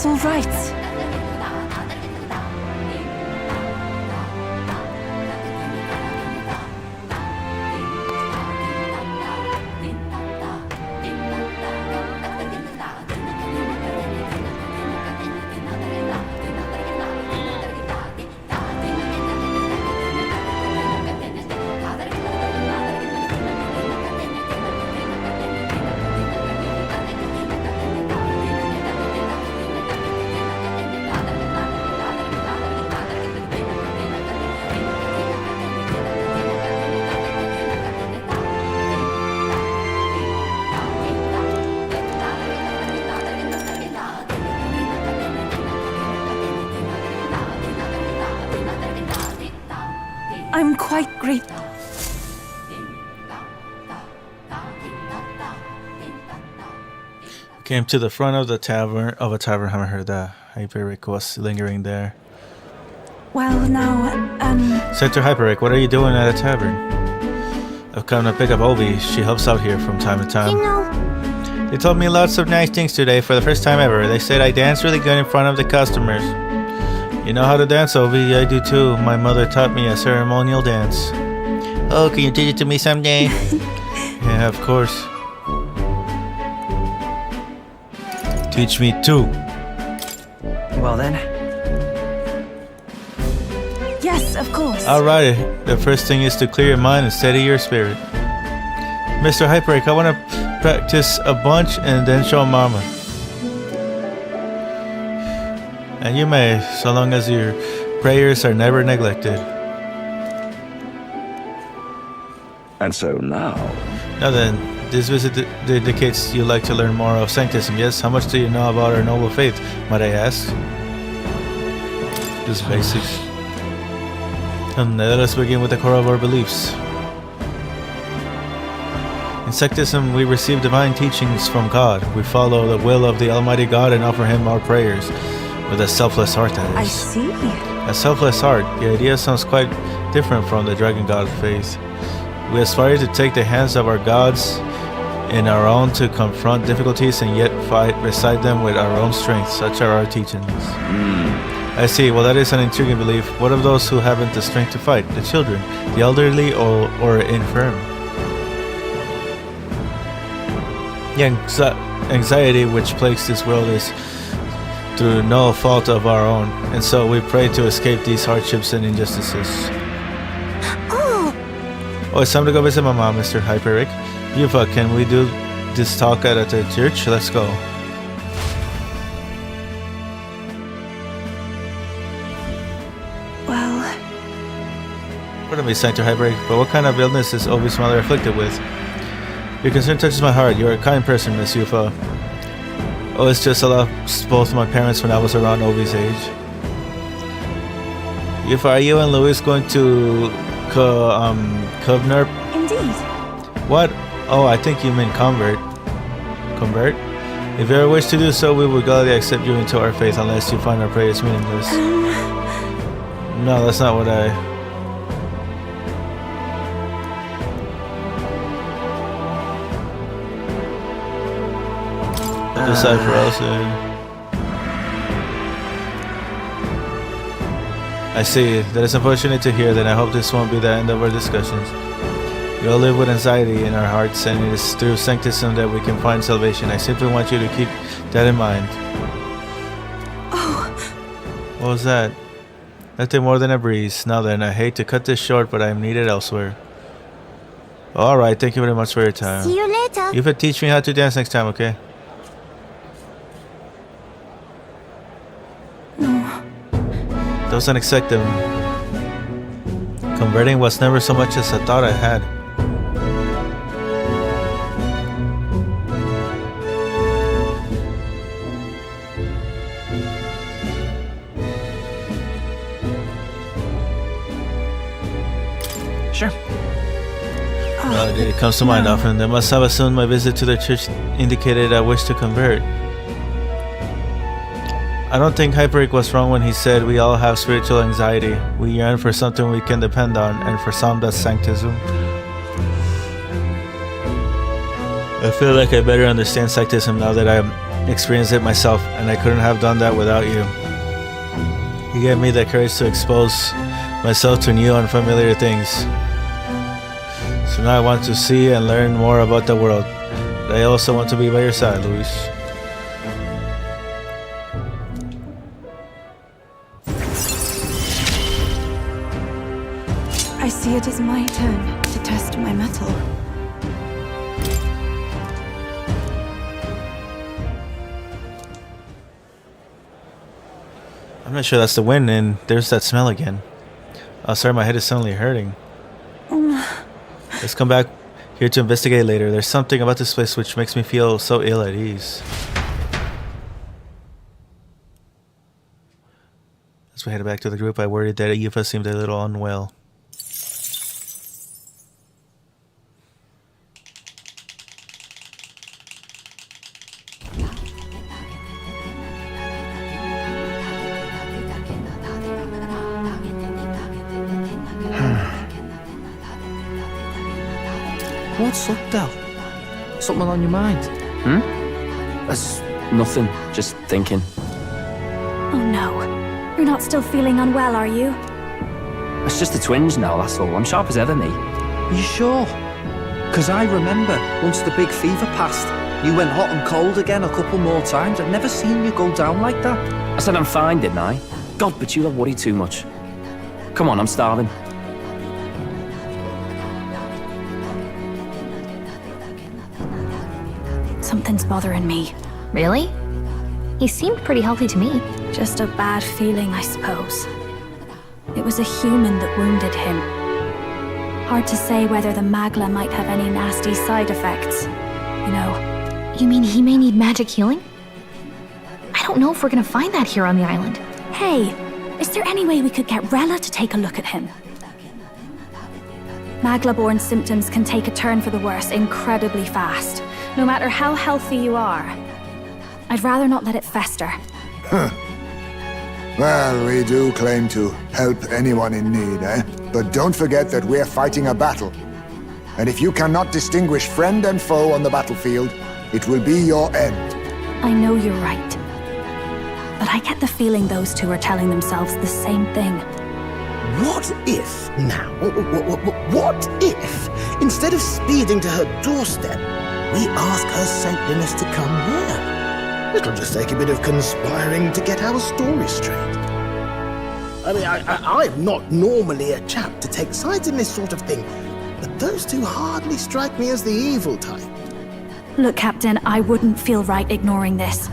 It's all right. I'm quite grateful. Came to the front of the tavern haven't heard that. Hyperic was lingering there. Well, now, Sector Hyperic, what are you doing at a tavern? I've come to pick up Obi. She helps out here from time to time. you know, They told me lots of nice things today for the first time ever. They said I dance really good in front of the customers. You know how to dance, Obi? I do too. My mother taught me a ceremonial dance. Oh, can you teach it to me someday? Yeah, of course. Teach me too. Well then. yes, of course. Alright, the first thing is to clear your mind and steady your spirit. Mr. Hyperic, I want to practice a bunch and then show Mama. And you may, so long as your prayers are never neglected. And so now, Now then, this visit indicates you like to learn more of Sanctism, yes? How much do you know about our noble faith, might I ask? Just basics. And let us begin with the core of our beliefs. In Sanctism, we receive divine teachings from God. We follow the will of the Almighty God and offer Him our prayers. With a selfless heart, that I is. see. A selfless heart. The idea sounds quite different from the Dragon God faith. We aspire to take the hands of our gods in our own to confront difficulties and yet fight beside them with our own strength. Such are our teachings. I see. Well, that is an intriguing belief. What of those who haven't the strength to fight? The children, the elderly, or infirm? The anxiety which plagues this world is through no fault of our own, and so we pray to escape these hardships and injustices. Oh, it's time to go visit my mom, Mr. Hyperic. Yufa, can we do this talk at the church? Let's go. Well, Pardon me, Sanctor Hyperic, but what kind of illness is Obi's mother afflicted with? Your concern touches my heart. You're a kind person, Miss Yufa. Oh, it's just I lost both my parents when I was around Obi's age. Yufa, are you and Louis going to Kovner? indeed. What? Oh, I think you mean convert. Convert? If you ever wish to do so, we will gladly accept you into our faith unless you find our prayers meaningless. No, that's not what I... Decide for us. I see. That is unfortunate to hear. Then I hope this won't be the end of our discussions. We all live with anxiety in our hearts, and it is through Sanctism that we can find salvation. I simply want you to keep that in mind. Oh, What was that? Nothing more than a breeze. Now then, I hate to cut this short, but I am needed elsewhere. Alright, thank you very much for your time. See you later. You can teach me how to dance next time, okay? Doesn't accept them. Converting was never so much as I thought I had. Sure. It comes to mind often. They must have assumed my visit to the church indicated I wish to convert. I don't think Hyperic was wrong when he said we all have spiritual anxiety. We yearn for something we can depend on, and for some that's Sanctism. I feel like I better understand Sanctism now that I'm experience it myself, and I couldn't have done that without you. You gave me the courage to expose myself to new unfamiliar things. So now I want to see and learn more about the world. But I also want to be by your side, Luis. I see it is my turn to test my mettle. I'm not sure that's the wind, and there's that smell again. Oh, sorry, my head is suddenly hurting. Let's come back here to investigate later. There's something about this place which makes me feel so ill at ease. As we head back to the group, I worried that Eva seemed a little unwell. What's up, Del? Something on your mind? That's nothing. Just thinking. Oh no. You're not still feeling unwell, are you? It's just the twinge now, that's all. I'm sharp as ever, me. Are you sure? Because I remember once the big fever passed, you went hot and cold again a couple more times. I've never seen you go down like that. I said I'm fine, didn't I? God, but you don't worry too much. Come on, I'm starving. Something's bothering me. Really? He seemed pretty healthy to me. Just a bad feeling, I suppose. It was a human that wounded him. Hard to say whether the Magla might have any nasty side effects. You know. You mean he may need magic healing? I don't know if we're gonna find that here on the island. Hey, is there any way we could get Rella to take a look at him? Magla-borne symptoms can take a turn for the worse incredibly fast, no matter how healthy you are. I'd rather not let it fester. Well, we do claim to help anyone in need, eh? But don't forget that we're fighting a battle. And if you cannot distinguish friend and foe on the battlefield, it will be your end. I know you're right. But I get the feeling those two are telling themselves the same thing. What if, now, what if, instead of speeding to her doorstep, we ask her saintliness to come here? It'll just take a bit of conspiring to get our story straight. I mean, I'm not normally a chap to take sides in this sort of thing, but those two hardly strike me as the evil type. Look, Captain, I wouldn't feel right ignoring this.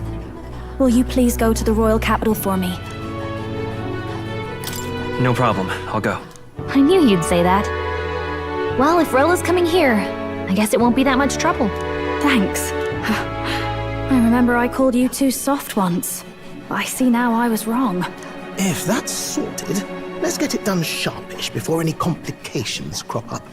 Will you please go to the royal capital for me? No problem. I'll go. I knew you'd say that. Well, if Rella's coming here, I guess it won't be that much trouble. Thanks. I remember I called you too soft once. I see now I was wrong. If that's sorted, let's get it done sharpish before any complications crop up.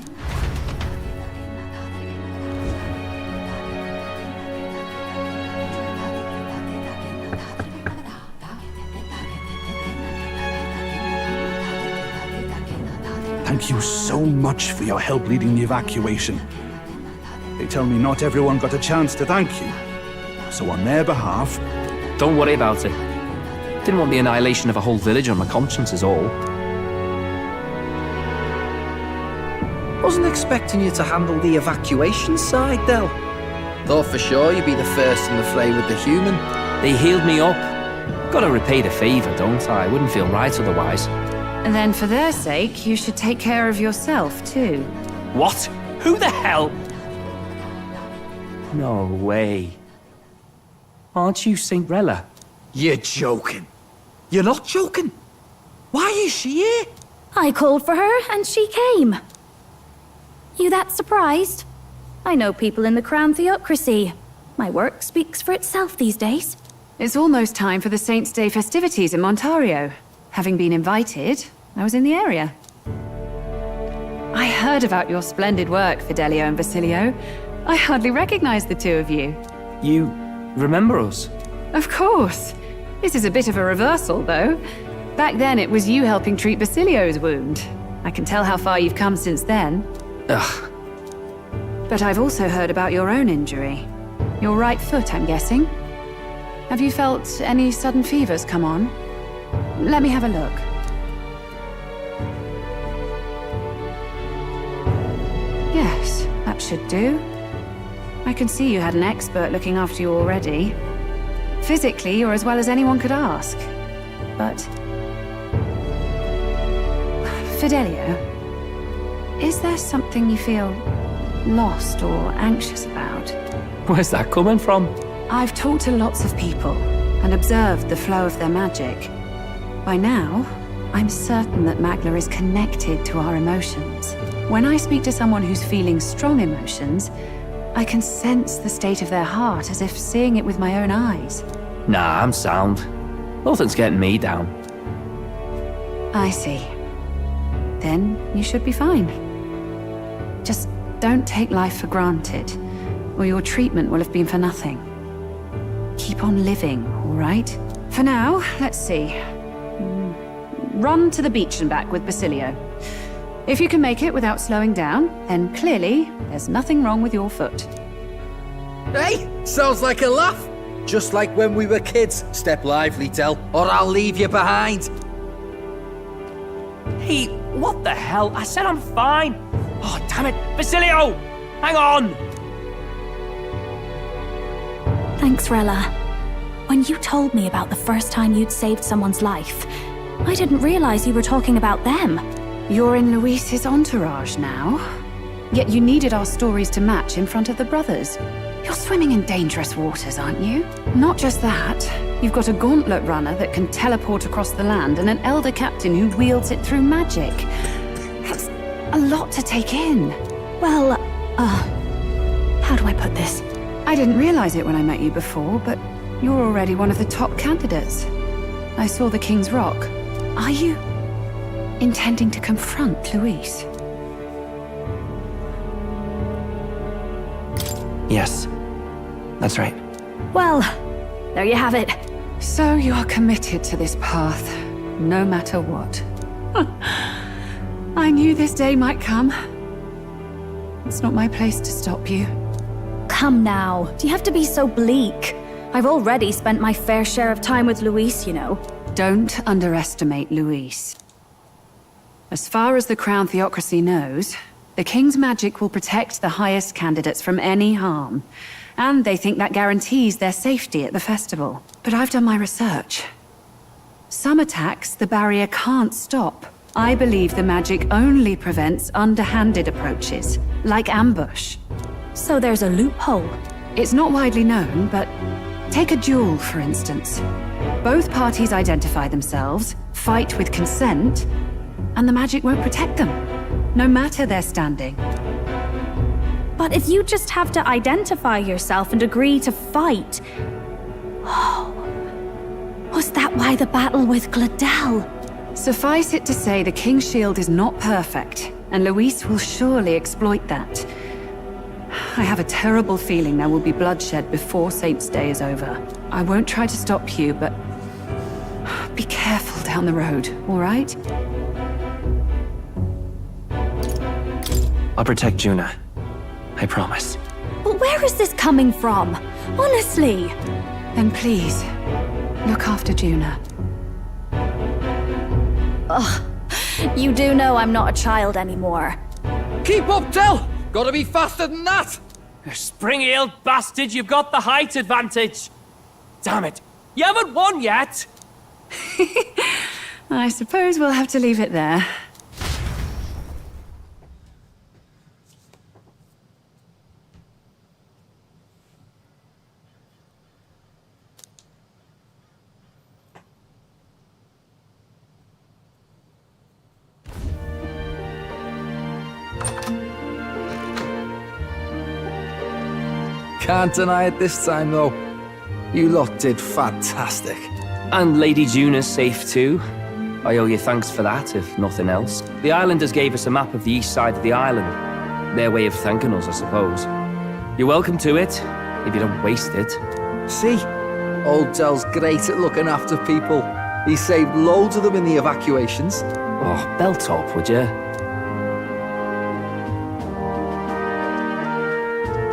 Thank you so much for your help leading the evacuation. They tell me not everyone got a chance to thank you. So on their behalf... Don't worry about it. Didn't want the annihilation of a whole village on my conscience is all. Wasn't expecting you to handle the evacuation side, Del. Thought for sure you'd be the first in the fray with the human. They healed me up. Gotta repay the favor, don't I? Wouldn't feel right otherwise. And then for their sake, you should take care of yourself, too. What? Who the hell? No way. Aren't you Saint Rella? You're joking. You're not joking. Why is she here? I called for her and she came. You that surprised? I know people in the Crown Theocracy. My work speaks for itself these days. It's almost time for the Saints' Day festivities in Montario. Having been invited, I was in the area. I heard about your splendid work, Fidelio and Basilio. I hardly recognized the two of you. You remember us? Of course. This is a bit of a reversal, though. Back then, it was you helping treat Basilio's wound. I can tell how far you've come since then. Ugh. But I've also heard about your own injury. Your right foot, I'm guessing? Have you felt any sudden fevers come on? Let me have a look. Yes, that should do. I can see you had an expert looking after you already. Physically, you're as well as anyone could ask. But... Fidelio, is there something you feel lost or anxious about? Where's that coming from? I've talked to lots of people and observed the flow of their magic. By now, I'm certain that Magla is connected to our emotions. When I speak to someone who's feeling strong emotions, I can sense the state of their heart as if seeing it with my own eyes. Nah, I'm sound. Nothing's getting me down. I see. Then you should be fine. Just don't take life for granted, or your treatment will have been for nothing. Keep on living, all right? For now, let's see. Run to the beach and back with Basilio. If you can make it without slowing down, then clearly there's nothing wrong with your foot. Hey, sounds like a laugh. Just like when we were kids. Step lively, Del, or I'll leave you behind. Hey, what the hell? I said I'm fine. Oh, damn it. Basilio! Hang on! Thanks, Rella. When you told me about the first time you'd saved someone's life, I didn't realize you were talking about them. You're in Luis's entourage now. Yet you needed our stories to match in front of the brothers. You're swimming in dangerous waters, aren't you? Not just that. You've got a gauntlet runner that can teleport across the land and an elder captain who wields it through magic. That's a lot to take in. Well, how do I put this? I didn't realize it when I met you before, but you're already one of the top candidates. I saw the King's Rock. Are you intending to confront Luis? Yes, that's right. Well, there you have it. So you are committed to this path, no matter what. I knew this day might come. It's not my place to stop you. Come now, do you have to be so bleak? I've already spent my fair share of time with Luis, you know. Don't underestimate Luis. As far as the Crown Theocracy knows, the King's magic will protect the highest candidates from any harm. And they think that guarantees their safety at the festival. But I've done my research. Some attacks the barrier can't stop. I believe the magic only prevents underhanded approaches, like ambush. So there's a loophole. It's not widely known, but take a duel, for instance. Both parties identify themselves, fight with consent, and the magic won't protect them, no matter their standing. But if you just have to identify yourself and agree to fight... Oh, was that why the battle with Gladel? Suffice it to say the King's Shield is not perfect, and Luis will surely exploit that. I have a terrible feeling there will be bloodshed before Saint's Day is over. I won't try to stop you, but be careful down the road, all right? I'll protect Juna. I promise. But where is this coming from? Honestly. Then please, look after Juna. Ugh. You do know I'm not a child anymore. Keep up, Del! Gotta be faster than that! You spring-heeled bastard, you've got the height advantage! Damn it, you haven't won yet! I suppose we'll have to leave it there. Can't deny it this time, though. You lot did fantastic. And Lady Juna's safe too. I owe you thanks for that, if nothing else. The islanders gave us a map of the east side of the island. Their way of thanking us, I suppose. You're welcome to it, if you don't waste it. See? Old Del's great at looking after people. He saved loads of them in the evacuations. Oh, belt up, would you?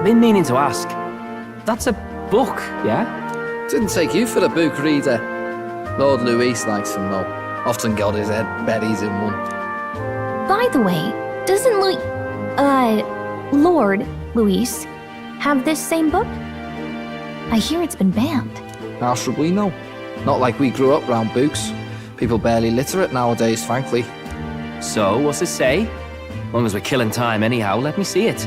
Been meaning to ask. That's a book, yeah? Didn't take you for a book reader. Lord Luis likes them though. Often got his head buried in one. By the way, doesn't Lord Luis have this same book? I hear it's been banned. How should we know? Not like we grew up round books. People barely literate nowadays, frankly. So, what's it say? As long as we're killing time anyhow, let me see it.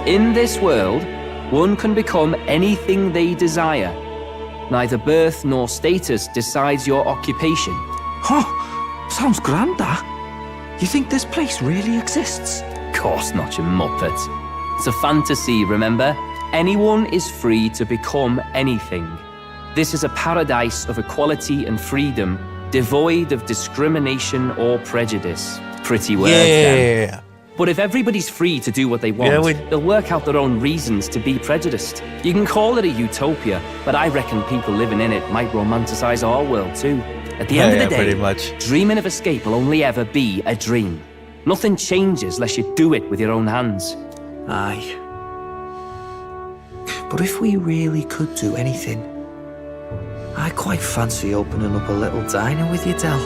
In this world, one can become anything they desire. Neither birth nor status decides your occupation. Huh, sounds grand, that. You think this place really exists? Of course not, you muppet. It's a fantasy, remember? Anyone is free to become anything. This is a paradise of equality and freedom, devoid of discrimination or prejudice. Pretty words, then. But if everybody's free to do what they want, they'll work out their own reasons to be prejudiced. You can call it a utopia, but I reckon people living in it might romanticize our world too. At the end of the day, pretty much. Dreaming of escape will only ever be a dream. Nothing changes unless you do it with your own hands. Aye. But if we really could do anything, I quite fancy opening up a little diner with you, Del.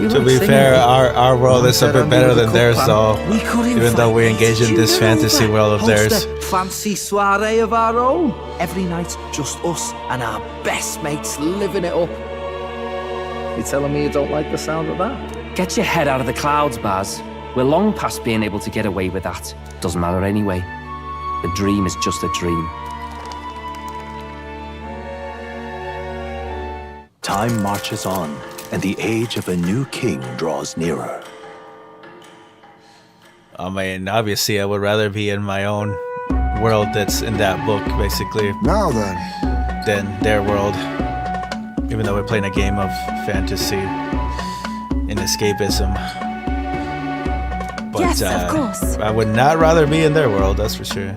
To be fair, our world is a bit better than theirs, though. Even though we engage in this fantasy world of theirs. Fancy soiree of our own. Every night, just us and our best mates living it up. You telling me you don't like the sound of that? Get your head out of the clouds, Baz. We're long past being able to get away with that. Doesn't matter anyway. The dream is just a dream. Time marches on, and the age of a new king draws nearer. I mean, obviously, I would rather be in my own world that's in that book, basically. Now then. Than their world. Even though we're playing a game of fantasy and escapism. But, yes, of course. I would not rather be in their world, that's for sure.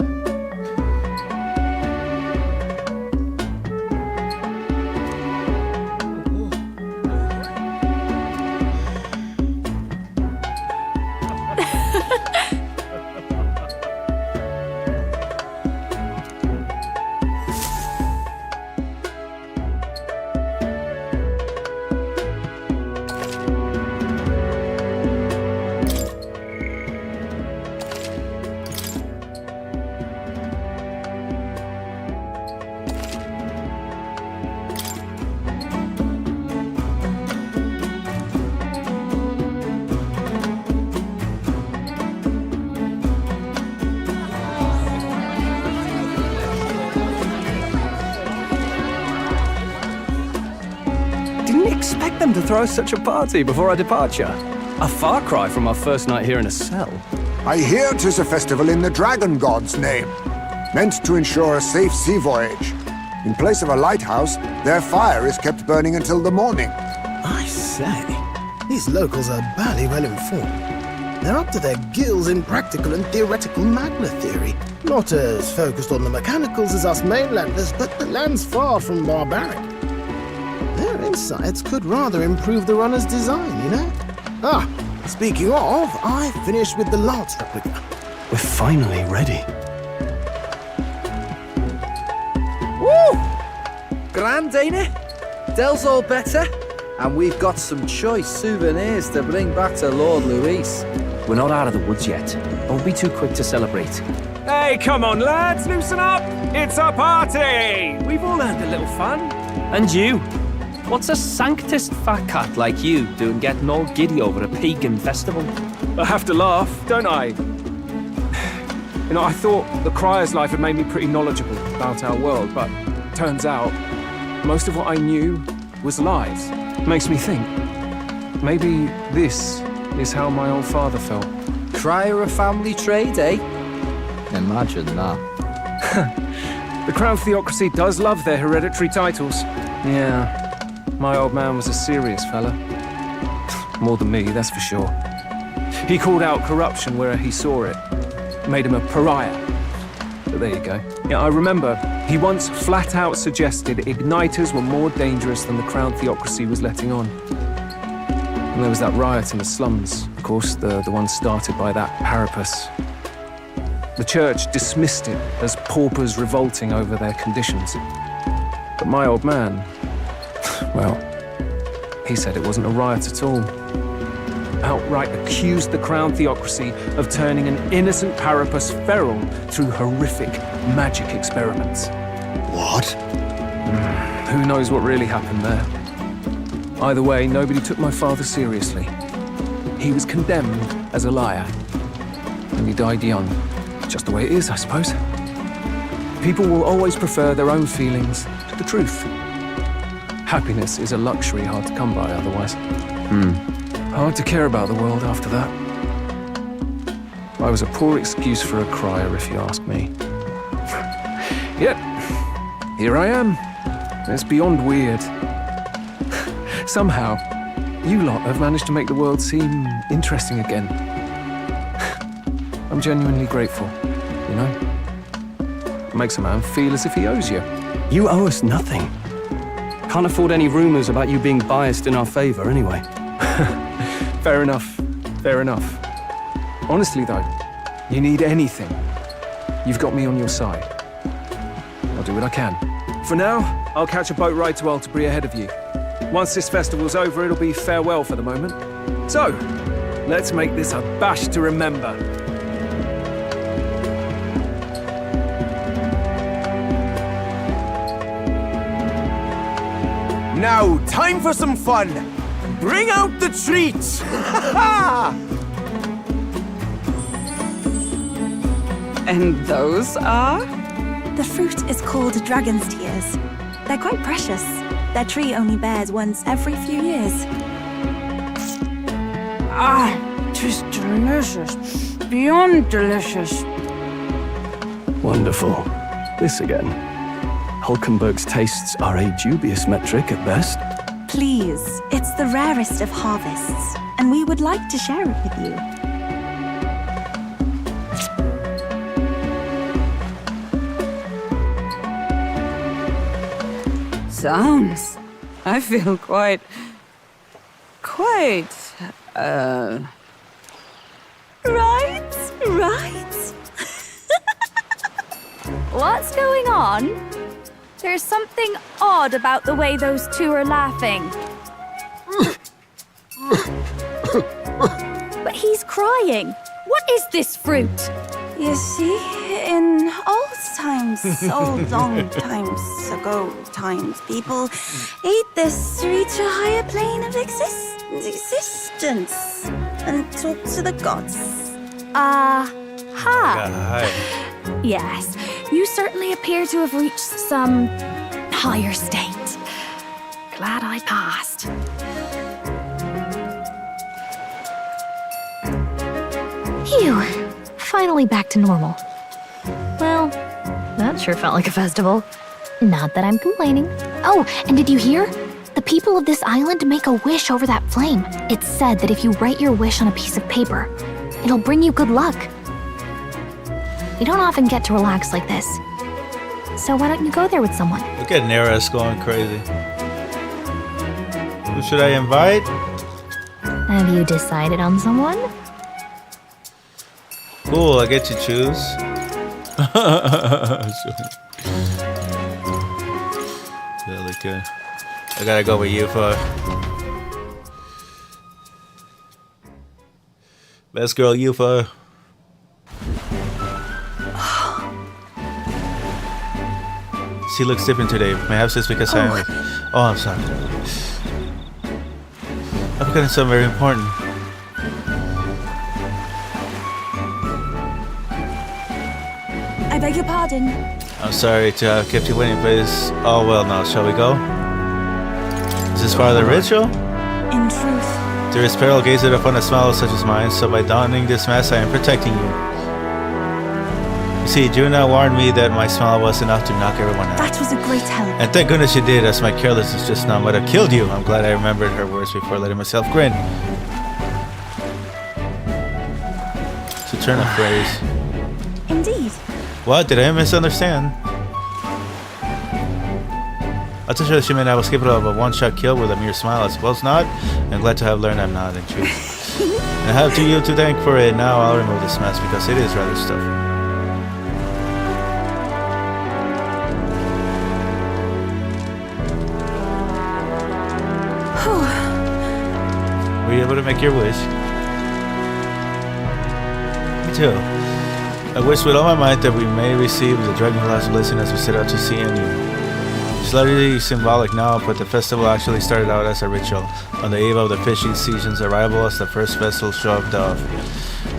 Expect them to throw such a party before our departure. A far cry from our first night here in a cell. I hear 'tis a festival in the dragon god's name, meant to ensure a safe sea voyage. In place of a lighthouse, their fire is kept burning until the morning. I say, these locals are barely well informed. They're up to their gills in practical and theoretical magna theory. Not as focused on the mechanicals as us mainlanders, but the land's far from barbaric. Their insights could rather improve the runner's design, you know? Ah, speaking of, I finished with the lance replica. We're finally ready. Woo! Grand, ain't it? Del's all better, and we've got some choice souvenirs to bring back to Lord Luis. We're not out of the woods yet. Don't be too quick to celebrate. Hey, come on, lads, loosen up! It's a party! We've all earned a little fun. And you? What's a sanctist fat cat like you doing getting all giddy over a pagan festival? I have to laugh, don't I? You know, I thought the Crier's life had made me pretty knowledgeable about our world, but turns out most of what I knew was lies. Makes me think, maybe this is how my old father felt. Crier a family trade, eh? Imagine that. The Crown Theocracy does love their hereditary titles. Yeah. My old man was a serious fella. More than me, that's for sure. He called out corruption where he saw it. Made him a pariah. But there you go. Yeah, I remember he once flat out suggested igniters were more dangerous than the Crown Theocracy was letting on. And there was that riot in the slums, of course, the one started by that Parapus. The church dismissed it as paupers revolting over their conditions. But my old man, well, he said it wasn't a riot at all. Outright accused the crown theocracy of turning an innocent Parapus feral through horrific magic experiments. What? Who knows what really happened there? Either way, nobody took my father seriously. He was condemned as a liar, and he died young. Just the way it is, I suppose. People will always prefer their own feelings to the truth. Happiness is a luxury hard to come by otherwise. Hard to care about the world after that. I was a poor excuse for a crier, if you ask me. Yet, here I am. It's beyond weird. Somehow, you lot have managed to make the world seem interesting again. I'm genuinely grateful, you know? It makes a man feel as if he owes you. You owe us nothing. Can't afford any rumors about you being biased in our favor, anyway. Fair enough. Fair enough. Honestly, though, you need anything, you've got me on your side. I'll do what I can. For now, I'll catch a boat ride to Altabri ahead of you. Once this festival's over, it'll be farewell for the moment. So, let's make this a bash to remember. Now, time for some fun. Bring out the treats! And those are? The fruit is called dragon's tears. They're quite precious. Their tree only bears once every few years. Ah, tis delicious. Beyond delicious. Wonderful. This again. Hulkenberg's tastes are a dubious metric at best. Please, it's the rarest of harvests, and we would like to share it with you. Sounds. I feel quite... Right. What's going on? There's something odd about the way those two are laughing. But he's crying. What is this fruit? You see, in old times, old long times ago people ate this to reach a higher plane of existence and talk to the gods. Yes, you certainly appear to have reached some higher state. Glad I passed. Phew. Finally back to normal. Well, that sure felt like a festival. Not that I'm complaining. Oh, and did you hear? The people of this island make a wish over that flame. It's said that if you write your wish on a piece of paper, it'll bring you good luck. You don't often get to relax like this. So why don't you go there with someone? Look at Neris going crazy. Who should I invite? Have you decided on someone? Cool, I get to choose. Really good. I gotta go with Yufa. Best girl, Yufa. She looks different today. Perhaps it's because I'm sorry. I'm forgetting something very important. I beg your pardon. I'm sorry to have kept you waiting, but it's all well now. Shall we go? Is this part of the ritual? In truth. There is peril gazed upon a smile such as mine, so by donning this mask I am protecting you. You see, Juna warned me that my smile was enough to knock everyone out. That was a great help. And thank goodness you did, as my carelessness just now might have killed you. I'm glad I remembered her words before letting myself grin. To turn a phrase. Indeed. What? Did I misunderstand? I told her that she meant I was capable of a one-shot kill with a mere smile. I suppose not. I'm glad to have learned I'm not in truth. I have to you to thank for it. Now I'll remove this mask because it is rather stuffy. Were you able to make your wish? Me too. I wish with all my might that we may receive the dragon glass blessing as we set out to sea anew. It's largely symbolic now, but the festival actually started out as a ritual. On the eve of the fishing season's arrival, as the first vessel shoved off,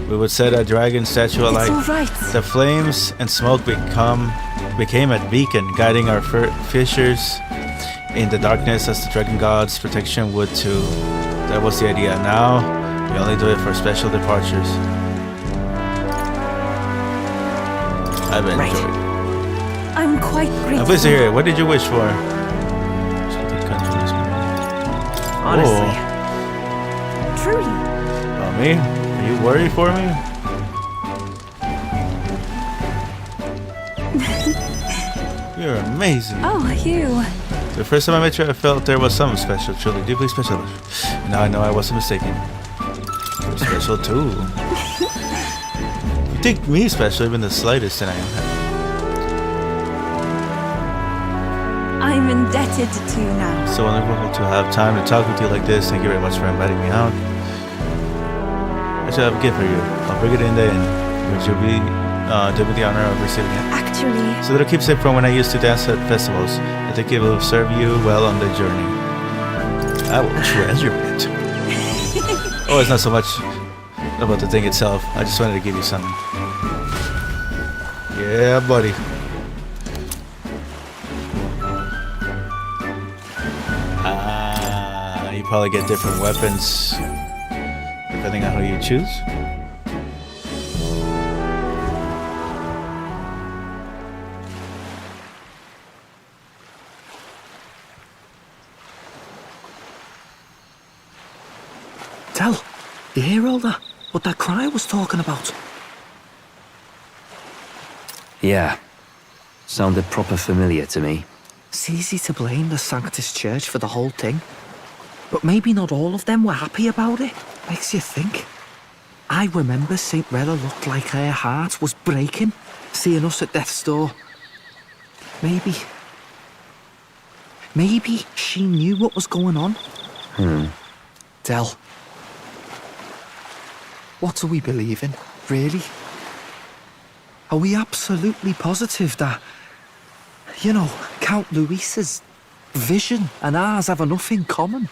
we would set a dragon statue alight. The flames and smoke became a beacon, guiding our fishers in the darkness as the dragon god's protection would too. That was the idea. Now, we only do it for special departures. I've enjoyed it. I'm quite grateful. I'm pleased to hear it. What did you wish for? Honestly. Truly. Oh, me? Are you worried for me? You're amazing. Oh, you. The first time I met you, I felt there was something special, truly, deeply special. And now I know I wasn't mistaken. You're special too. You think me special, even the slightest, and I am. I'm indebted to you now. So wonderful to have time to talk with you like this. Thank you very much for inviting me out. I should have a gift for you. I'll bring it in there and would you be did me the honor of receiving it? Actually... So that it keeps it from when I used to dance at festivals. I think it will serve you well on the journey. I will treasure it. Oh, it's not so much about the thing itself. I just wanted to give you something. Yeah, buddy. You probably get different weapons depending on who you choose. Tell, you hear all that? What that cry was talking about? Yeah. Sounded proper familiar to me. It's easy to blame the Sanctus Church for the whole thing. But maybe not all of them were happy about it. Makes you think. I remember St. Rella looked like her heart was breaking, seeing us at death's door. Maybe she knew what was going on. Del, what do we believe in, really? Are we absolutely positive that, you know, Count Luis's vision and ours have enough in common?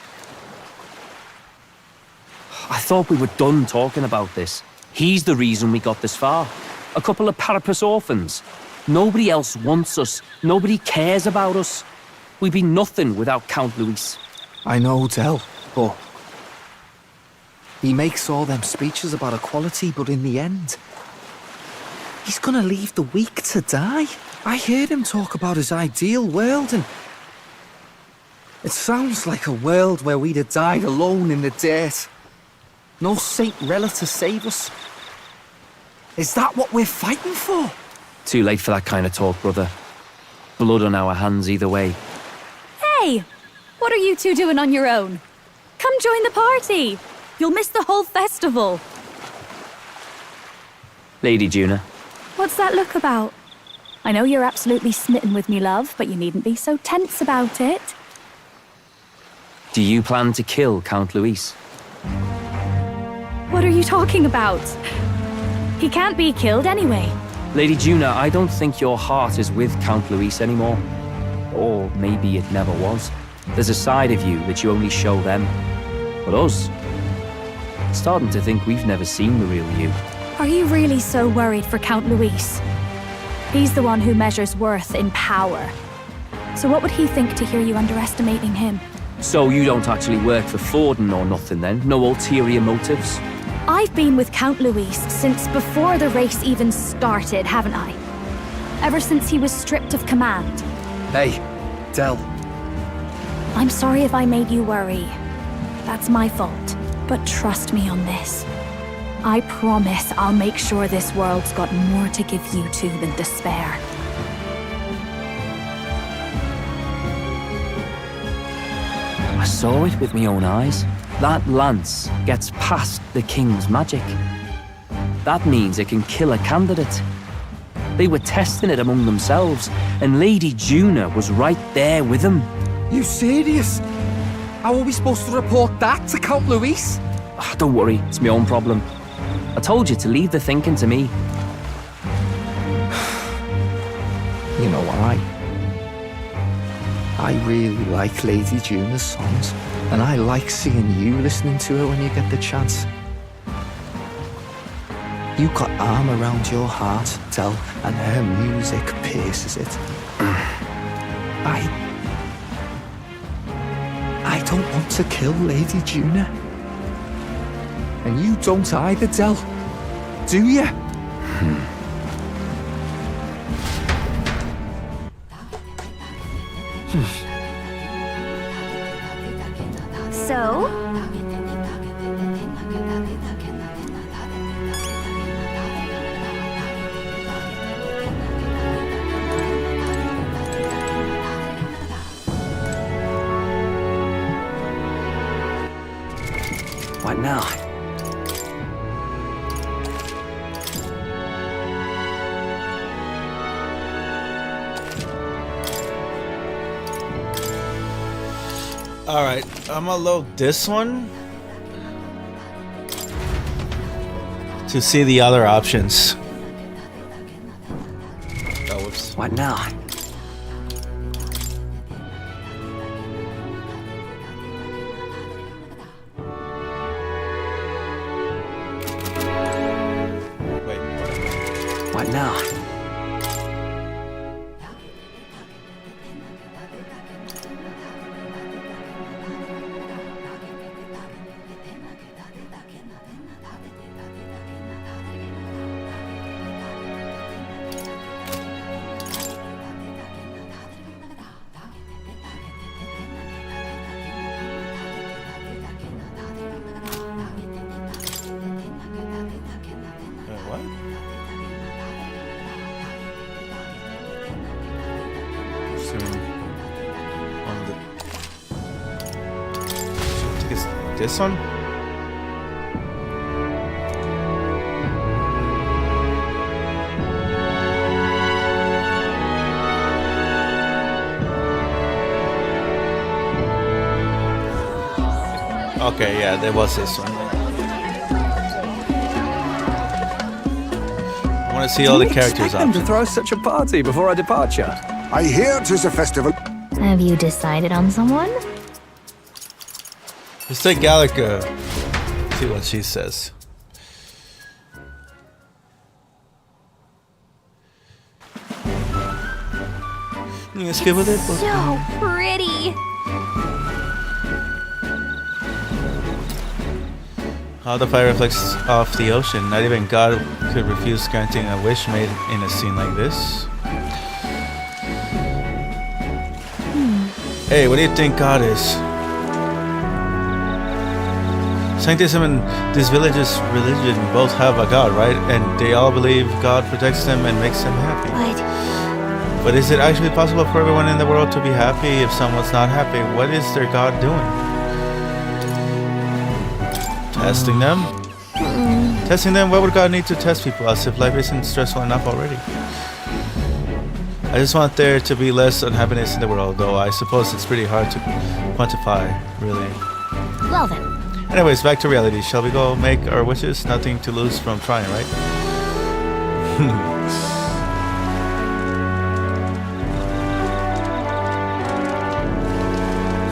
I thought we were done talking about this. He's the reason we got this far. A couple of Parapus orphans. Nobody else wants us. Nobody cares about us. We'd be nothing without Count Luis. I know, Del, but he makes all them speeches about equality, but in the end, he's gonna leave the weak to die. I heard him talk about his ideal world, and it sounds like a world where we'd have died alone in the dirt. No Saint Rella to save us. Is that what we're fighting for? Too late for that kind of talk, brother. Blood on our hands either way. Hey! What are you two doing on your own? Come join the party! You'll miss the whole festival. Lady Juna. What's that look about? I know you're absolutely smitten with me, love, but you needn't be so tense about it. Do you plan to kill Count Luis? What are you talking about? He can't be killed anyway. Lady Juna, I don't think your heart is with Count Luis anymore. Or maybe it never was. There's a side of you that you only show them. But us, starting to think we've never seen the real you. Are you really so worried for Count Luis? He's the one who measures worth in power. So what would he think to hear you underestimating him? So you don't actually work for Forden or nothing then? No ulterior motives? I've been with Count Luis since before the race even started, haven't I? Ever since he was stripped of command. Hey, Del. I'm sorry if I made you worry. That's my fault. But trust me on this. I promise I'll make sure this world's got more to give you two than despair. I saw it with my own eyes. That lance gets past the king's magic. That means it can kill a candidate. They were testing it among themselves, and Lady Juna was right there with them. You serious? How are we supposed to report that to Count Luis? Don't worry, it's my own problem. I told you to leave the thinking to me. You know what, I really like Lady Juna's songs, and I like seeing you listening to her when you get the chance. You got arm around your heart, Del, and her music pierces it. I don't want to kill Lady Juna. And you don't either, Del. Do you? So? What now? Alright, I'm gonna load this one to see the other options. Oh, whoops. What now? What now? What? I think it's this one? Okay, yeah, there was this one. I want to see all the characters Expect them to options. throw such a party before our departure. I hear 'tis a festival. Have you decided on someone? Let's take Gallica. See what she says. You skip with it? So pretty. How the fire reflects off the ocean. Not even God could refuse granting a wish made in a scene like this. Hey, what do you think God is? Sanctism and this village's religion both have a God, right? And they all believe God protects them and makes them happy. But is it actually possible for everyone in the world to be happy if someone's not happy? What is their God doing? Testing them? Testing them? Why would God need to test people as if life isn't stressful enough already? I just want there to be less unhappiness in the world, though I suppose it's pretty hard to quantify, really. Well then. Anyways, back to reality. Shall we go make our wishes? Nothing to lose from trying, right?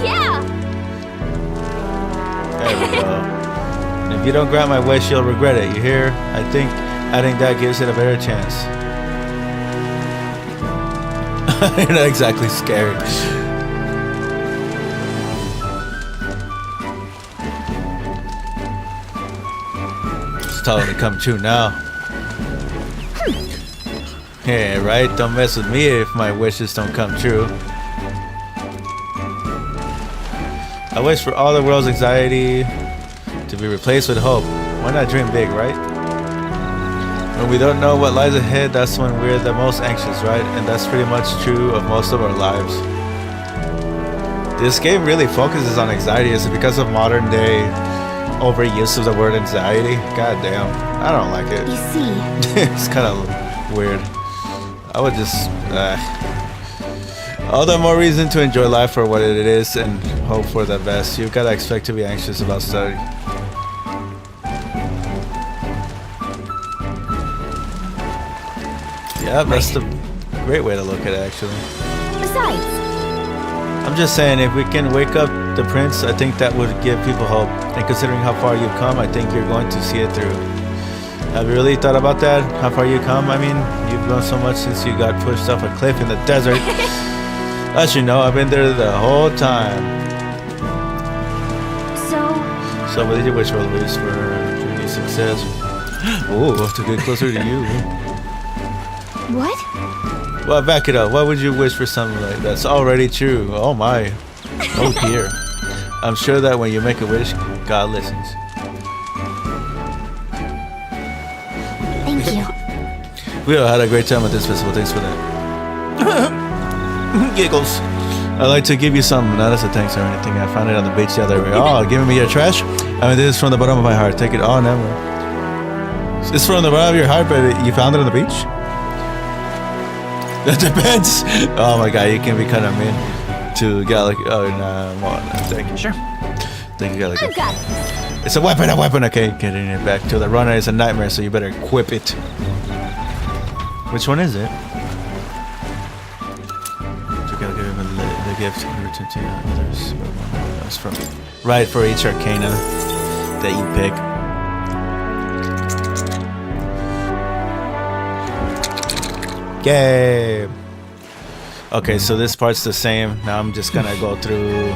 Yeah! There we go. And if you don't grant my wish, you'll regret it, you hear? I think adding that gives it a better chance. You're not exactly scared. It's totally come true now. Yeah, right? Don't mess with me if my wishes don't come true. I wish for all the world's anxiety to be replaced with hope. Why not dream big, right? When we don't know what lies ahead, that's when we're the most anxious, right? And that's pretty much true of most of our lives. This game really focuses on anxiety. Is it because of modern day overuse of the word anxiety? God damn, I don't like it. You see, It's kind of weird. I would just all the more reason to enjoy life for what it is and hope for the best. You gotta expect to be anxious about study. Yeah, that's a great way to look at it, actually. besides, I'm just saying, if we can wake up the prince, I think that would give people hope. And considering how far you've come, I think you're going to see it through. Have you really thought about that? How far you come? I mean, you've grown so much since you got pushed off a cliff in the desert. As you know, I've been there the whole time. So what did you wish for, Luis, for journey success? Oh, to get closer to you. what? Well, back it up. What would you wish for something like that's already true? Oh my. Oh dear. I'm sure that when you make a wish, God listens. Thank you. We all had a great time at this festival. Thanks for that. Giggles. I'd like to give you some, not as a thanks or anything. I found it on the beach the other way. Oh, giving me your trash? I mean, this is from the bottom of my heart. Take it. Oh, never. It's from the bottom of your heart, but you found it on the beach? That depends. Oh my god, you can be kind of mean to Gallic. Oh, no. Well, thank you. Sure. Thank you, Gallic. I've got It's a weapon, a weapon. Okay, getting it back to the runner is a nightmare, so you better equip it. Which one is it? You gotta give him the gift and return to others. That's from right for each arcana that you pick. Yay! Okay, so this part's the same. Now I'm just gonna go through.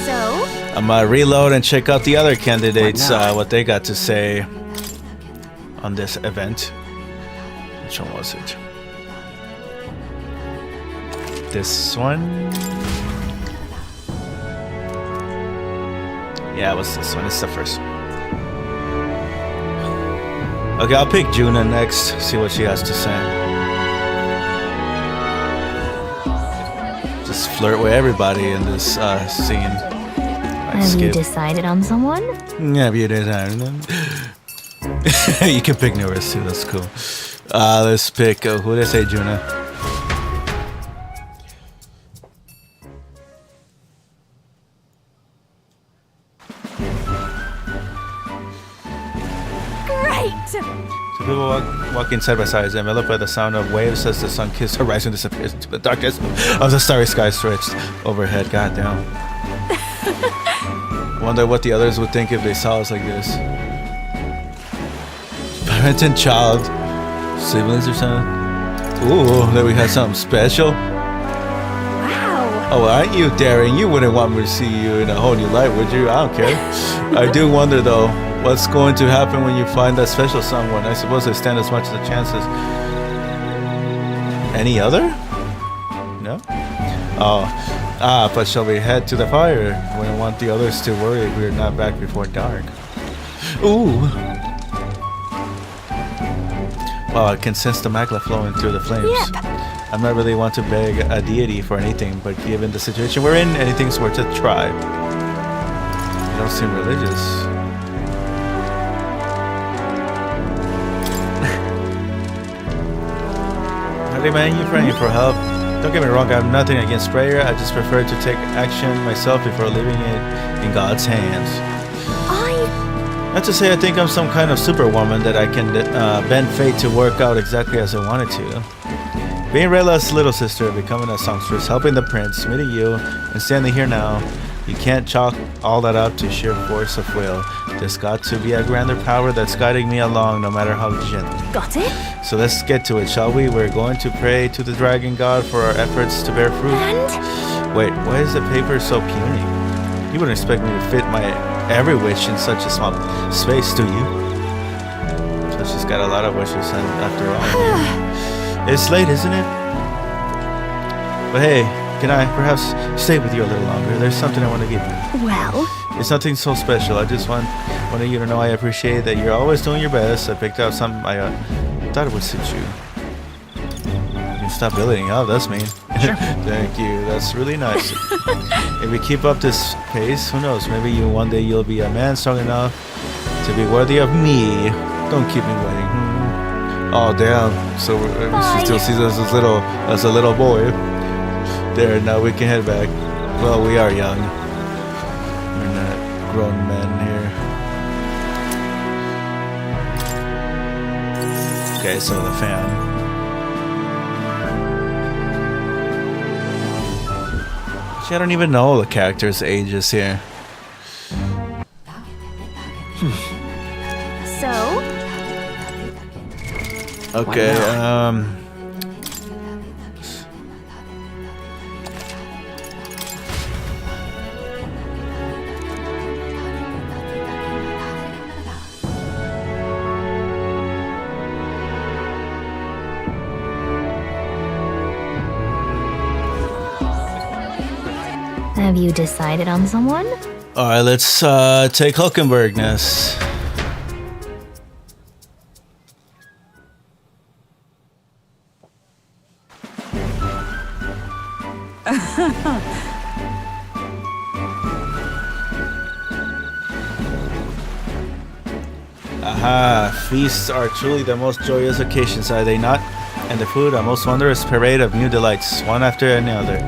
So? I'm gonna reload and check out the other candidates, what they got to say on this event. Which one was it? This one? Yeah, it was this one. It's the first one. Okay, I'll pick Juna next, see what she has to say. Just flirt with everybody in this scene. Have you decided on someone? Yeah, you decided. You can pick Norris too, that's cool. Let's pick, who did I say, Juna? So people walking side by side, enveloped by the sound of waves as the sun kissed horizon disappears into the darkness of the starry sky stretched overhead. Goddamn. Wonder what the others would think if they saw us like this. Parent and child, siblings or something. Ooh, that we had something special. Wow. Oh, aren't you daring? You wouldn't want me to see you in a whole new light, would you? I don't care. I do wonder though. What's going to happen when you find that special someone? I suppose they stand as much as a chance as any other? No? Oh. But shall we head to the fire? We don't want the others to worry if we're not back before dark. Ooh! Wow, I can sense the magla flowing through the flames. Yep. I'm not really want to beg a deity for anything, but given the situation we're in, anything's worth a try. You don't seem religious. Man, you praying for help. Don't get me wrong, I have nothing against prayer. I just prefer to take action myself before leaving it in God's hands. Not to say I think I'm some kind of superwoman that I can bend fate to work out exactly as I wanted to. Being Rayla's little sister, becoming a songstress, helping the prince, meeting you, and standing here now, you can't chalk all that up to sheer force of will. There's got to be a grander power that's guiding me along, no matter how gently. Got it? So let's get to it, shall we? We're going to pray to the dragon god for our efforts to bear fruit. And? Wait, why is the paper so puny? You wouldn't expect me to fit my every wish in such a small space, do you? So she's got a lot of wishes, and after all, it's late, isn't it? But hey, can I perhaps stay with you a little longer? There's something I want to give you. Well? It's nothing so special. I just wanted you to know I appreciate that you're always doing your best. I picked out something I thought it would suit you. You can stop building up, that's mean. pleasure. Thank you. That's really nice. If we keep up this pace, who knows? Maybe one day you'll be a man strong enough to be worthy of me. Don't keep me waiting. Oh damn! So she still sees us as a little boy. There, now we can head back. Well, we are young. We're not grown men here. Okay, so the fan. I don't even know the characters' ages here. So? Okay, Have you decided on someone? alright, let's take Hulkenbergness. Aha, feasts are truly the most joyous occasions, are they not? And the food, a most wondrous parade of new delights, one after another.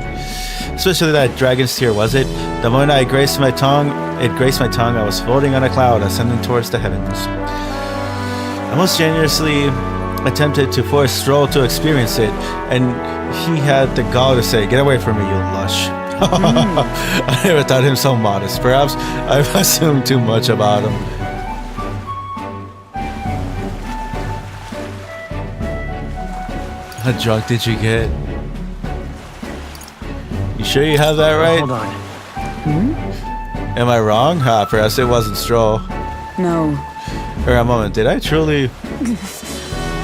Especially that dragon's tear, was it? The moment it graced my tongue, I was floating on a cloud, ascending towards the heavens. I most generously attempted to force Stroll to experience it, and he had the gall to say, "Get away from me, you lush." I never thought him so modest. Perhaps I've assumed too much about him. How drunk did you get? You sure you have that right? Hold on. Am I wrong? Perhaps it wasn't Stroll. No. For a moment, did I truly?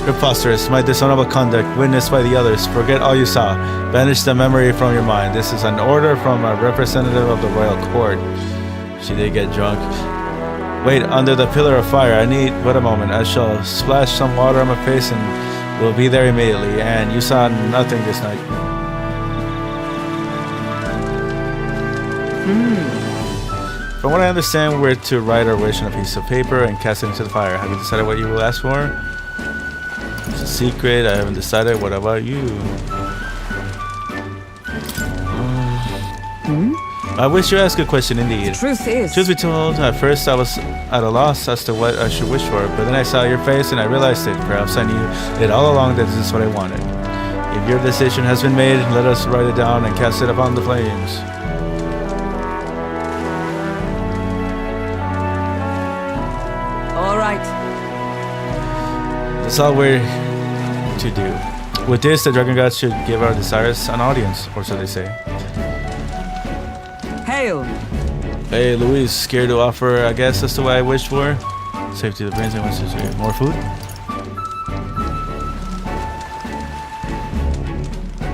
Preposterous, my dishonorable conduct, witnessed by the others. Forget all you saw. Banish the memory from your mind. This is an order from a representative of the royal court. She did get drunk. Wait, under the pillar of fire. Wait a moment. I shall splash some water on my face and we'll be there immediately. And you saw nothing this night. From what I understand, we're to write our wish on a piece of paper and cast it into the fire. Have you decided what you will ask for? It's a secret. I haven't decided. What about you? I wish you asked a question indeed. Truth be told, at first I was at a loss as to what I should wish for, but then I saw your face and I realized it. Perhaps I knew it all along that this is what I wanted. If your decision has been made, let us write it down and cast it upon the flames. All right. That's all we're to do. With this, the dragon gods should give our desires an audience, or so they say. Hail! Hey, Louise, scared to offer a guess as to what I wished for? Safety of the prince and wishes for more food?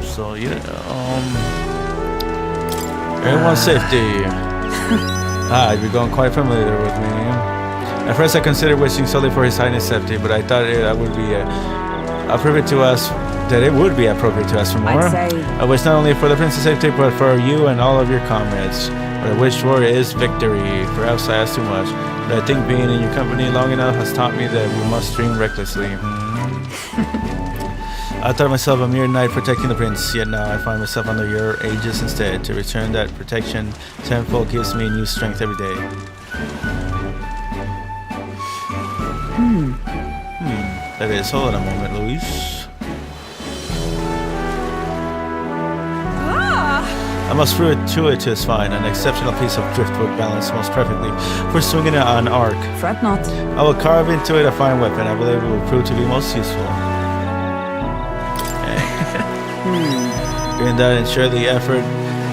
So, everyone's safety. You're going quite familiar with me. At first I considered wishing solely for His Highness' safety, but I thought it would be appropriate to ask for more. I wish not only for the prince's safety, but for you and all of your comrades. What I wish for is victory. Perhaps I asked too much, but I think being in your company long enough has taught me that we must dream recklessly. I thought myself a mere knight protecting the prince, yet now I find myself under your aegis instead. To return that protection tenfold gives me new strength every day. That is, hold on a moment, Louise. I must chew it to its fine, an exceptional piece of driftwood balanced most perfectly for swinging it on an arc. Fret not. I will carve into it a fine weapon. I believe it will prove to be most useful. In that, ensure the effort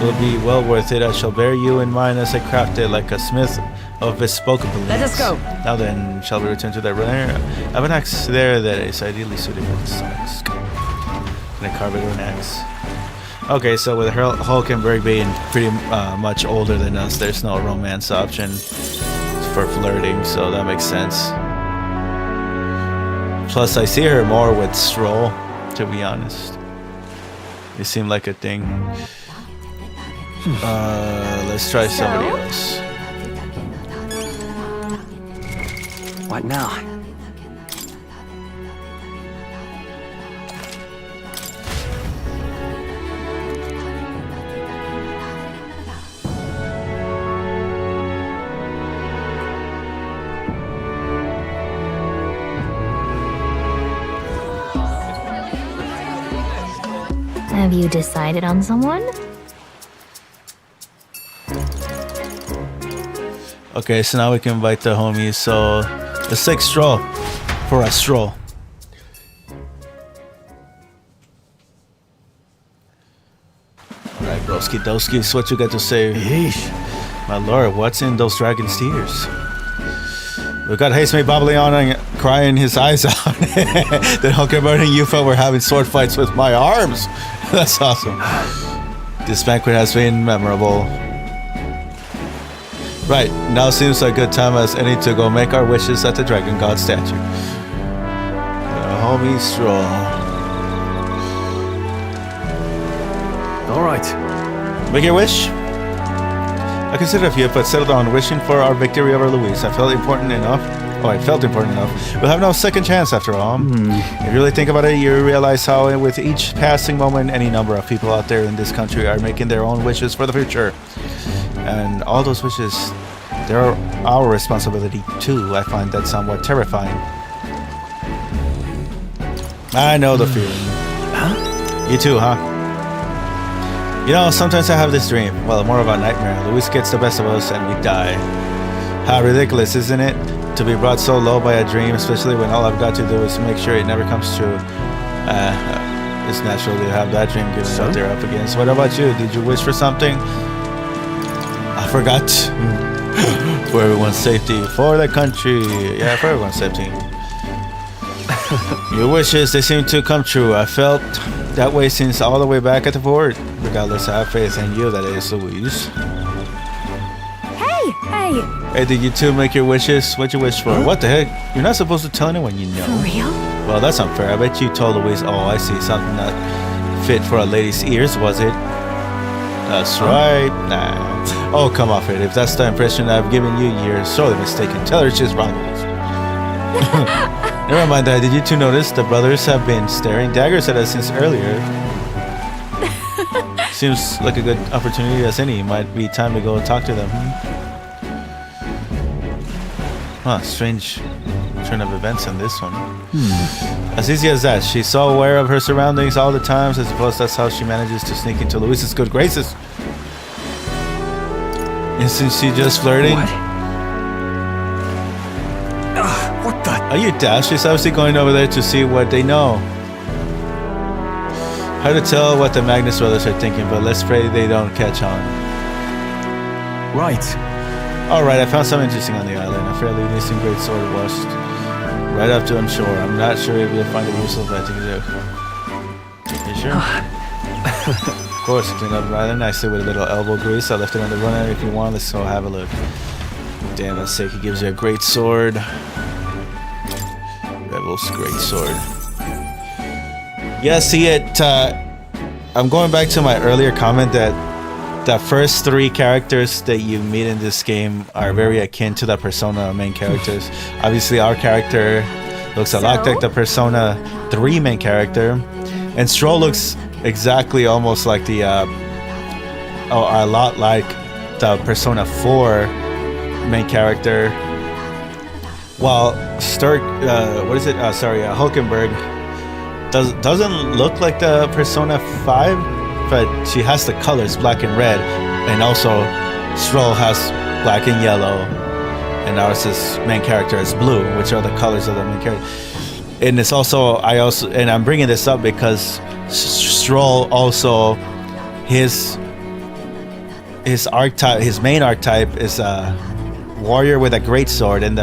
will be well worth it. I shall bear you in mind as I craft it like a smith of bespoke abilities. Let us go. Now then, shall we return to that runner? I have an axe there that is ideally suited for this task. Can I carve it with an axe? Okay, so with Hulkenberg being pretty much older than us, there's no romance option for flirting, so that makes sense. Plus, I see her more with Stroll, to be honest. They seem like a thing. Let's try somebody else. What now? Have you decided on someone? Okay, so now we can invite the homies. So let's take Stroll for a stroll. Alright, broski doskies, what you got to say? Yeesh. My lord, what's in those dragon's tears? We got Haste bubbling on and crying his eyes out. The Hunker-burning Yufa were having sword fights with my arms. That's awesome. This banquet has been memorable. Right, now seems a good time as any to go make our wishes at the Dragon God statue. Homie Stroll. Alright. Make your wish. I considered a few, but settled on wishing for our victory over Louise. I felt important enough. We'll have no second chance after all. If you really think about it, you realize how with each passing moment, any number of people out there in this country are making their own wishes for the future. And all those wishes, they're our responsibility too. I find that somewhat terrifying. I know the feeling. Huh? You too, huh? You know, sometimes I have this dream. Well, more of a nightmare. Louise gets the best of us and we die. How ridiculous, isn't it? To be brought so low by a dream, especially when all I've got to do is make sure it never comes true. It's natural to have that dream given what they're up against. What about you? Did you wish for something? I forgot. For everyone's safety. For the country. Yeah, for everyone's safety. Your wishes, they seem to come true. I felt that way since all the way back at the fort. Regardless, I have faith in you, that is, Louise. Hey! Hey, did you two make your wishes? What'd you wish for? What the heck? You're not supposed to tell anyone you know. For real? Well, that's unfair. I bet you told Louise. Oh, I see. Something not fit for a lady's ears, was it? That's right. Nah. Oh, come off it. If that's the impression I've given you, you're sorely mistaken. Tell her she's wrong. Never mind that. Did you two notice the brothers have been staring daggers at us since earlier? Seems like a good opportunity as any. Might be time to go talk to them. Huh, strange turn of events in this one. As easy as that. She's so aware of her surroundings all the time. I suppose that's how she manages to sneak into Louise's good graces. Isn't she just flirting? What the? Are you daft? She's obviously going over there to see what they know. Hard to tell what the Magnus brothers are thinking, but let's pray they don't catch on. Right. Alright, I found something interesting on the island. A fairly decent great sword washed right up to shore. I'm not sure if you'll find it useful, but I think it's You sure? Of course, clean up rather nicely with a little elbow grease. I left it on the runner if you want. Let's go have a look. Damn, that's sick. He gives you a great sword. Rebel's great sword. Yeah, see it. I'm going back to my earlier comment that the first three characters that you meet in this game are very akin to the Persona main characters. Obviously, our character looks a lot like the Persona 3 main character, and Stroll looks exactly almost like the a lot like the Persona 4 main character. While Hulkenberg doesn't look like the Persona 5, but she has the colors black and red, and also Stroll has black and yellow, and ours is main character is blue, which are the colors of the main character. And it's also I'm bringing this up because Stroll also his archetype, his main archetype is a warrior with a great sword, and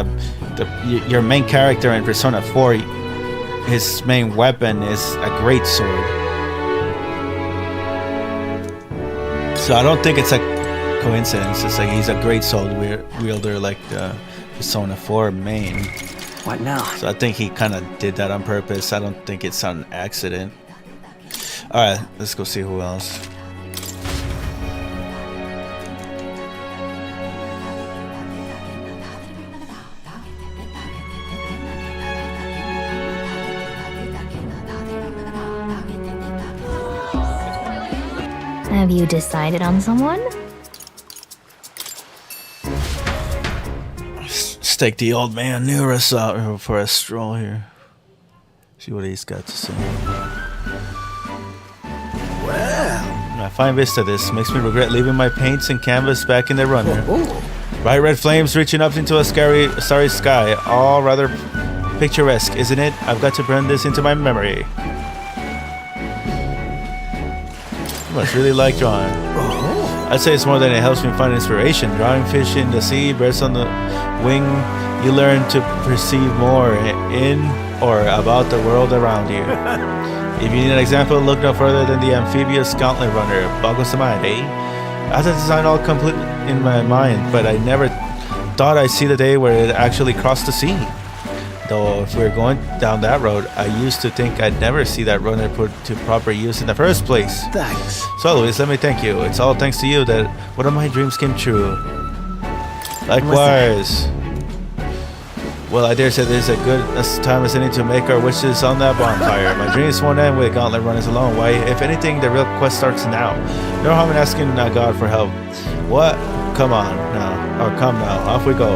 your main character in Persona 4, his main weapon is a great sword. So I don't think it's a coincidence. It's like he's a great sword wielder like the Persona 4 main. What now? So I think he kind of did that on purpose. I don't think it's an accident. Alright, let's go see who else. Have you decided on someone? Take the old man near us out for a stroll here. See what he's got to say. Well, I find vista this makes me regret leaving my paints and canvas back in the runner. Bright red flames reaching up into a starry sky, all rather picturesque, isn't it? I've got to burn this into my memory. You must really like drawing. I'd say it's more than it helps me find inspiration. Drawing fish in the sea, birds on the wing, you learn to perceive more in or about the world around you. If you need an example, look no further than the amphibious gauntlet runner. Boggles the mind, eh? I had the design all complete in my mind, but I never thought I'd see the day where it actually crossed the sea. Though if we're going down that road, I used to think I'd never see that runner put to proper use in the first place. Thanks. So Louise, let me thank you. It's all thanks to you that one of my dreams came true. Likewise. Well, I dare say there's a good time as any to make our wishes on that bonfire. My dreams won't end with gauntlet runners alone. Why, if anything, the real quest starts now. No harm in asking God for help. What? Come on now. Or come now. Off we go.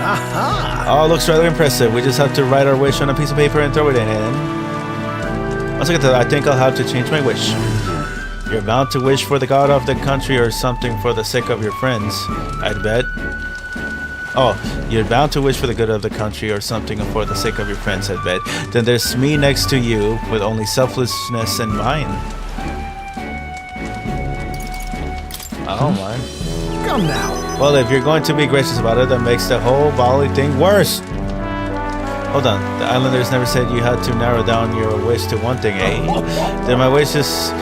Aha! Oh, looks rather impressive. We just have to write our wish on a piece of paper and throw it in. Once I get to that, I think I'll have to change my wish. You're bound to wish for the god of the country or something for the sake of your friends, I'd bet. Oh, you're bound to wish for the good of the country or something for the sake of your friends, I'd bet. Then there's me next to you with only selflessness in mind. Oh my. Come now. Well, if you're going to be gracious about it, that makes the whole Bali thing worse. Hold on, the islanders never said you had to narrow down your wish to one thing, eh? Then my wish is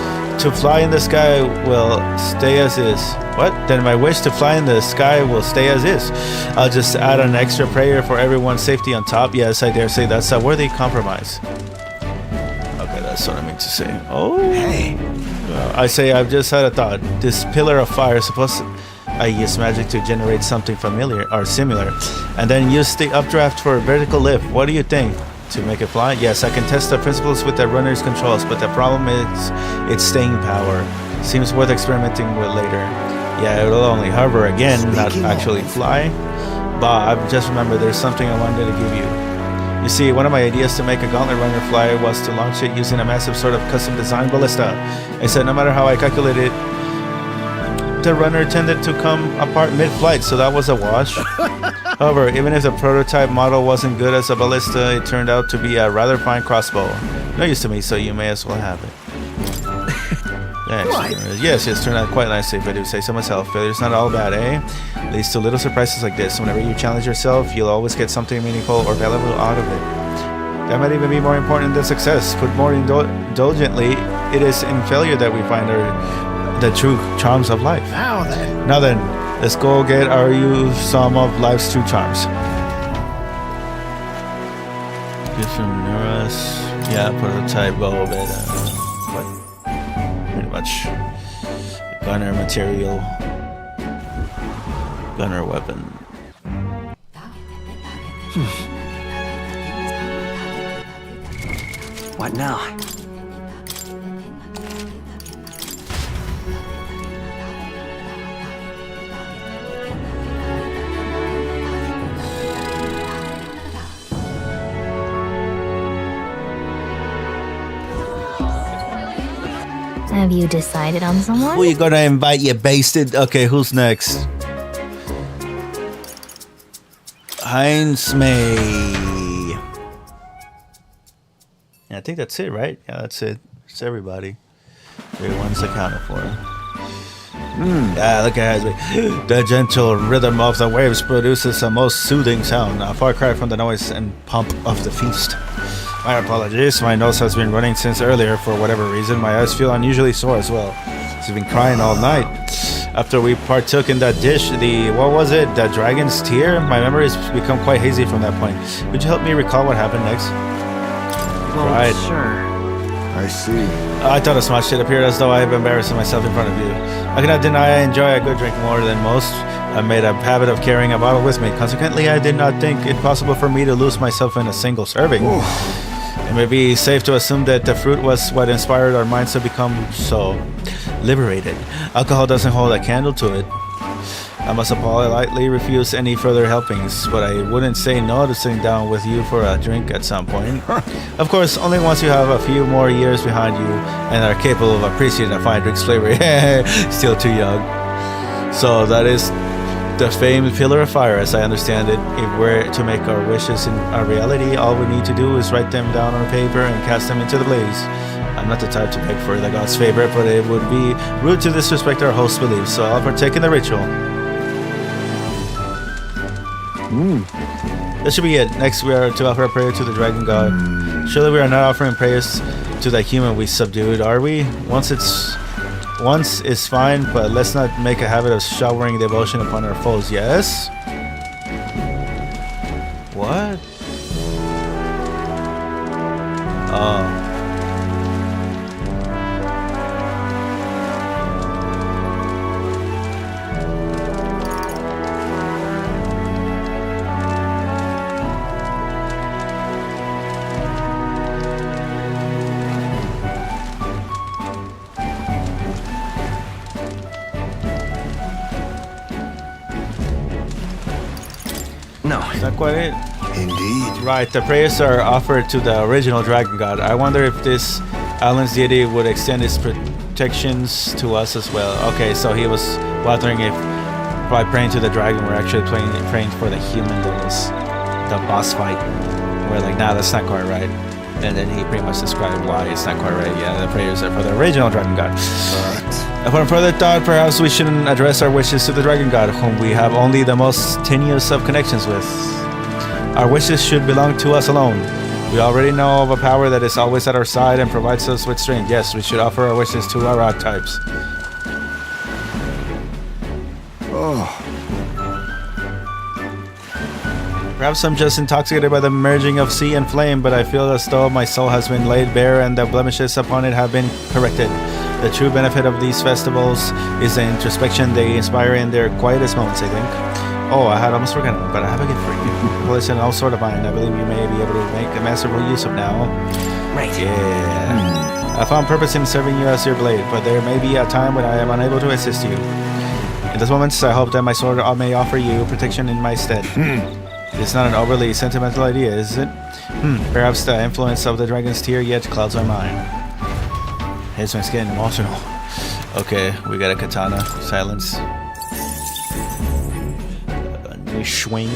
to fly in the sky will stay as is. What? Then my wish to fly in the sky will stay as is. I'll just add an extra prayer for everyone's safety on top. Yes, I dare say that's a worthy compromise. Okay, that's what I mean to say. Oh, hey. I say I've just had a thought. This pillar of fire is supposed to... I use magic to generate something familiar or similar, and then use the updraft for a vertical lift. What do you think? To make it fly? Yes, I can test the principles with the runner's controls, but the problem is its staying power. Seems worth experimenting with later. Yeah, it'll only hover again, not actually fly. But I've just remembered there's something I wanted to give you. You see, one of my ideas to make a gauntlet runner fly was to launch it using a massive sort of custom designed ballista. I said no matter how I calculated, the runner tended to come apart mid-flight, so that was a wash. However, even if the prototype model wasn't good as a ballista, it turned out to be a rather fine crossbow. No use to me, so you may as well have it. Yes, turned out quite nicely if I do say so myself. Failure's not all bad, eh? Leads to little surprises like this. Whenever you challenge yourself, you'll always get something meaningful or valuable out of it. That might even be more important than success. Put more indulgently, it is in failure that we find the true charms of life. Now then, let's go get you some of life's true charms. Gift from Neuros. Yeah, prototype bow, but pretty much gunner material, gunner weapon. What now? Have you decided on someone? Who you gonna invite, you basted? Okay, who's next? Heinz May. Yeah, I think that's it, right? Yeah, that's it. It's everybody. Everyone's accounted for. Yeah, look at Heinz. The gentle rhythm of the waves produces a most soothing sound, a far cry from the noise and pomp of the feast. My apologies, my nose has been running since earlier for whatever reason. My eyes feel unusually sore as well. She's been crying all night. After we partook in that dish, the dragon's tear? My memory has become quite hazy from that point. Would you help me recall what happened next? Well, Right. sure. I see. I thought as much. It appeared as though I have embarrassed myself in front of you. I cannot deny I enjoy a good drink more than most. I made a habit of carrying a bottle with me. Consequently, I did not think it possible for me to lose myself in a single serving. It may be safe to assume that the fruit was what inspired our minds to become so liberated. Alcohol doesn't hold a candle to it. I must politely refuse any further helpings, but I wouldn't say no to sitting down with you for a drink at some point. Of course, only once you have a few more years behind you and are capable of appreciating a fine drink's flavor. Still too young. So that is the famed pillar of fire, as I understand it. If we're to make our wishes in a reality, all we need to do is write them down on paper and cast them into the blaze. I'm not the type to beg for the god's favor, but it would be rude to disrespect our host's beliefs, so I'll partake in the ritual. This should be it. Next, we are to offer a prayer to the dragon god. Surely we are not offering prayers to the human we subdued, are we? Once is fine, but let's not make a habit of showering devotion upon our foes. Yes? What? Oh. No. Is that quite it? Indeed. Right, the prayers are offered to the original dragon god. I wonder if this island's deity would extend its protections to us as well. Okay, so he was wondering if by praying to the dragon we're actually praying for the human that is the boss fight. We're like, nah, that's not quite right. And then he pretty much described why it's not quite right. Yeah, the prayers are for the original dragon god. Upon further thought, perhaps we shouldn't address our wishes to the dragon god, whom we have only the most tenuous of connections with. Our wishes should belong to us alone. We already know of a power that is always at our side and provides us with strength. Yes, we should offer our wishes to our archetypes. Perhaps I'm just intoxicated by the merging of sea and flame, but I feel as though my soul has been laid bare and the blemishes upon it have been corrected. The true benefit of these festivals is the introspection they inspire in their quietest moments, I think. Oh, I had almost forgotten, but I have a gift for you. Well, it's an all sort of mine. I believe you may be able to make a masterful use of now. Right. Yeah. I found purpose in serving you as your blade, but there may be a time when I am unable to assist you. In those moments, I hope that my sword may offer you protection in my stead. It's not an overly sentimental idea, is it? Perhaps the influence of the dragon's tear yet clouds my mind. This one's getting emotional. Okay, we got a katana. Silence. A new swing.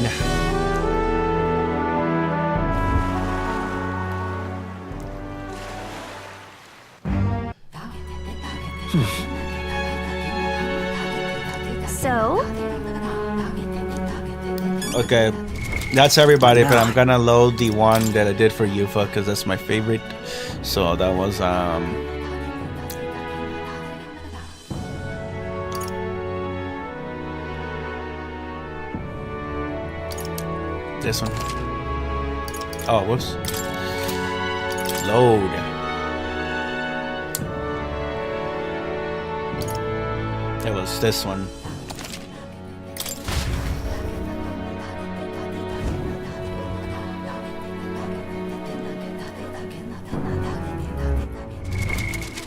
So? Okay, that's everybody, but I'm gonna load the one that I did for Yufa because that's my favorite. So that was this one. Oh, whoops. Load. It was this one.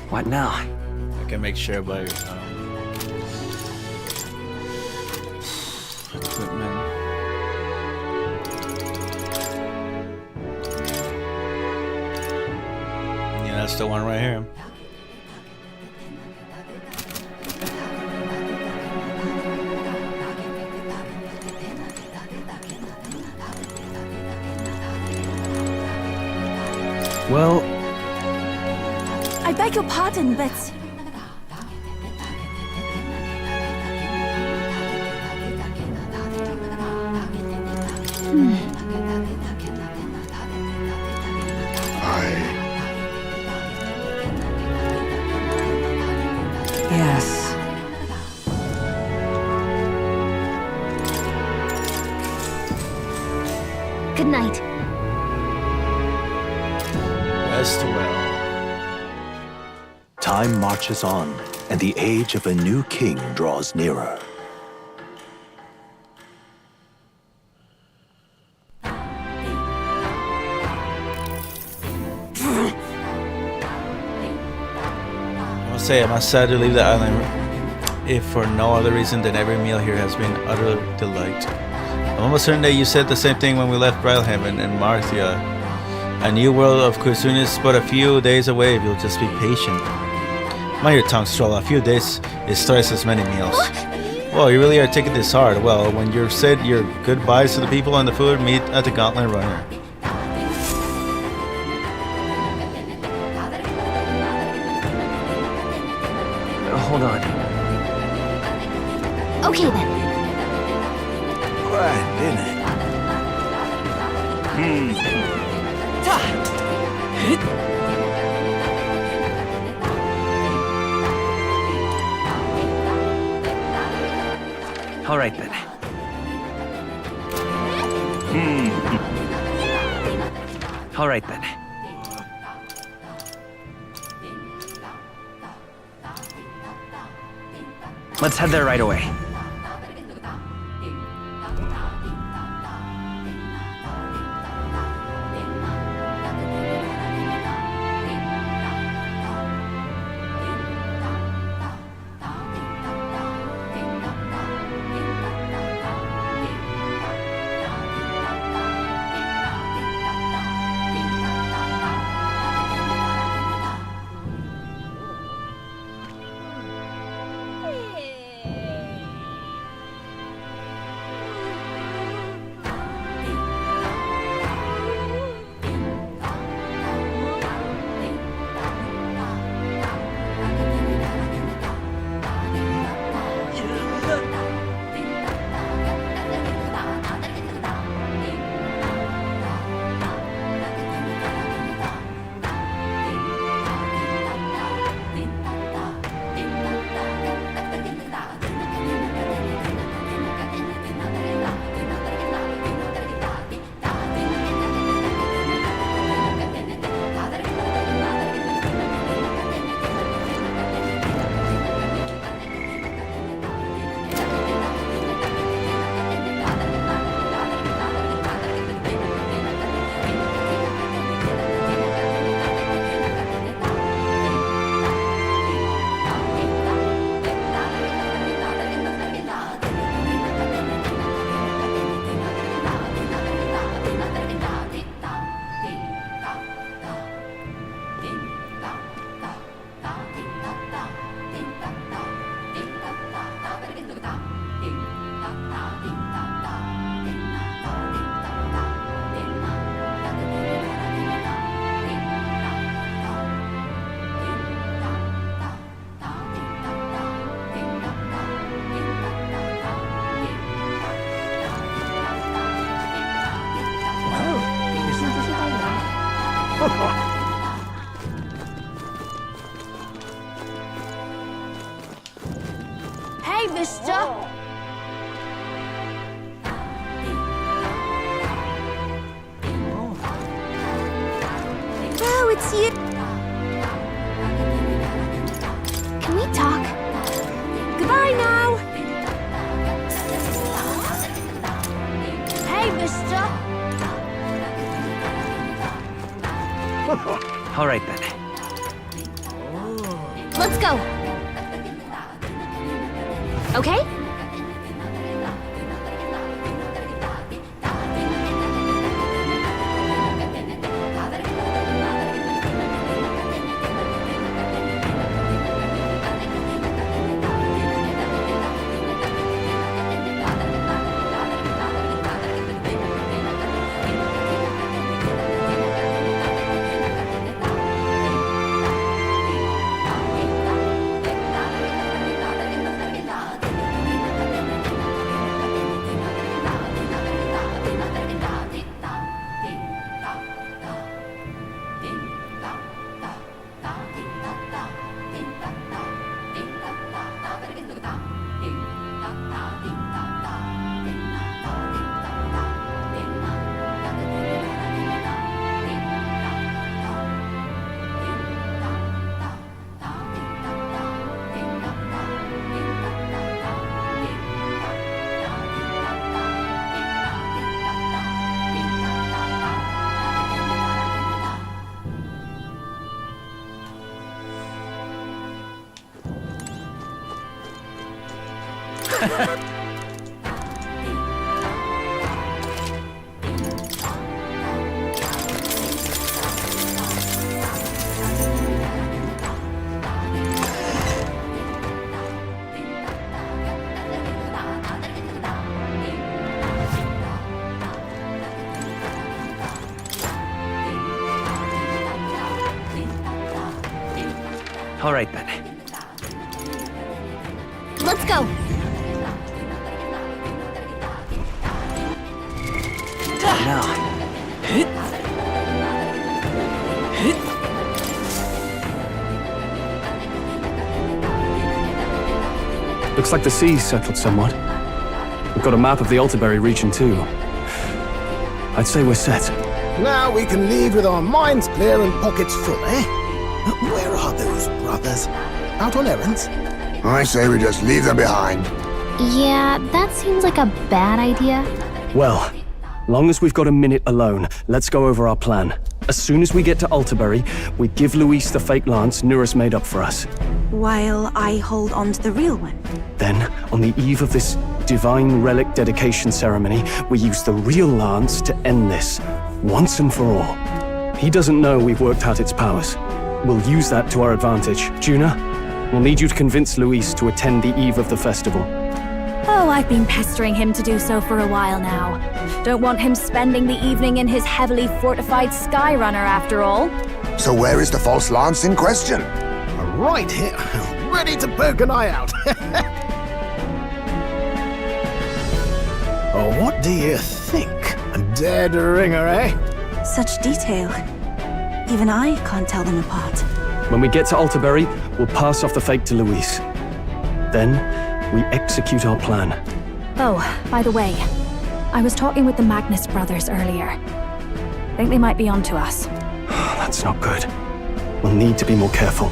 What now? I can make sure by equipment. Yeah, that's the one right here. Well, I beg your pardon, but... yes. Good night. Rest well. Time marches on, and the age of a new king draws nearer. I must say, I'm sad to leave the island, if for no other reason than every meal here has been utter delight. I'm almost certain that you said the same thing when we left Brilhaven and Marthia. A new world of Kusun is but a few days away if you'll just be patient. Mind your tongue, Stroll. A few days is twice as many meals. Well, you really are taking this hard. Well, when you've said your goodbyes to the people and the food, meet at the Gauntlet Runner. Hold on. Okay then. Grand, innit? All right then. All right then. Let's head there right away. Hey, mister! Oh, it's you! Can we talk? Goodbye now! Hey, mister! All right then. Let's go. Okay? All right, then. Let's go. Looks like the sea's settled somewhat. We've got a map of the Alterberry region, too. I'd say we're set. Now we can leave with our minds clear and pockets full, eh? Where are those brothers? Out on errands? I say we just leave them behind. Yeah, that seems like a bad idea. Well, long as we've got a minute alone, let's go over our plan. As soon as we get to Alterberry, we give Luis the fake lance Nuris made up for us. While I hold on to the real one. Then, on the eve of this divine relic dedication ceremony, we use the real lance to end this, once and for all. He doesn't know we've worked out its powers. We'll use that to our advantage. Juna, we'll need you to convince Luis to attend the eve of the festival. Oh, I've been pestering him to do so for a while now. Don't want him spending the evening in his heavily fortified Skyrunner after all. So where is the false lance in question? Right here, ready to poke an eye out. Oh, what do you think? A dead ringer, eh? Such detail. Even I can't tell them apart. When we get to Alterberry, we'll pass off the fake to Luis. Then, we execute our plan. Oh, by the way, I was talking with the Magnus brothers earlier. Think they might be onto us. That's not good. We'll need to be more careful.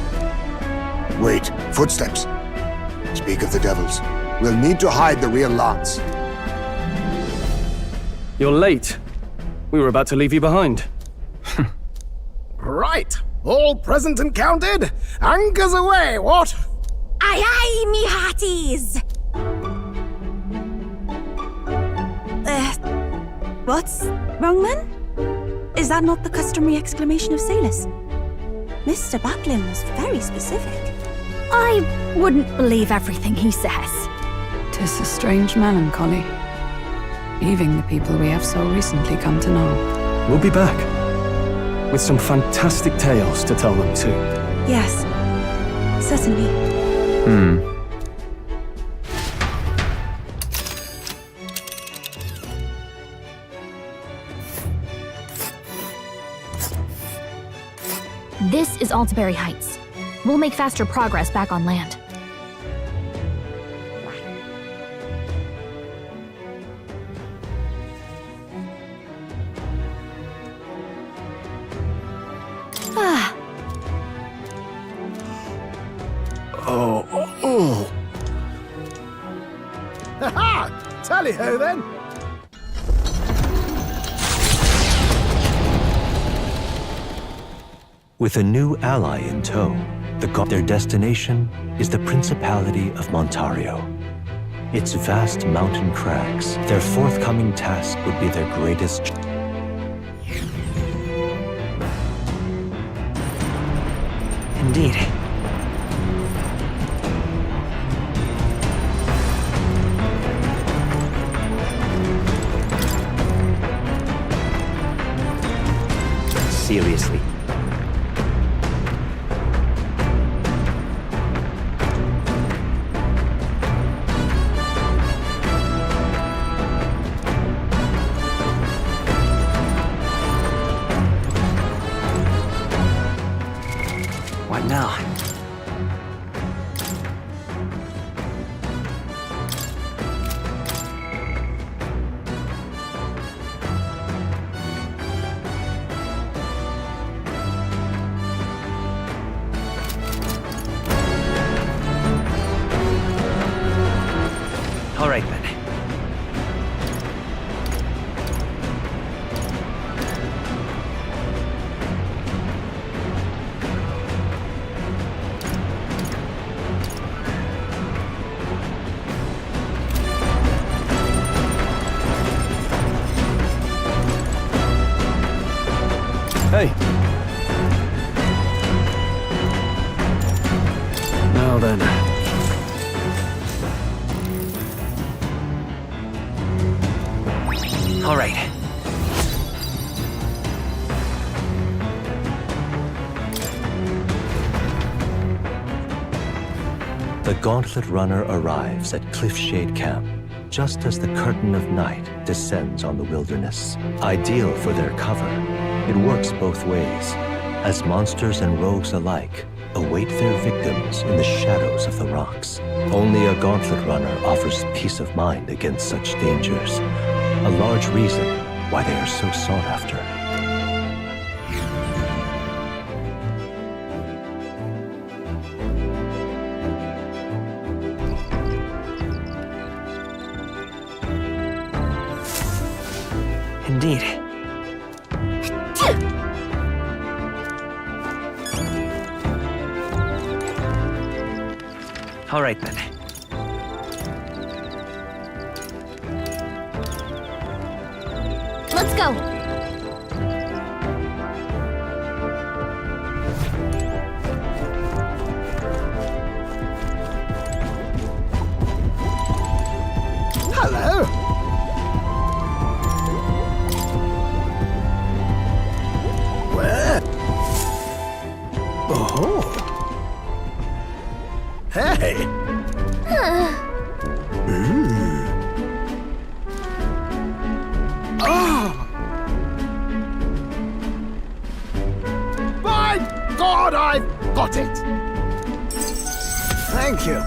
Wait, footsteps. Speak of the devils. We'll need to hide the real lance. You're late. We were about to leave you behind. Right, all present and counted. Anchors away, what? Aye aye, me hearties! What's wrong then? Is that not the customary exclamation of sailors? Mr. Batlin was very specific. I wouldn't believe everything he says. 'Tis a strange melancholy, leaving the people we have so recently come to know. We'll be back. With some fantastic tales to tell them too. Yes, certainly. This is Alterberry Heights. We'll make faster progress back on land. Ha-ha! Tally-ho then! With a new ally in tow, their destination is the Principality of Montario. Its vast mountain crags, their forthcoming task would be their greatest. Indeed. Seriously. What now? Hey. Now then. All right. The Gauntlet Runner arrives at Cliffshade Camp just as the curtain of night descends on the wilderness. Ideal for their cover, it works both ways, as monsters and rogues alike await their victims in the shadows of the rocks. Only a Gauntlet Runner offers peace of mind against such dangers, a large reason why they are so sought after. Indeed. All right, then. Let's go. Hello. Where? Oh. Hey. Oh. My God, I've got it. Thank you.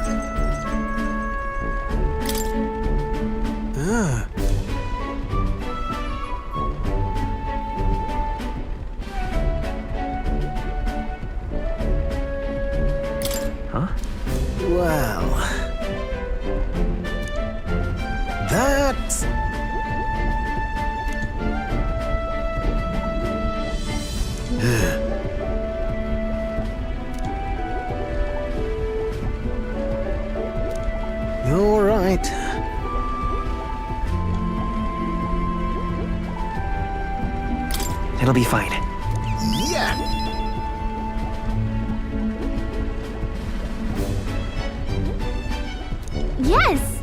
Well, that's... You're right. It'll be fine. Yeah. Yes!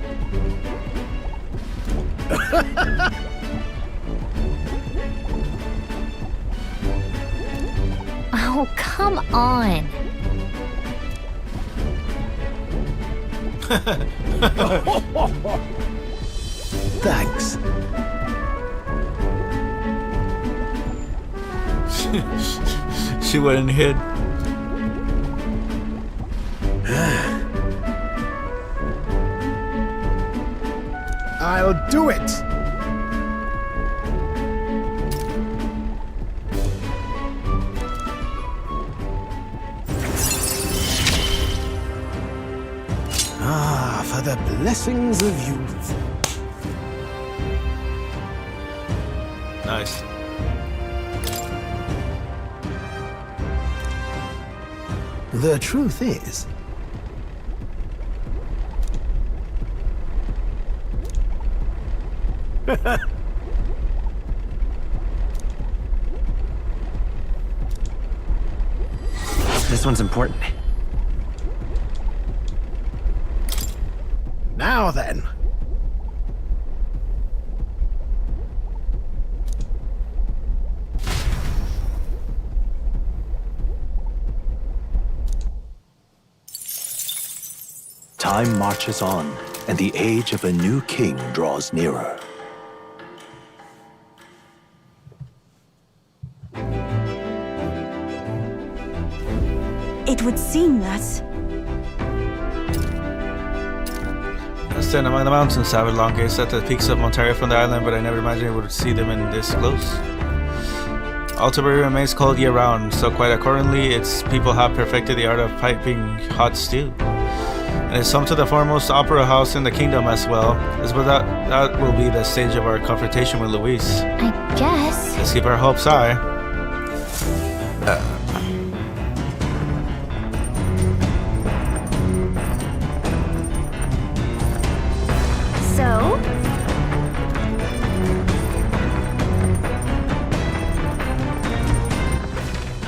Oh, come on. Thanks. She went and hid. I'll do it. Ah, for the blessings of youth. Nice. The truth is, This one's important. now then. Time marches on, and the age of a new king draws nearer. It would seem that... I stand among the mountains, I would long gaze at the peaks of Ontario from the island, but I never imagined I would see them in this close. Altabury remains cold year-round, so quite accordingly, its people have perfected the art of piping hot stew. And it's home to the foremost opera house in the kingdom as well, as well that will be the stage of our confrontation with Louise. I guess. Let's keep our hopes high. So?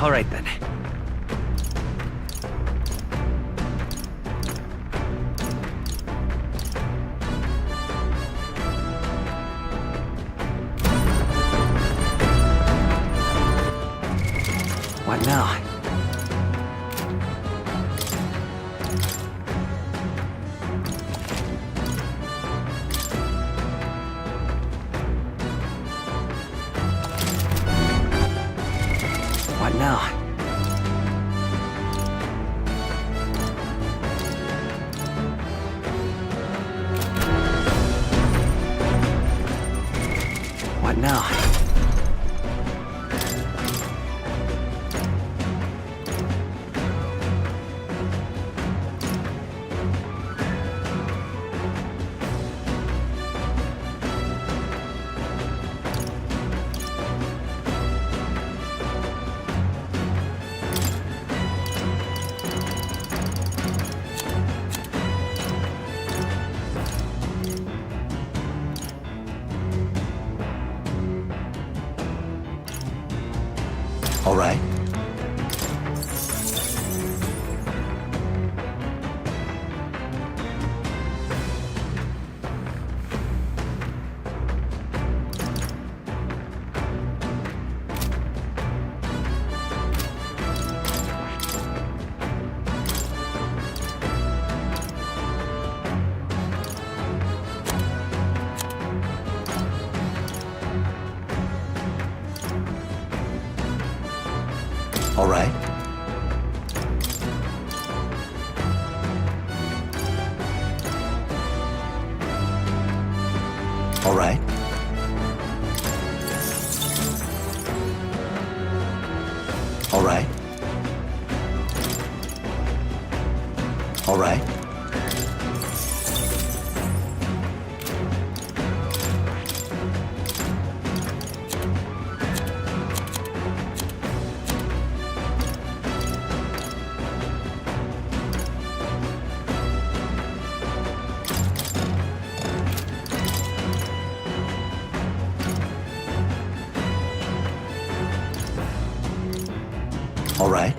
All right then. What now? What now? What now? All right. All right. All right. All right. All right. All right.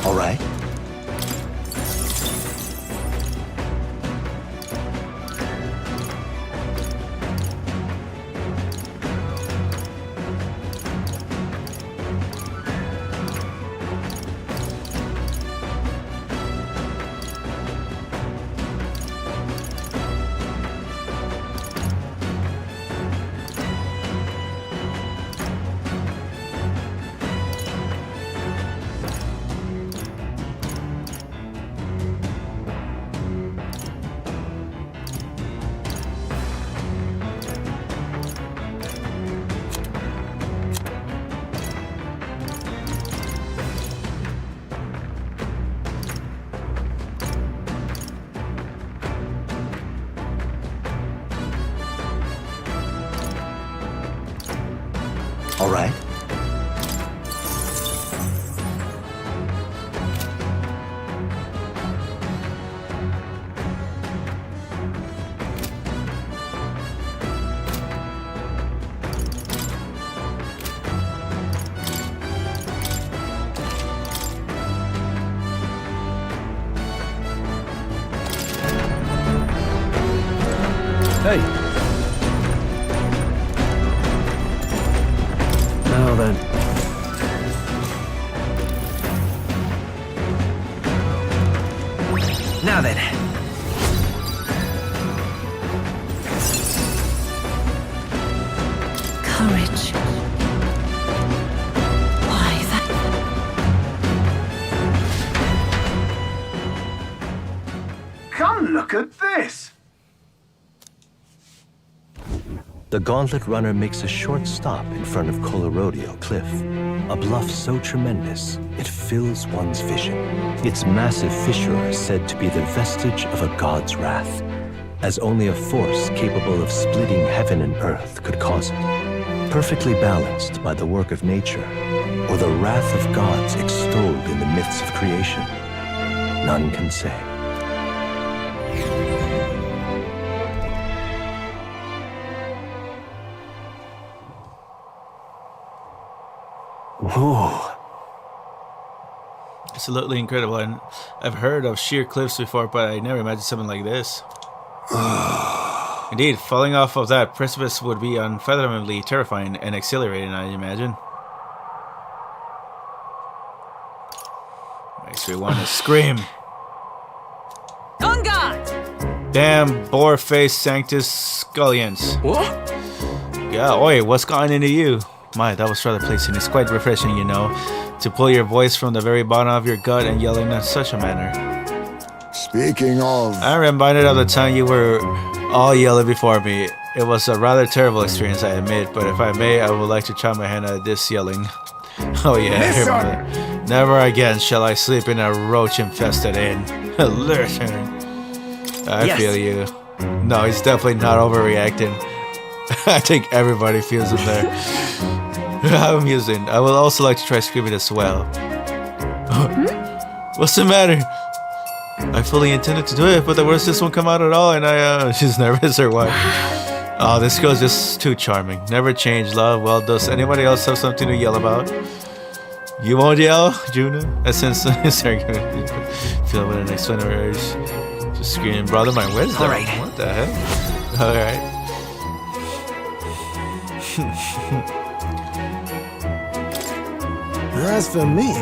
All right. All right. All right. Hey. Now then. Now then. Look at this! The Gauntlet Runner makes a short stop in front of Colorodeo Cliff, a bluff so tremendous it fills one's vision. Its massive fissure is said to be the vestige of a god's wrath, as only a force capable of splitting heaven and earth could cause it. Perfectly balanced by the work of nature, or the wrath of gods extolled in the myths of creation, none can say. Whoa. Absolutely incredible. And I've heard of sheer cliffs before, but I never imagined something like this. Indeed, falling off of that precipice would be unfathomably terrifying and exhilarating, I imagine. Makes me want to scream. On guard! Damn boar-faced Sanctus Scullions. What? Yeah, oi, what's gotten into you? My, that was rather pleasing. It's quite refreshing, you know, to pull your voice from the very bottom of your gut and yell in such a manner. Speaking of... I'm reminded of the time you were all yelling before me. It was a rather terrible experience, I admit, but if I may, I would like to try my hand at this yelling. Oh yeah, never again shall I sleep in a roach-infested inn. I feel you. No, he's definitely not overreacting. I think everybody feels it there. How amusing. I would also like to try screaming as well. What's the matter? I fully intended to do it, but the words just won't come out at all, and she's nervous or what? Oh, this girl's just too charming. Never change, love. Well, does anybody else have something to yell about? You won't yell, Juna? Since sorry, feel with an extended urge. Just screaming, brother, my wisdom. Alright. What the heck? Alright. As for me...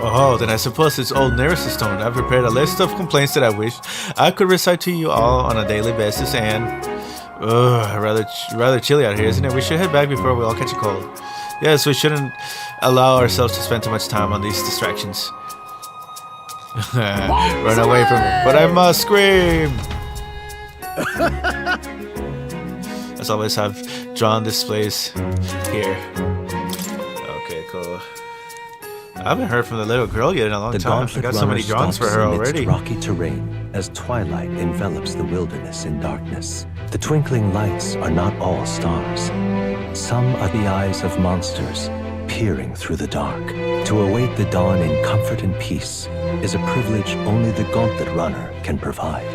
Oh, then I suppose it's old Nereus' tone. I've prepared a list of complaints that I wish I could recite to you all on a daily basis, and... rather chilly out here, isn't it? We should head back before we all catch a cold. Yes, we shouldn't allow ourselves to spend too much time on these distractions. Run away from me. But I must scream! As always, I've drawn displays here. Okay, cool. I haven't heard from the little girl yet in a long time. I got so many drawings for her already. Rocky terrain as twilight envelops the wilderness in darkness. The twinkling lights are not all stars. Some are the eyes of monsters peering through the dark. To await the dawn in comfort and peace is a privilege only the Gauntlet Runner can provide.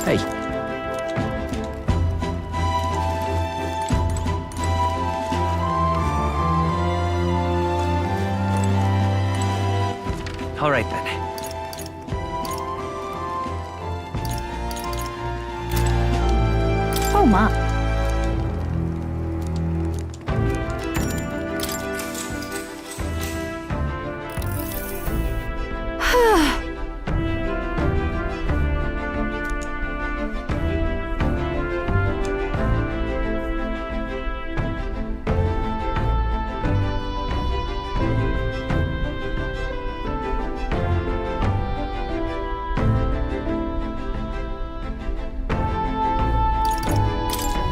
Hey. All right then. Oh my.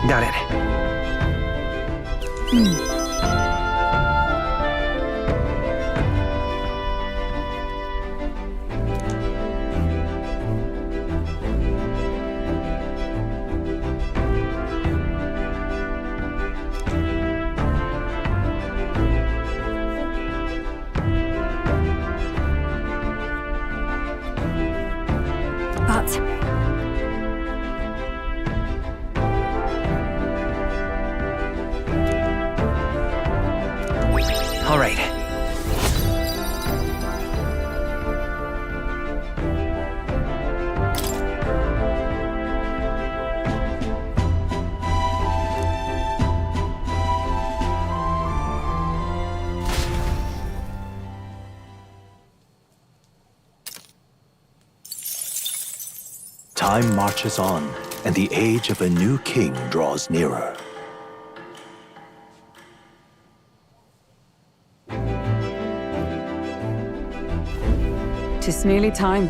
Got it. But... Time marches on, and the age of a new king draws nearer. Tis nearly time.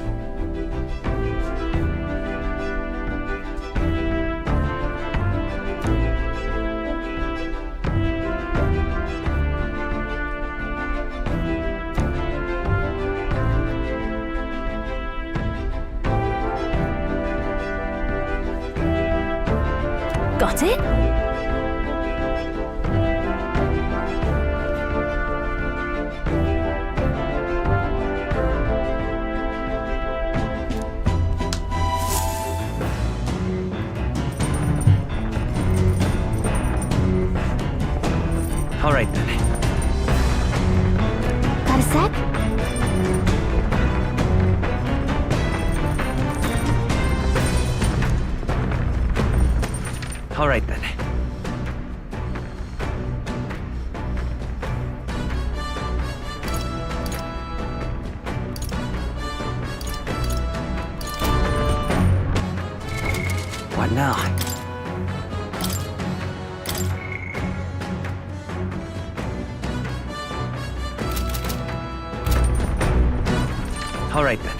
Got it? All right then. Got a sec? All right then. What now? All right then.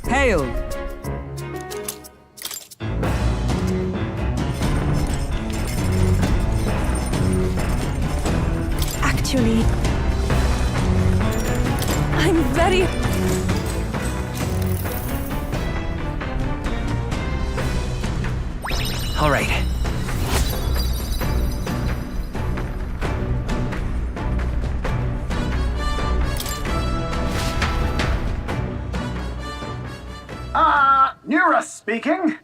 Hail! Actually, I'm very... All right. Nura speaking.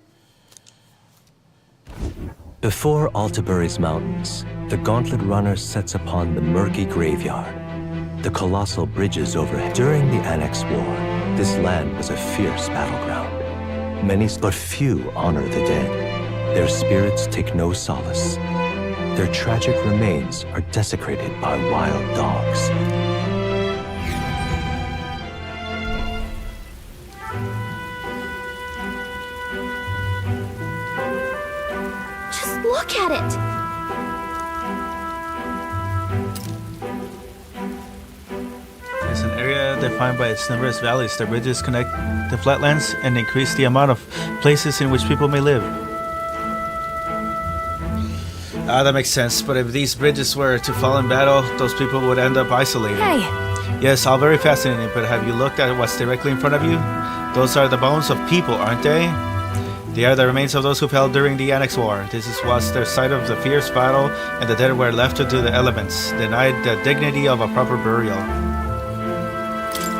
Before Altabury's mountains, the Gauntlet Runner sets upon the murky graveyard. The colossal bridges overhead. During the Annex War, this land was a fierce battleground. Many, but few honor the dead. Their spirits take no solace. Their tragic remains are desecrated by wild dogs. Just look at it! It's an area defined by its numerous valleys. The bridges connect the flatlands and increase the amount of places in which people may live. That makes sense, but if these bridges were to fall in battle, those people would end up isolated. Hey! Yes, all very fascinating, but have you looked at what's directly in front of you? Those are the bones of people, aren't they? They are the remains of those who fell during the Annex War. This was their site of the fierce battle, and the dead were left to the elements, denied the dignity of a proper burial.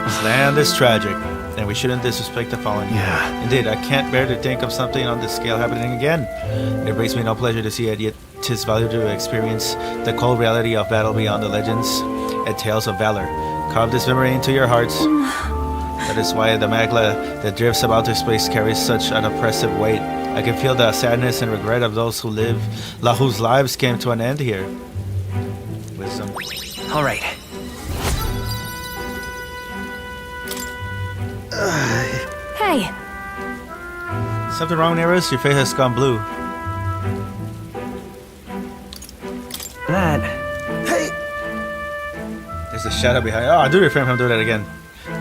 This land is tragic, and we shouldn't disrespect the fallen. Yeah. Indeed, I can't bear to think of something on this scale happening again. It brings me no pleasure to see it, yet 'tis valuable to experience the cold reality of battle beyond the legends and tales of valor. Carve this memory into your hearts. That is why the magla that drifts about this space carries such an oppressive weight. I can feel the sadness and regret of those who whose lives came to an end here. Wisdom. All right. Hey! Something wrong, Nearest? Your face has gone blue. That. Hey! There's a shadow behind. Oh, I do refrain from doing that again.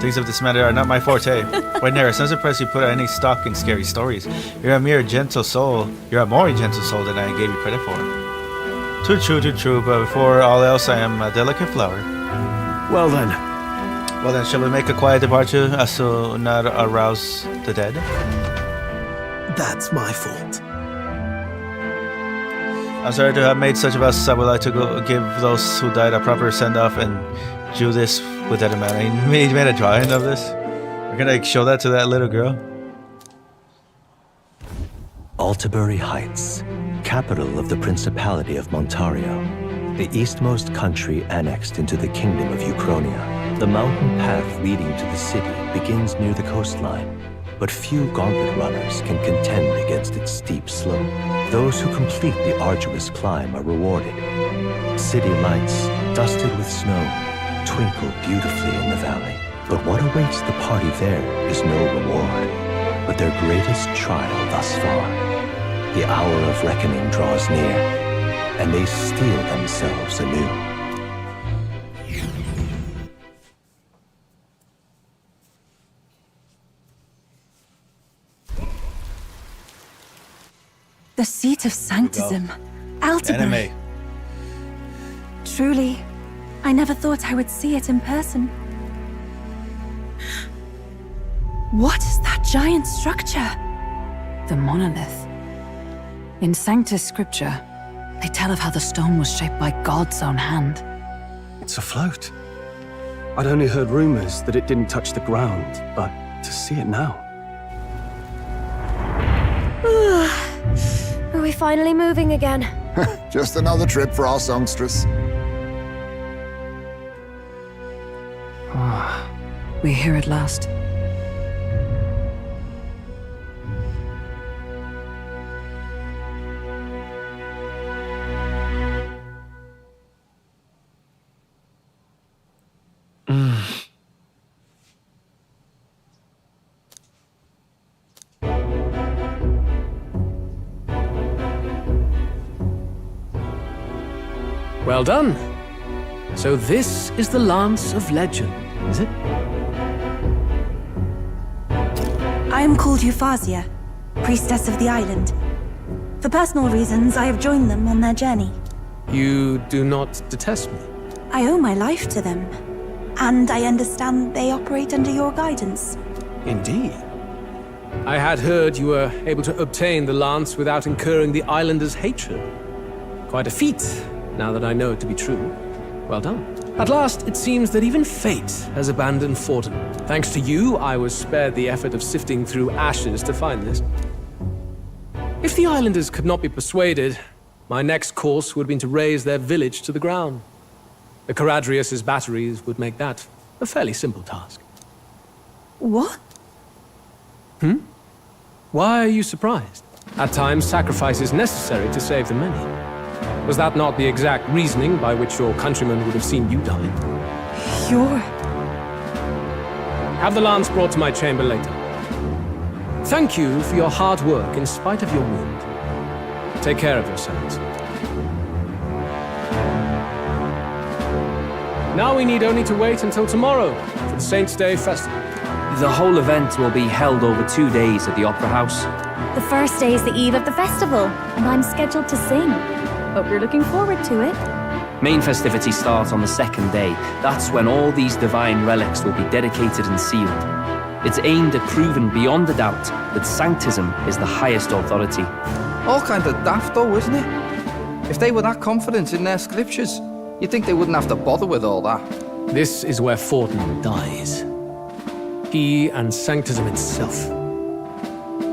Things of this matter are not my forte. Wait, Nearest, I'm surprised you put any stock in scary stories. You're a more gentle soul than I gave you credit for. Too true, but before all else, I am a delicate flower. Well then. Well then, shall we make a quiet departure as to not arouse the dead? That's my fault. I'm sorry to have made such of us. I would like to go give those who died a proper send-off and do this with that man. He made a drawing of this. We're gonna show that to that little girl. Altabury Heights, capital of the Principality of Montario, the eastmost country annexed into the Kingdom of Uchronia. The mountain path leading to the city begins near the coastline, but few gauntlet runners can contend against its steep slope. Those who complete the arduous climb are rewarded. City lights, dusted with snow, twinkle beautifully in the valley. But what awaits the party there is no reward, but their greatest trial thus far. The hour of reckoning draws near, and they steel themselves anew. The seat of sanctism, Altabury. Anime. Truly, I never thought I would see it in person. What is that giant structure? The monolith. In Sanctus Scripture, they tell of how the stone was shaped by God's own hand. It's afloat. I'd only heard rumors that it didn't touch the ground, but to see it now. Are we finally moving again? Just another trip for our songstress. We're here at last. Well done. So this is the Lance of Legend, is it? I am called Euphazia, priestess of the island. For personal reasons, I have joined them on their journey. You do not detest me? I owe my life to them, and I understand they operate under your guidance. Indeed. I had heard you were able to obtain the lance without incurring the islanders' hatred. Quite a feat, now that I know it to be true. Well done. At last, it seems that even fate has abandoned Fortin. Thanks to you, I was spared the effort of sifting through ashes to find this. If the islanders could not be persuaded, my next course would have been to raze their village to the ground. The Caradrius' batteries would make that a fairly simple task. What? Why are you surprised? At times, sacrifice is necessary to save the many. Was that not the exact reasoning by which your countrymen would have seen you die? You're... Have the lance brought to my chamber later. Thank you for your hard work in spite of your wound. Take care of yourselves. Now we need only to wait until tomorrow for the Saints' Day festival. The whole event will be held over 2 days at the Opera House. The first day is the eve of the festival, and I'm scheduled to sing. Hope you're looking forward to it. Main festivities start on the second day. That's when all these divine relics will be dedicated and sealed. It's aimed at proving beyond a doubt that Sanctism is the highest authority. All kind of daft though, isn't it? If they were that confident in their scriptures, you'd think they wouldn't have to bother with all that. This is where Fortin dies. He and Sanctism itself.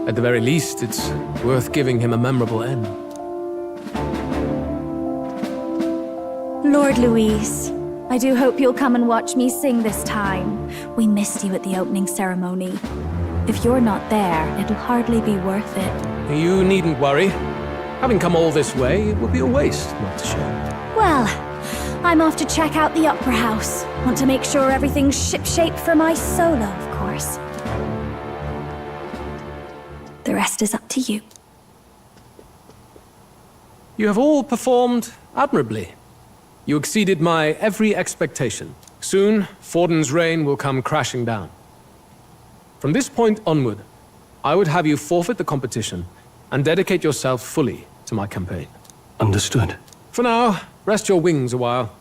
At the very least, it's worth giving him a memorable end. Lord Louise, I do hope you'll come and watch me sing this time. We missed you at the opening ceremony. If you're not there, it'll hardly be worth it. You needn't worry. Having come all this way, it would be a waste not to show. Well, I'm off to check out the Opera House. Want to make sure everything's ship-shape for my solo, of course. The rest is up to you. You have all performed admirably. You exceeded my every expectation. Soon, Fortin's reign will come crashing down. From this point onward, I would have you forfeit the competition and dedicate yourself fully to my campaign. Understood. For now, rest your wings a while.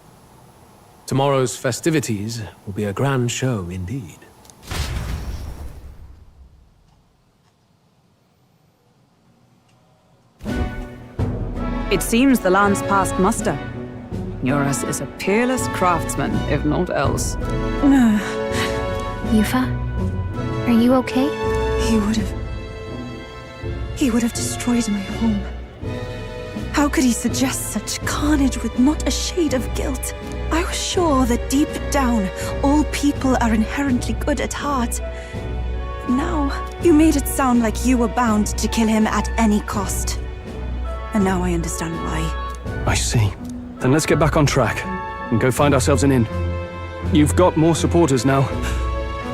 Tomorrow's festivities will be a grand show indeed. It seems the land's past muster. Eurus is a peerless craftsman, if not else. Yufa, are you okay? He would have destroyed my home. How could he suggest such carnage with not a shade of guilt? I was sure that deep down, all people are inherently good at heart. Now, you made it sound like you were bound to kill him at any cost. And now I understand why. I see. Then let's get back on track and go find ourselves an inn. You've got more supporters now.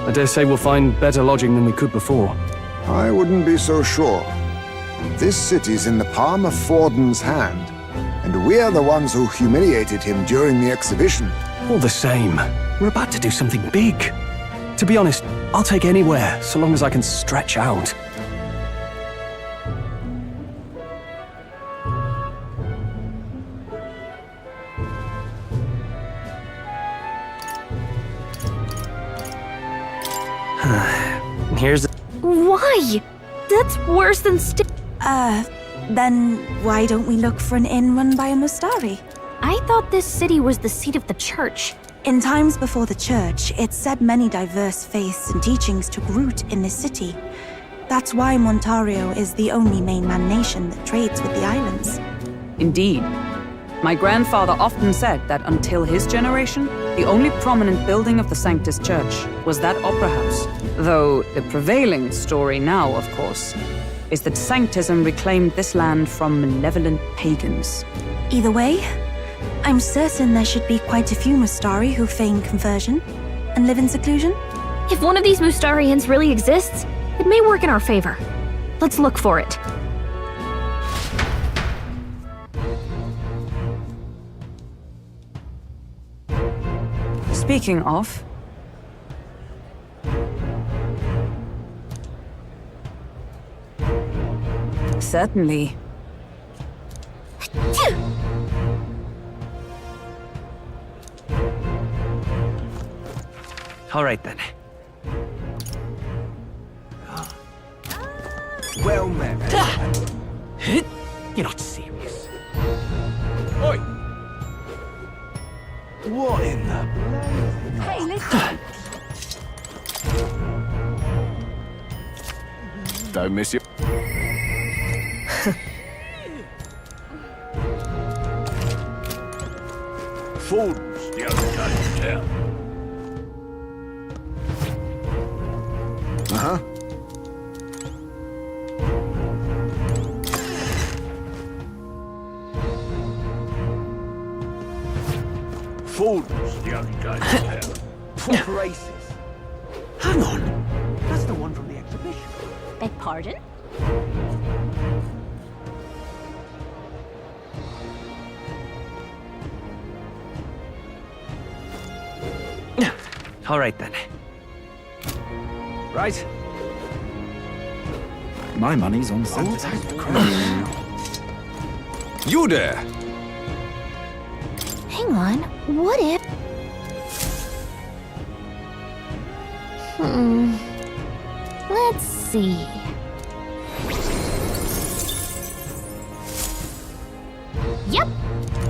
I dare say we'll find better lodging than we could before. I wouldn't be so sure. This city's in the palm of Forden's hand, and we're the ones who humiliated him during the exhibition. All the same, we're about to do something big. To be honest, I'll take anywhere, so long as I can stretch out. Here's... Why? That's worse than Then why don't we look for an inn run by a Mustari? I thought this city was the seat of the church. In times before the church, it said many diverse faiths and teachings took root in this city. That's why Montario is the only mainland nation that trades with the islands. Indeed. My grandfather often said that until his generation, the only prominent building of the Sanctus Church was that opera house. Though the prevailing story now, of course, is that Sanctism reclaimed this land from malevolent pagans. Either way, I'm certain there should be quite a few Mustari who feign conversion and live in seclusion. If one of these Mustarians really exists, it may work in our favor. Let's look for it. Speaking of... Certainly. All right, then. Well met. You're not serious. Oi! What in the... Hey, listen. Don't miss you. Fools, the other guy to tell. Uh-huh. Fools, the other guy to tell. Poor races. Hang on. That's the one from the exhibition. Beg pardon? All right, then. Right. My money's on Santa. You there! Hang on, what if... Let's see... Yep!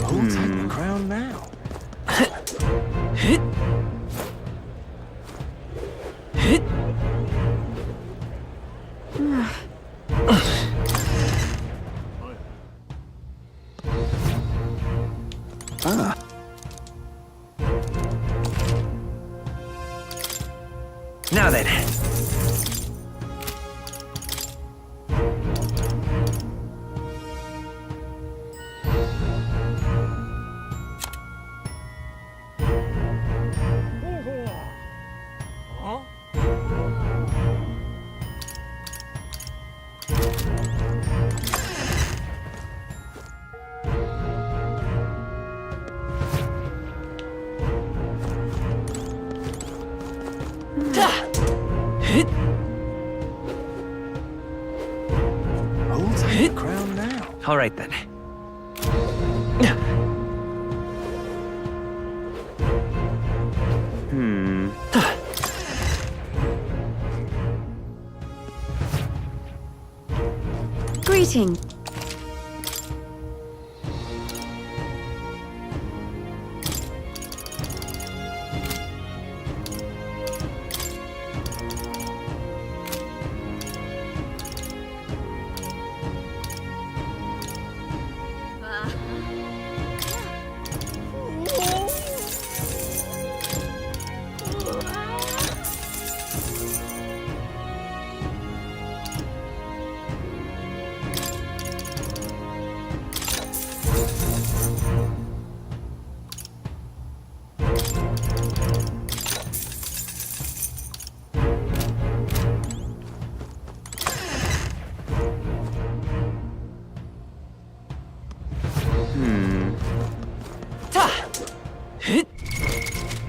Who'll take the crown now? Now then. Who'll take the crown now? All right, then. exciting.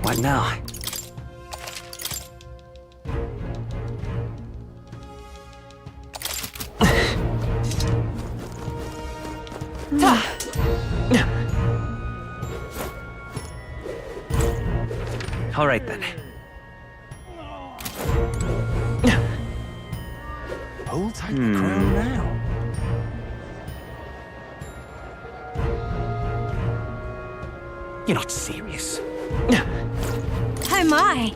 What now? All right then. Who'll take the crown now? You're not serious. Oh my!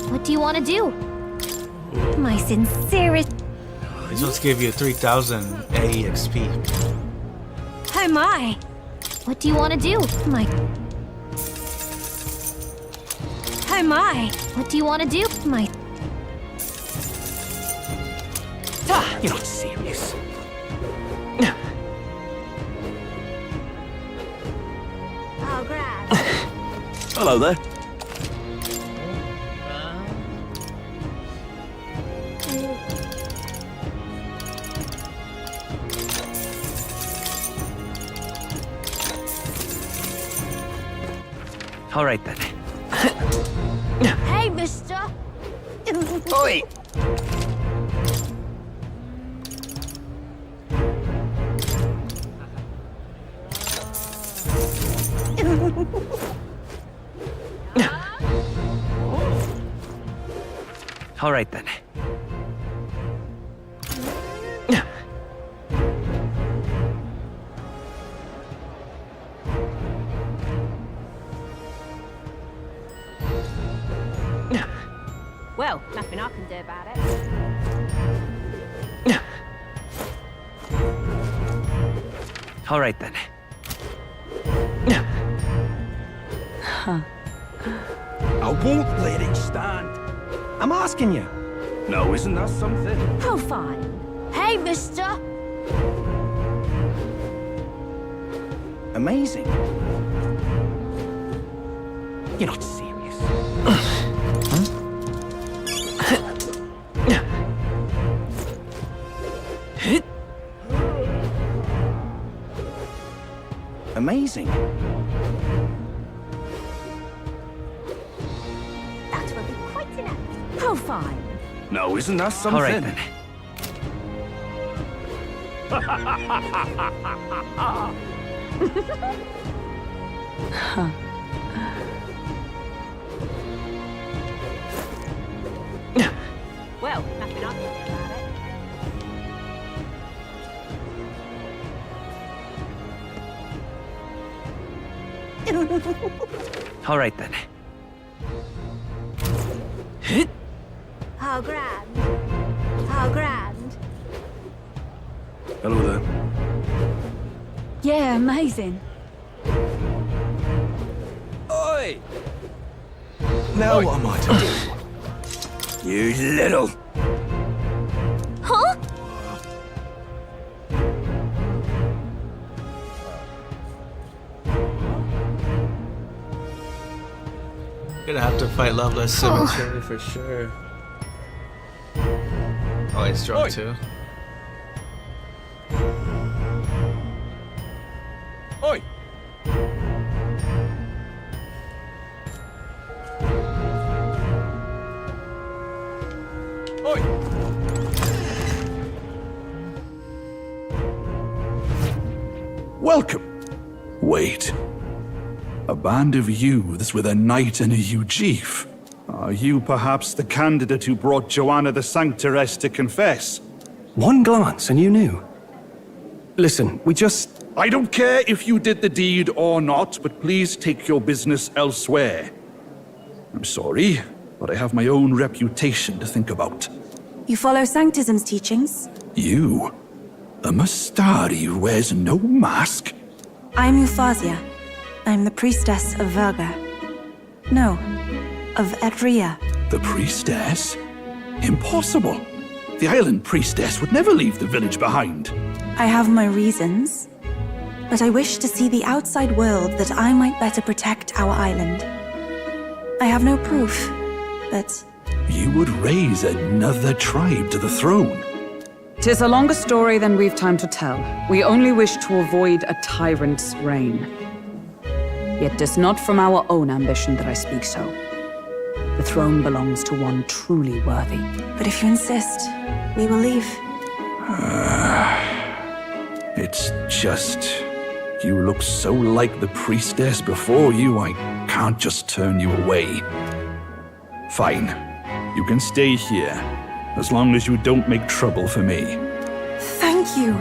What do you want to do? My sincerest. He's supposed to give you 3,000 AEXP. Oh my! What do you want to do? My. Oh my! What do you want to do? My. You're not serious. Oh, grab. Hello there. All right then. Hey, mister! Oi! All right then. Well, nothing I can do about it. All right then. I won't let it stand. I'm asking you. No, isn't that something? Oh, fine. Hey, mister! Amazing. You're not serious. Amazing. That will be quite enough. Oh, fine. No, isn't that something? All right then. Well, nothing I can do about it. All right then. How grand. How grand. Hello there. Yeah, amazing. Oi! Now what am I to do? You little... Huh? Gonna have to fight Loveless Cemetery for sure. Oh, he's drunk too. Oi! Oi! Welcome. Wait. A band of youths with a knight and a yew chief. Are you perhaps the candidate who brought Joanna the Sanctoress to confess? One glance and you knew. Listen, we just... I don't care if you did the deed or not, but please take your business elsewhere. I'm sorry, but I have my own reputation to think about. You follow Sanctism's teachings? You? A Mastari who wears no mask? I'm Euphausia. I'm the priestess of Verga. No, of Edria. The priestess? Impossible. The island priestess would never leave the village behind. I have my reasons, but I wish to see the outside world that I might better protect our island. I have no proof, but... You would raise another tribe to the throne. 'Tis a longer story than we've time to tell. We only wish to avoid a tyrant's reign. Yet 'tis not from our own ambition that I speak so. The throne belongs to one truly worthy. But if you insist, we will leave. It's just... You look so like the priestess before you, I can't just turn you away. Fine. You can stay here, as long as you don't make trouble for me. Thank you.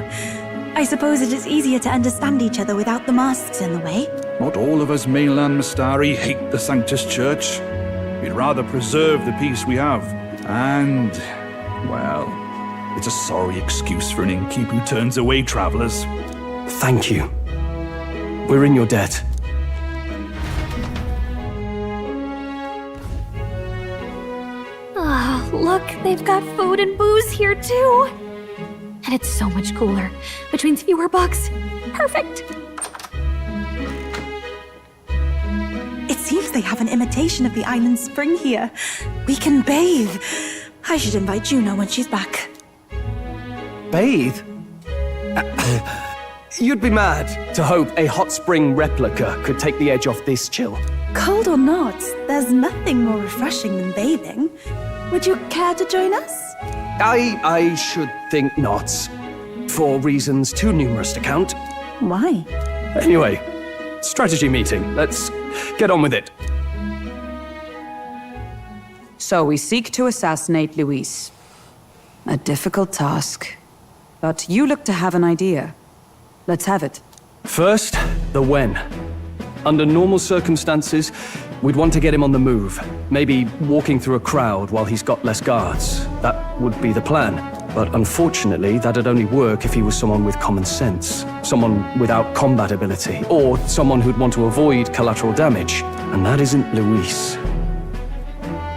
I suppose it is easier to understand each other without the masks in the way. Not all of us mainland Mastari hate the Sanctus Church. We'd rather preserve the peace we have. And, well, it's a sorry excuse for an innkeep who turns away travelers. Thank you. We're in your debt. Oh, look, they've got food and booze here too. And it's so much cooler, which means fewer bugs. Perfect. It seems they have an imitation of the island spring here. We can bathe. I should invite Juno when she's back. Bathe? You'd be mad to hope a hot spring replica could take the edge off this chill. Cold or not, there's nothing more refreshing than bathing. Would you care to join us? I should think not. For reasons too numerous to count. Why? Anyway, strategy meeting. Let's get on with it. So we seek to assassinate Luis. A difficult task. But you look to have an idea. Let's have it. First, the when. Under normal circumstances, we'd want to get him on the move. Maybe walking through a crowd while he's got less guards. That would be the plan. But unfortunately, that'd only work if he was someone with common sense. Someone without combat ability. Or someone who'd want to avoid collateral damage. And that isn't Luis.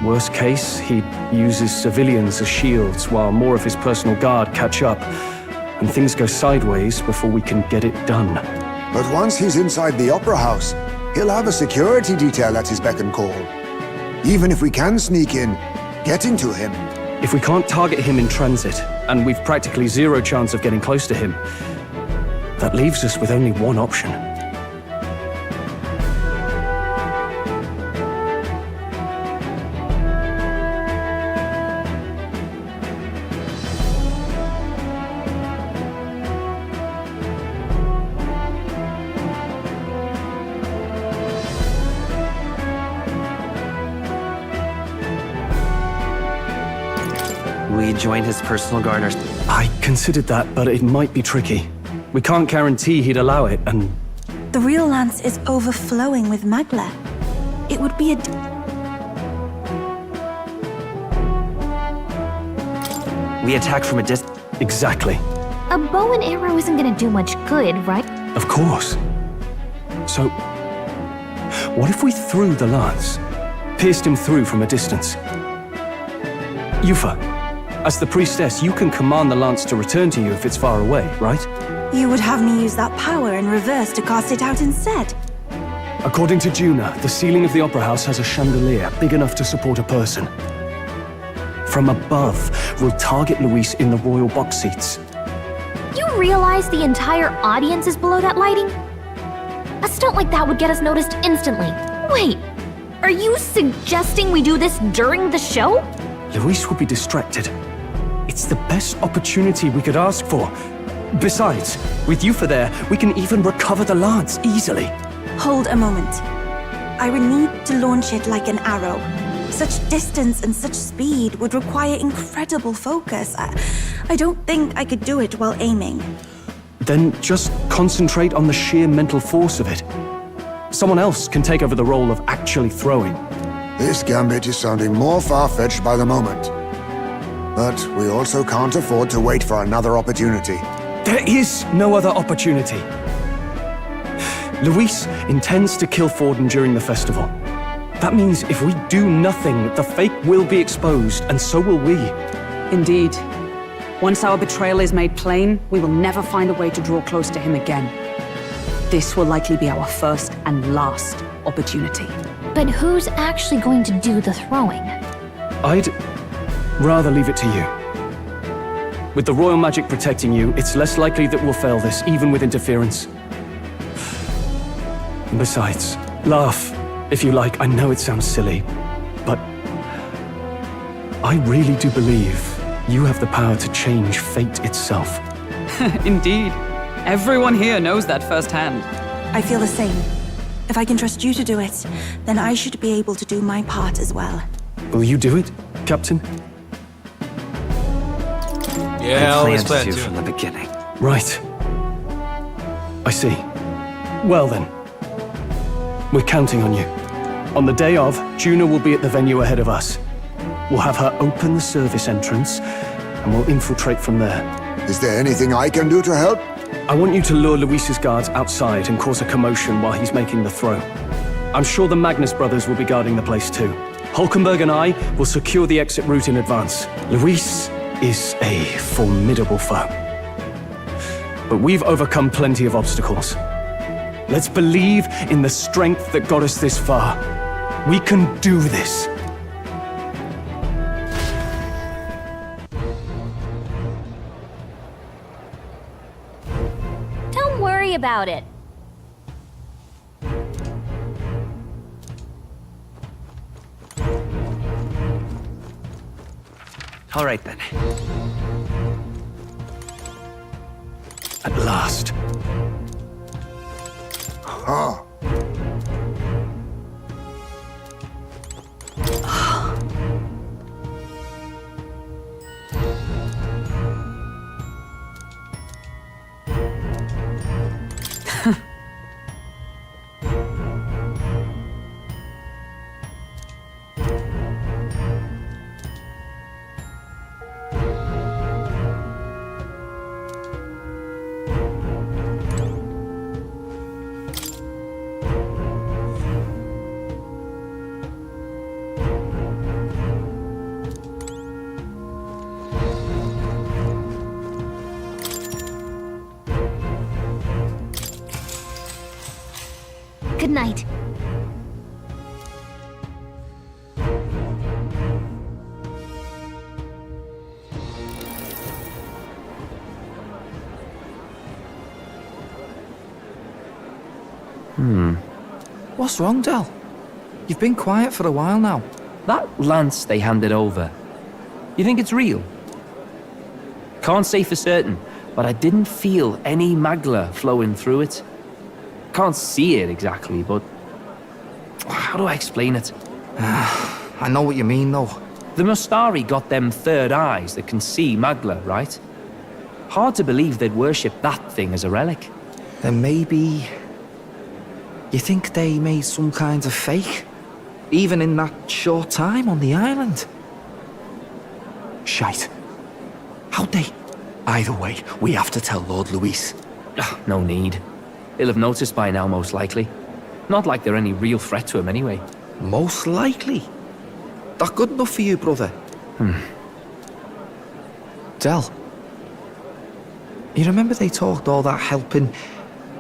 Worst case, he'd use his civilians as shields while more of his personal guard catch up. And things go sideways before we can get it done. But once he's inside the Opera House, he'll have a security detail at his beck and call. Even if we can sneak in, getting to him. If we can't target him in transit, and we've practically zero chance of getting close to him, that leaves us with only one option. We join his personal gardeners. I considered that, but it might be tricky. We can't guarantee he'd allow it, and... The real lance is overflowing with magla. It would be a... We attack from a distance. Exactly. A bow and arrow isn't gonna do much good, right? Of course. So, what if we threw the lance? Pierced him through from a distance? Yufa, as the priestess, you can command the lance to return to you if it's far away, right? You would have me use that power in reverse to cast it out instead. According to Juna, the ceiling of the Opera House has a chandelier big enough to support a person. From above, we'll target Luis in the royal box seats. You realize the entire audience is below that lighting? A stunt like that would get us noticed instantly. Wait, are you suggesting we do this during the show? Luis would be distracted. It's the best opportunity we could ask for. Besides, with Yufa there, we can even recover the lance easily. Hold a moment. I would need to launch it like an arrow. Such distance and such speed would require incredible focus. I don't think I could do it while aiming. Then just concentrate on the sheer mental force of it. Someone else can take over the role of actually throwing. This gambit is sounding more far-fetched by the moment. But we also can't afford to wait for another opportunity. There is no other opportunity. Luis intends to kill Forden during the festival. That means if we do nothing, the fake will be exposed, and so will we. Indeed. Once our betrayal is made plain, we will never find a way to draw close to him again. This will likely be our first and last opportunity. But who's actually going to do the throwing? I'd rather leave it to you. With the royal magic protecting you, it's less likely that we'll fail this, even with interference. Besides, laugh, if you like. I know it sounds silly, but I really do believe you have the power to change fate itself. Indeed. Everyone here knows that firsthand. I feel the same. If I can trust you to do it, then I should be able to do my part as well. Will you do it, Captain? Yeah, I always planned planned to to. from the beginning. Right. I see. Well then. We're counting on you. On the day of, Juna will be at the venue ahead of us. We'll have her open the service entrance, and we'll infiltrate from there. Is there anything I can do to help? I want you to lure Luis's guards outside and cause a commotion while he's making the throw. I'm sure the Magnus brothers will be guarding the place too. Hulkenberg and I will secure the exit route in advance. Luis is a formidable foe. But we've overcome plenty of obstacles. Let's believe in the strength that got us this far. We can do this. Don't worry about it. All right then. At last. Ah. Good night. What's wrong, Del? You've been quiet for a while now. That lance they handed over, you think it's real? Can't say for certain, but I didn't feel any magla flowing through it. Can't see it exactly, but how do I explain it? I know what you mean, though. The Mustari got them third eyes that can see magla, right? Hard to believe they'd worship that thing as a relic. Then maybe... You think they made some kind of fake? Even in that short time on the island? Shite. How'd they? Either way, we have to tell Lord Luis. No need. He'll have noticed by now, most likely. Not like they're any real threat to him anyway. Most likely? That good enough for you, brother? Del, you remember they talked all that helping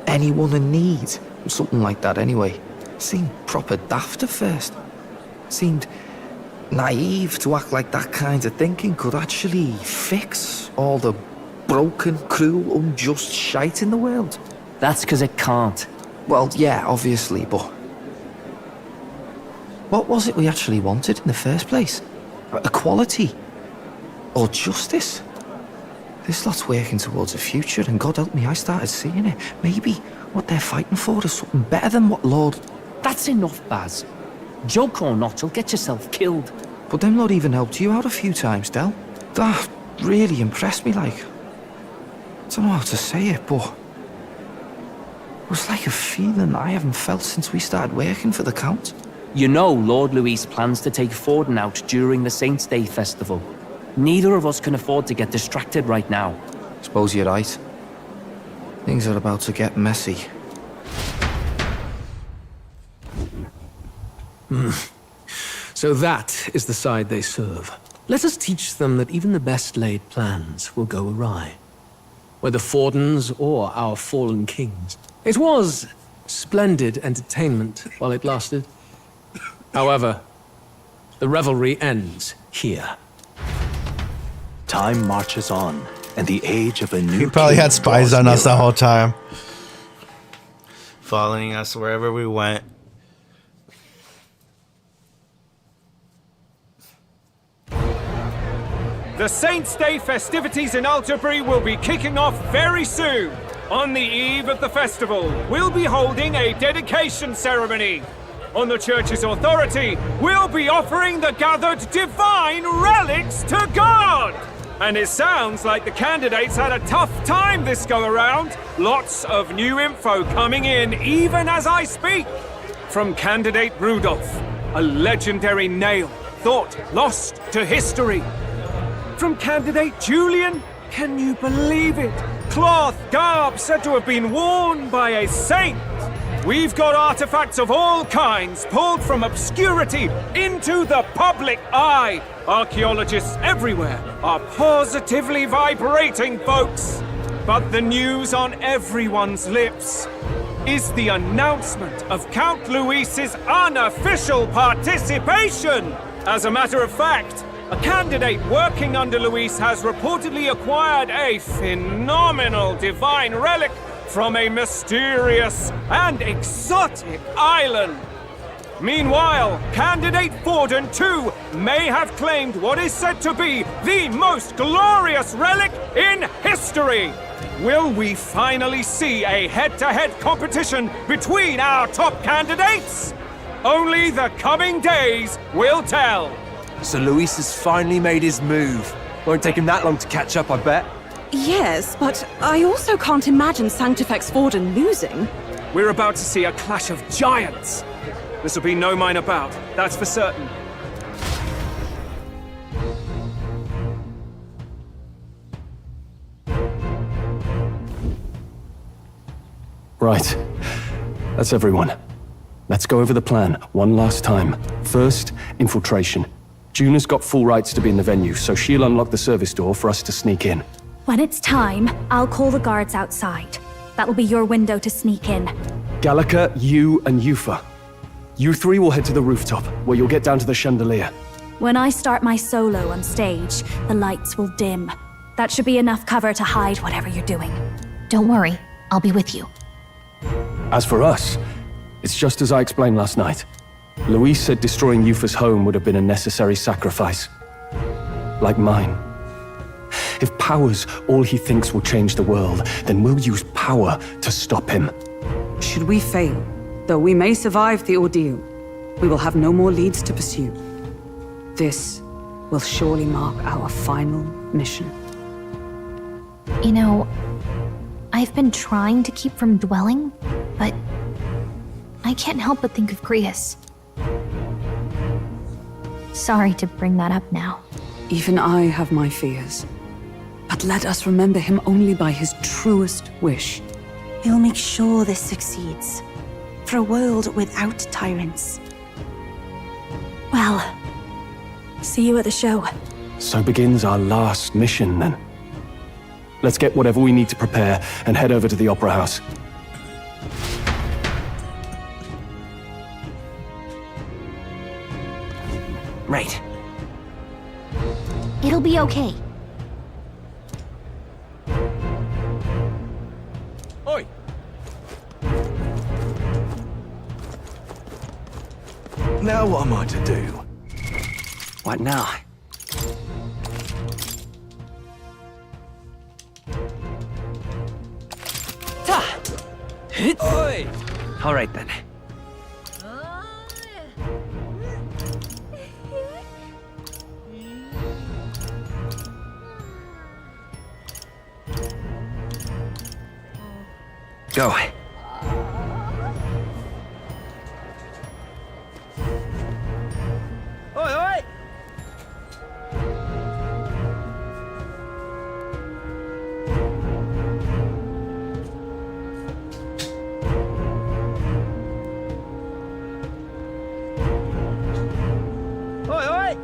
anyone in need? Something like that anyway. Seemed proper daft at first. Seemed naive to act like that kind of thinking could actually fix all the broken, cruel, unjust shite in the world. That's because it can't. Well, yeah, obviously, but... What was it we actually wanted in the first place? Equality? Or justice? This lot's working towards a future, and God help me, I started seeing it. Maybe what they're fighting for is something better than what Lord... That's enough, Baz. Joke or not, you'll get yourself killed. But them lot even helped you out a few times, Del. That really impressed me, like. I don't know how to say it, but... It was like a feeling I haven't felt since we started working for the Count. You know Lord Louis plans to take Forden out during the Saints' Day festival. Neither of us can afford to get distracted right now. Suppose you're right. Things are about to get messy. So that is the side they serve. Let us teach them that even the best laid plans will go awry. Whether Fordens or our fallen kings. It was splendid entertainment while it lasted. However, the revelry ends here. Time marches on, and the age of a new He probably king had spies draws on us the nearer. whole time, following us wherever we went. The Saints' Day festivities in Alterbury will be kicking off very soon. On the eve of the festival, we'll be holding a dedication ceremony. On the church's authority, we'll be offering the gathered divine relics to God. And it sounds like the candidates had a tough time this go-around. Lots of new info coming in even as I speak. From candidate Rudolph, a legendary nail, thought lost to history. From candidate Julian, can you believe it? Cloth garb said to have been worn by a saint. We've got artifacts of all kinds pulled from obscurity into the public eye. Archaeologists everywhere are positively vibrating, folks. But the news on everyone's lips is the announcement of Count Luis's unofficial participation. As a matter of fact, a candidate working under Luis has reportedly acquired a phenomenal divine relic from a mysterious and exotic island. Meanwhile, candidate Forden, too, may have claimed what is said to be the most glorious relic in history. Will we finally see a head-to-head competition between our top candidates? Only the coming days will tell. So Luis has finally made his move. Won't take him that long to catch up, I bet. Yes, but I also can't imagine Sanctifex Forden losing. We're about to see a clash of giants. This will be no minor bout, that's for certain. Right. That's everyone. Let's go over the plan one last time. First, infiltration. Juna's got full rights to be in the venue, so she'll unlock the service door for us to sneak in. When it's time, I'll call the guards outside. That'll be your window to sneak in. Gallica, you, and Yufa. You three will head to the rooftop, where you'll get down to the chandelier. When I start my solo on stage, the lights will dim. That should be enough cover to hide whatever you're doing. Don't worry, I'll be with you. As for us, it's just as I explained last night. Luis said destroying Yufa's home would have been a necessary sacrifice. Like mine. If power's all he thinks will change the world, then we'll use power to stop him. Should we fail, though we may survive the ordeal, we will have no more leads to pursue. This will surely mark our final mission. You know, I've been trying to keep from dwelling, but I can't help but think of Grius. Sorry to bring that up now. Even I have my fears. But let us remember him only by his truest wish. We'll make sure this succeeds. For a world without tyrants. Well, see you at the show. So begins our last mission, then. Let's get whatever we need to prepare and head over to the Opera House. Right. It'll be okay. Oi! Now what am I to do? What now? Oi! All right then. Go. Oi, oi! Oi, oi!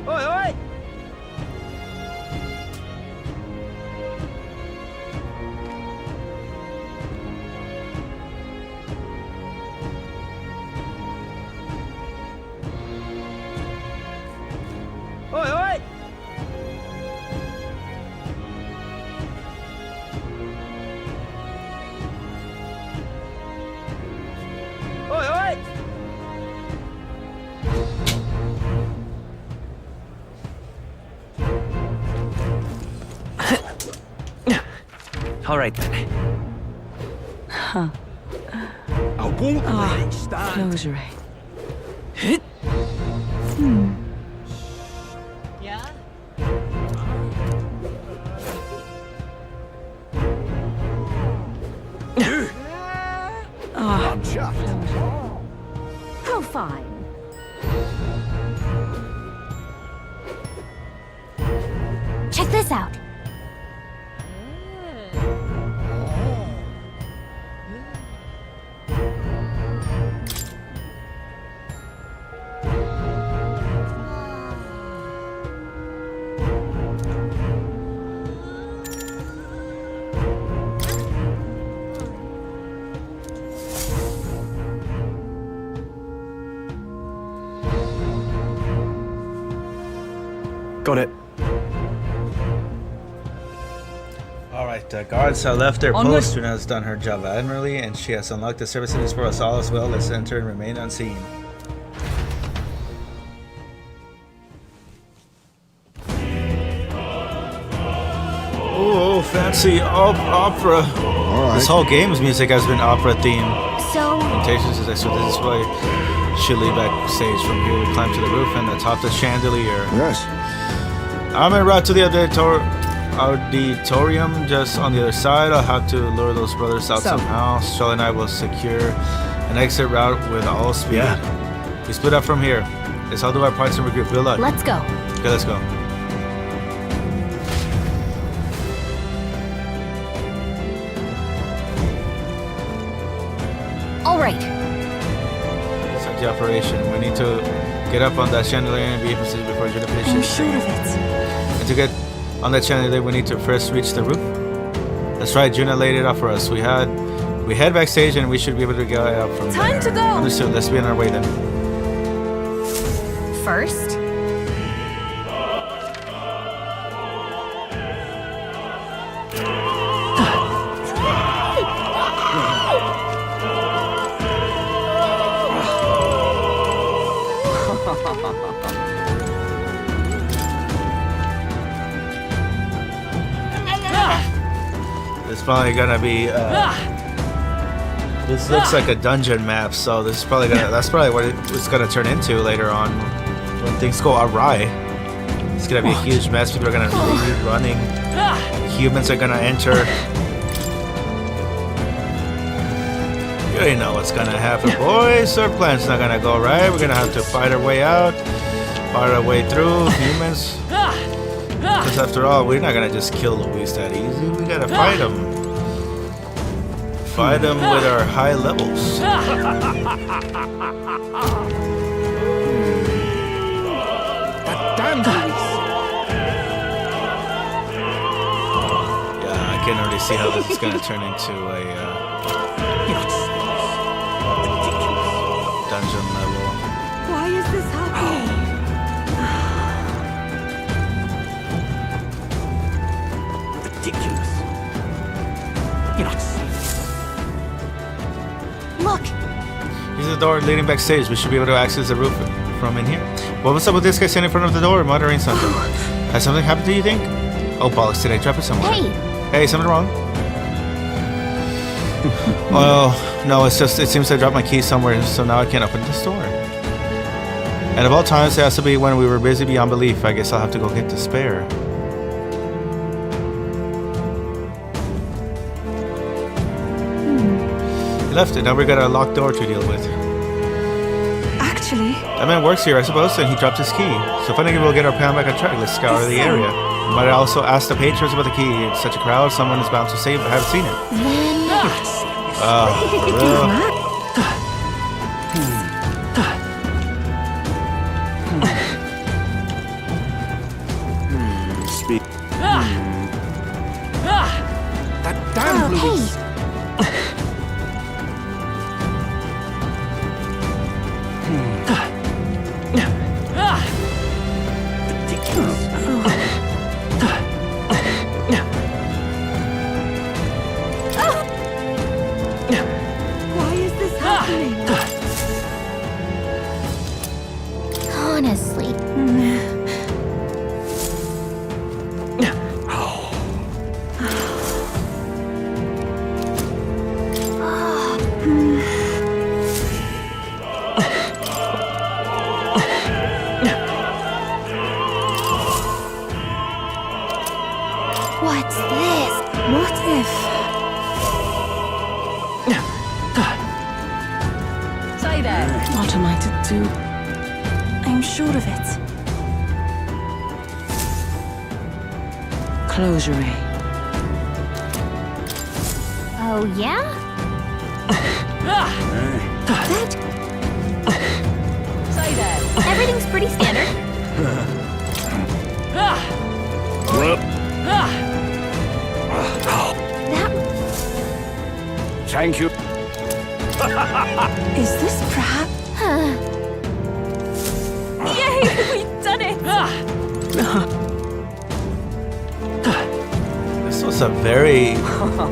Oi, oi! Oi, oi! Oi, oi! All right then. Huh. I won't let it stand. Close your eyes. Yeah? I'm chuffed. How fine. Check this out. Got it. Alright, the guards have left their Onward. post. Juna has done her job admirably, and she has unlocked the services for us all as well. Let's enter and remain unseen. Oh, fancy opera. This whole game's music has been opera themed. So, Temptations is so this is why should lead backstage from here. We climb to the roof and atop the chandelier. Yes. I'm en route to the auditorium just on the other side. I'll have to lure those brothers out somehow. Charlotte and I will secure an exit route with all speed. Yeah. We split up from here. Let's all do our parts and regroup. Good luck. let's go. Okay, let's go. All right. Start the operation. We need to get up on that chandelier and be in position before Juna finishes. I'm sure of it. And to get on that chandelier, we need to first reach the roof. That's right, Juna laid it out for us. We head backstage and we should be able to get up from there. Time to go! Understood. Let's be on our way then. First, It's probably gonna be. This looks like a dungeon map, so this is probably gonna. That's probably what it's gonna turn into later on when things go awry. It's gonna be a huge mess. People are gonna be running. Humans are gonna enter. You already know what's gonna happen, boys. Our plan's not gonna go right. We're gonna have to fight our way out, fight our way through. Humans. Because after all, we're not gonna just kill Luis that easy. We gotta fight him. Fight him with our high levels. That damn Yeah, I can already see how this is gonna turn into a dungeon level. Why is this happening? ridiculous. You're not serious. look. Here's the door leading backstage. We should be able to access the roof from in here. What's up with this guy standing in front of the door muttering something? Has something happened to you, think? Oh, bollocks, did I drop it somewhere? Hey, Hey, something wrong? Oh, no, it's just, it seems I dropped my key somewhere, so now I can't open this door. And of all times, it has to be when we were busy beyond belief. I guess I'll have to go get the spare. He left it, now we got a locked door to deal with. Actually, That man works here, I suppose, and he dropped his key. So if I think we'll get our plan back on track, let's scour the area. Might also ask the patrons about the key. It's such a crowd, someone is bound to save it. I haven't seen it. For real? Speak. That damn Louise. why is this happening? Honestly. What's this? What if? Say that. What am I to do? I'm sure of it. Close your eye. Oh, yeah? Say that. Everything's pretty standard. Thank you. Is this perhaps? Yay, we've done it! This was a very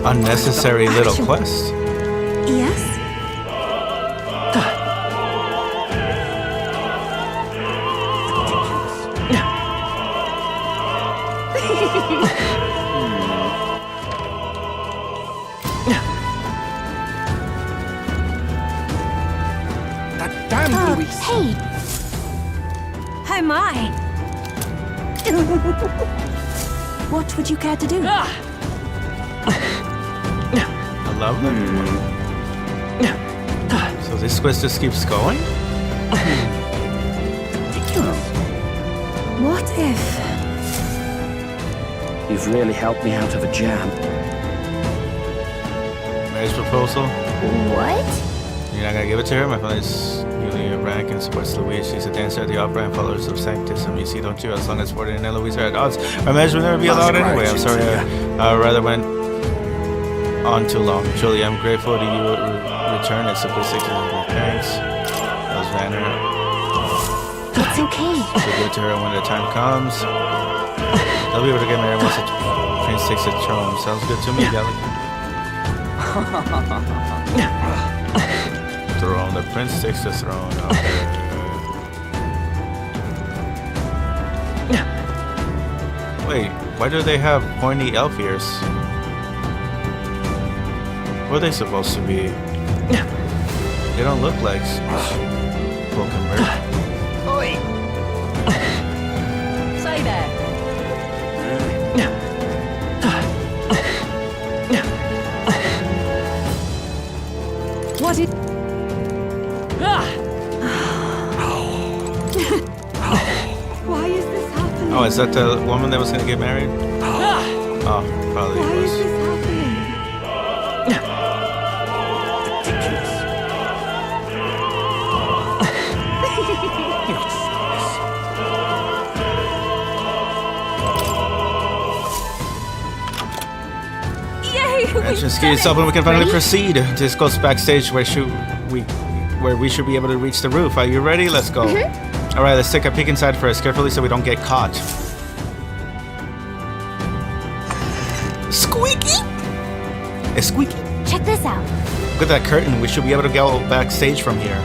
unnecessary little quest. Yes. That damn Louise. Hey, How am I? What would you care to do? I love them. So this quest just keeps going? What if? You've really helped me out of a jam. Marriage proposal? what? You're not gonna give it to her? My family's newly rank and supports Louise. She's a dancer at the opera and followers of Sanctism. You see, don't you? As long as Warden and Louise are at odds, our marriage will never be allowed anyway. I'm sorry I rather went on too long. Julie, I'm grateful to you return at Simply Six. Thanks. That was Vanner. It's okay. So give it to her when the time comes. They'll be able to get married once the prince takes the throne. Sounds good to me, Gallagher. Throne. The prince takes the throne. Wait, why do they have pointy elf ears? What are they supposed to be? They don't look like Pokemon. Oi! Say that. What is? Why is this happening? Oh, is that the woman that was gonna get married? Oh, probably Why is was. this happening? Yay! Entrance key is open. We can finally proceed. This goes backstage where we should be able to reach the roof. Are you ready? Let's go. All right, let's take a peek inside first, carefully so we don't get caught. Squeaky? A squeaky? Check this out. Look at that curtain. We should be able to go backstage from here.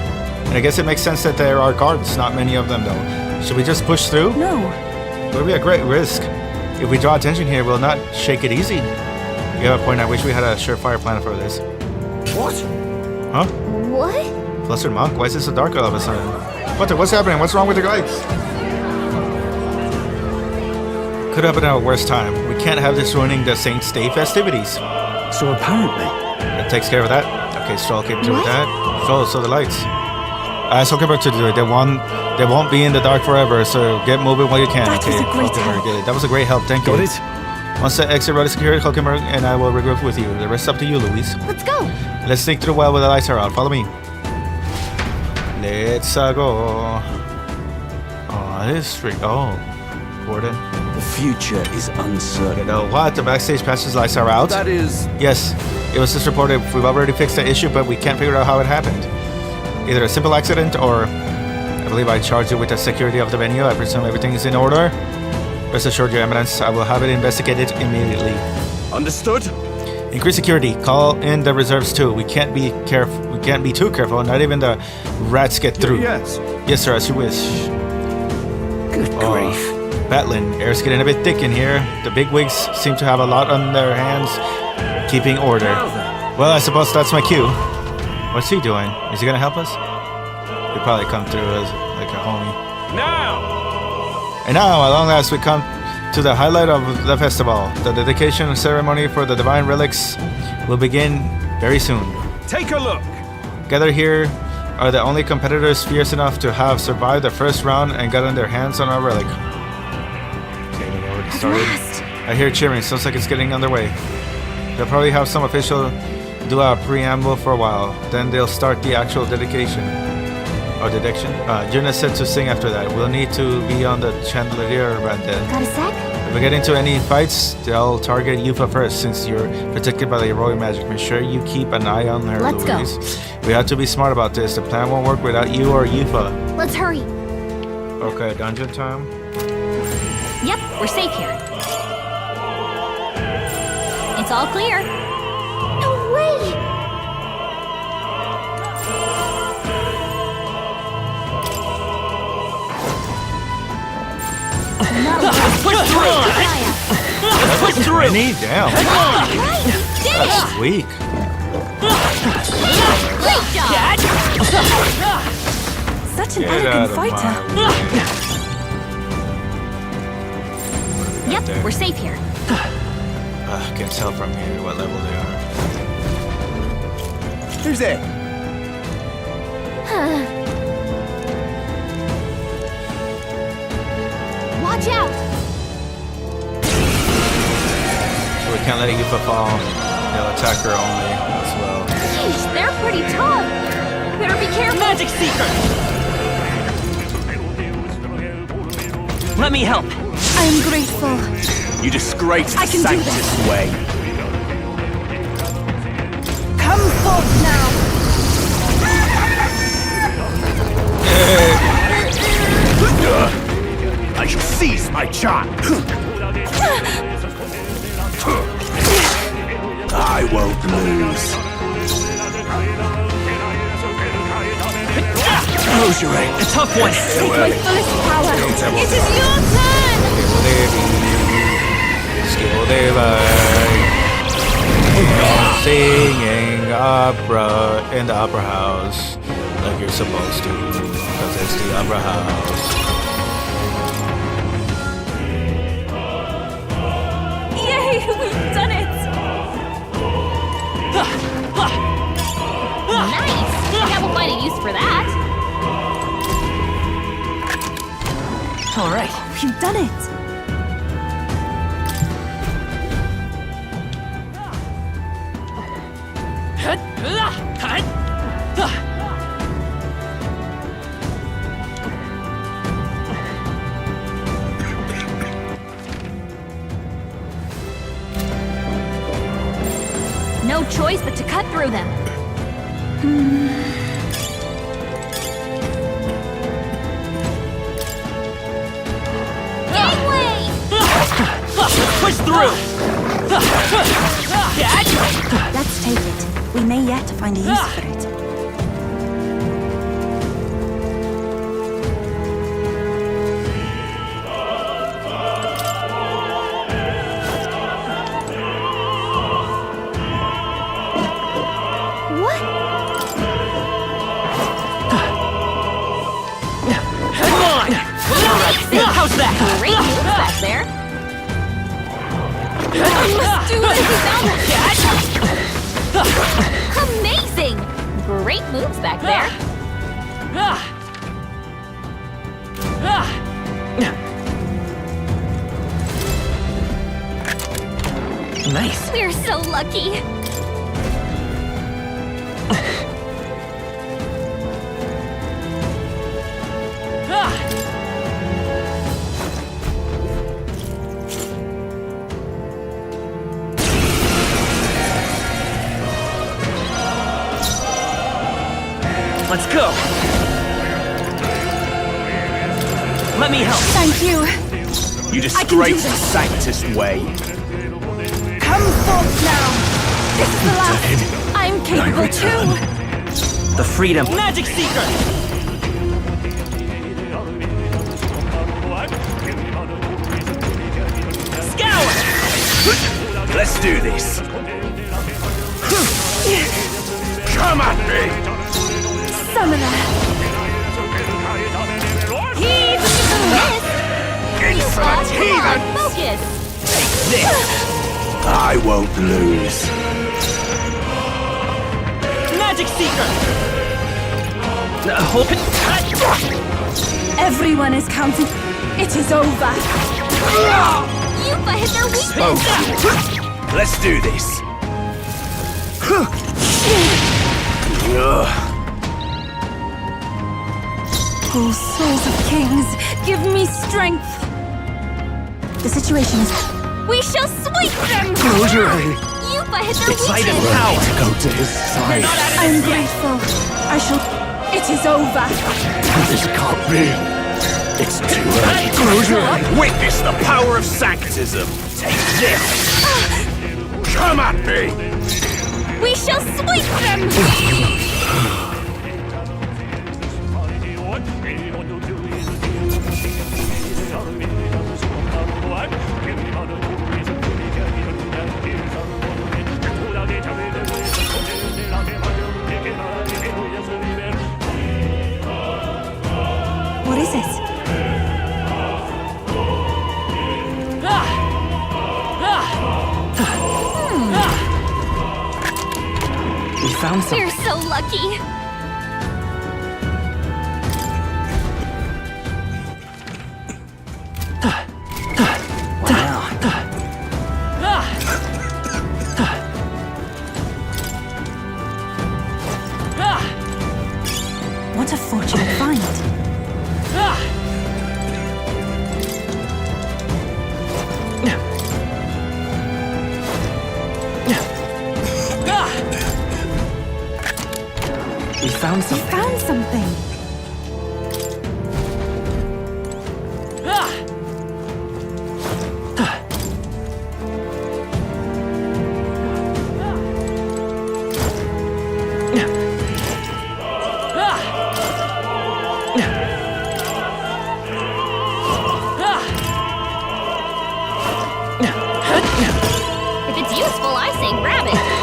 And I guess it makes sense that there are guards, not many of them though. Should we just push through? No. It would be a great risk. If we draw attention here, we'll not shake it easy. You have a point. I wish we had a surefire plan for this. What? Huh? What? Flustered monk? Why is it so dark all of a sudden? What's happening? What's wrong with the lights? Could have been our worst time. We can't have this ruining the Saints' Day festivities. So apparently... That takes care of that. Okay, Stroll came through with that. So the lights. Ask Hulkenberg to do it. They won't be in the dark forever, so get moving while you can. That was a great help. Did it. That was a great help. Thank you. Got it? Once the exit road is secured, Hulkenberg and I will regroup with you. The rest is up to you, Louise. Let's go. Let's sneak through the well where the lights are out. Follow me. Let's go. Oh, this is strict. Oh, Gordon. The future is uncertain. You know what? The backstage passes lights are out. That is... Yes, it was just reported. We've already fixed the issue, but we can't figure out how it happened. Either a simple accident or... I believe I charged you with the security of the venue. I presume everything is in order. Rest assured, Your Eminence, I will have it investigated immediately. Understood. Increase security. Call in the reserves too. We can't be careful. We can't be too careful. Not even the rats get through. Yes. Yes, sir. As you wish. Good grief. Batlin, air's getting a bit thick in here. The bigwigs seem to have a lot on their hands, keeping order. Well, I suppose that's my cue. What's he doing? Is he gonna help us? He'll probably come through as like a homie. Now! And now, at long last, we come to the highlight of the festival. The dedication ceremony for the divine relics will begin very soon. Take a look! Gathered here are the only competitors fierce enough to have survived the first round and gotten their hands on our relic. Okay, we already started. I hear cheering. Sounds like it's getting underway. They'll probably have some official do a preamble for a while. Then they'll start the actual dedication. Or dediction. Juna said to sing after that. We'll need to be on the chandelier right then. Got a sec? If we get into any fights, they'll target Yufa first, since you're protected by the heroic magic. Make sure you keep an eye on her, Let's Louise. go. We have to be smart about this. The plan won't work without you or Yufa. Let's hurry. Okay, dungeon time. Yep, we're safe here. It's all clear. No way! Push through! Push through! Knee down. That's weak. Great job! Such an Get elegant out of fighter. my way. Yep, There. we're safe here. Can't tell from here what level they are. Who's there? Watch out! So we can't let Yufa fall. They'll attack her only as well. Jeez, they're pretty tough. Better be careful. Magic Seeker! Let me help. I am grateful. You disgrace I the can do Sanctus way. Come forth now. I shall seize my child. I won't lose. Close your ring. A tough one. Take my fullest power. It is your turn. Singing opera in the opera house like you're supposed to, because it's the opera house. Yay, we've done it. Nice! Yeah, we'll find a use for that. All right. We've done it. No choice but to cut through them. Gangway! Push through! Let's take it. We may yet find a use for it. on! How's that? Great moves back there. I must do this! Amazing! Great moves back there. Nice. We're so lucky. Let's go. Let me help. Thank you. You disgrace the Sanctus way. Come forth now. This is the last. I'm capable too. The freedom. Magic Seeker! Scour! Let's do this. Come at me! Summoner. He's Insolent heathen! Focus. Take this! I won't lose. Magic Seeker! Everyone is counting. It is over. Yuffie hit their weakness. Let's do this. Oh, souls of kings, give me strength. The situation is. We shall sweep them. Yuffie hit their It's like a weakness. power to go to his side. I'm grateful. I shall. It is over. This can't be. It's too early. Witness the power of Sanctism. Take this. Come at me. We shall sweep them. What is it? We found something. We're so lucky. What a fortunate find. We found We something. found something. If it's useful, I say grab it.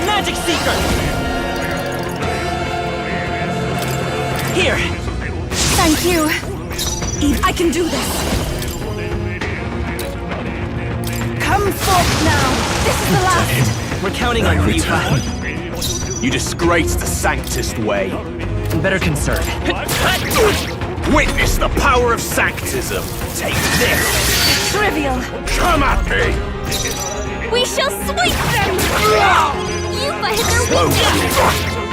Magic Seeker! Here! Thank you. Eve, I can do this. Come forth now. This is the last. We're counting on you, Yuffie. You disgrace the Sanctist way. Better conserve. Witness the power of Sanctism. Take this. Trivial. Come at me. We shall sweep them. Yuffie hit their Slowly. weakness.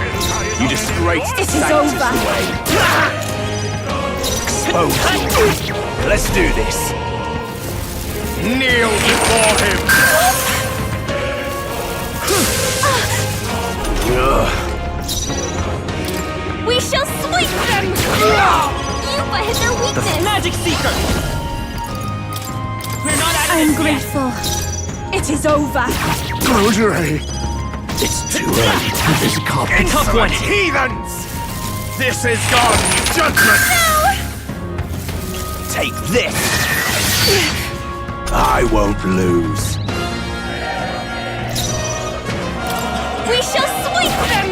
You disgraced the It is Sanctus over. way. Expose you. Let's do this. Kneel before him. We shall sweep them! Yuba hit their weakness! Magic Seeker! We're not out of I am this yet. grateful. It is over. Goldray. It's too early to this Tough one. Heathens! This is God's judgment! Take this! I won't lose. We shall sweep them!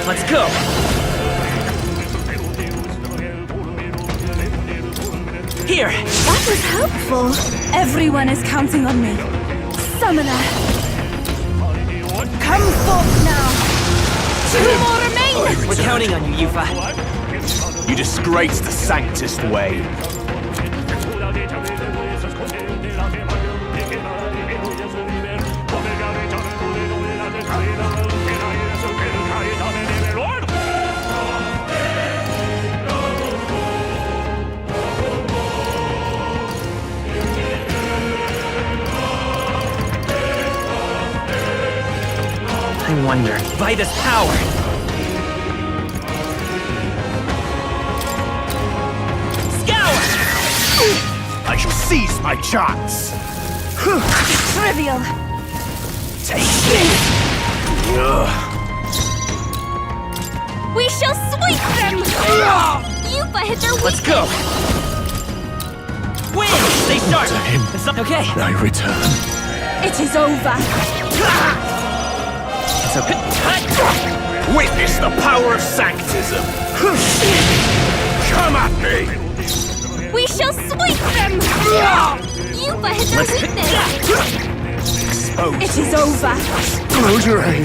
Let's go! Here! That was helpful. Everyone is counting on me. Summoner. Come forth now. 2 more remain. We're counting on you, Yufa. You disgraced the Sanctus way. I wonder. Vida's power! Scour! I shall seize my chance. Trivial. Take this. We shall sweep them! Yuba hit their weakness! Let's go! Win! Stay sharp! It's not okay. I return. It is over. It's okay. Witness the power of Sanctism. Come at me. We shall sweep them! Yuba hit their weakness! Expose. It is over. Goldray.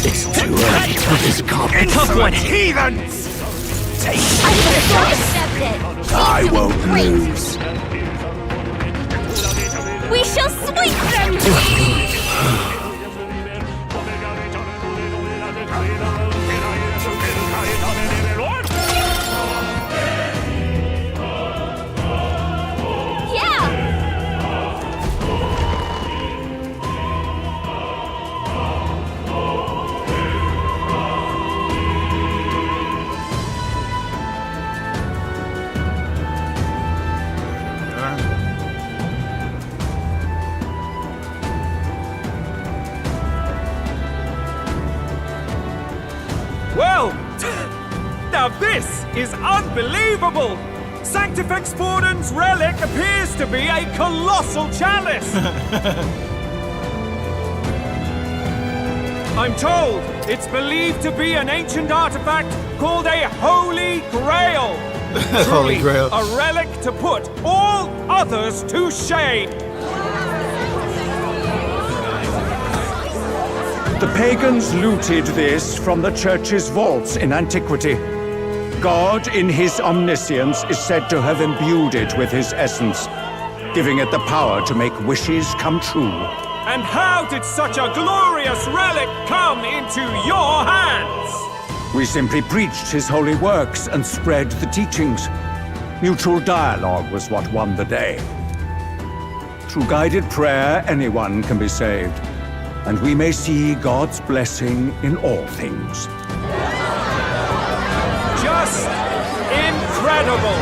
It's too early for this combat. Tough one. Heathens. Take I will accept it! I It won't was great. lose. We shall sweep them! Well, now this is unbelievable! Sanctifex Forden's relic appears to be a colossal chalice! I'm told it's believed to be an ancient artifact called a Holy Grail! Holy Truly, Grail. a relic to put all others to shame! The pagans looted this from the church's vaults in antiquity. God, in his omniscience, is said to have imbued it with his essence, giving it the power to make wishes come true. And how did such a glorious relic come into your hands? We simply preached his holy works and spread the teachings. Mutual dialogue was what won the day. Through guided prayer, anyone can be saved, and we may see God's blessing in all things. Just incredible!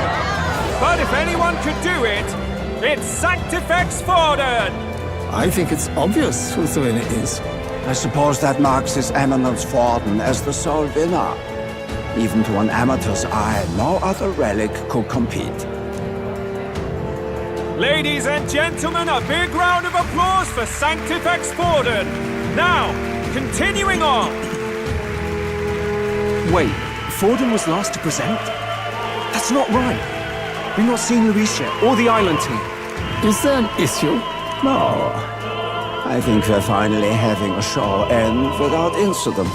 But if anyone could do it, it's Sanctifex Forden! I think it's obvious whose doing it is. I suppose that marks His Eminence Forden as the sole winner. Even to an amateur's eye, no other relic could compete. Ladies and gentlemen, a big round of applause for Sanctifex Forden. Now, continuing on. Wait, Forden was last to present? That's not right. We've not seen Luis yet, or the island team. Is there an issue? No. I think we're finally having a show end without incident.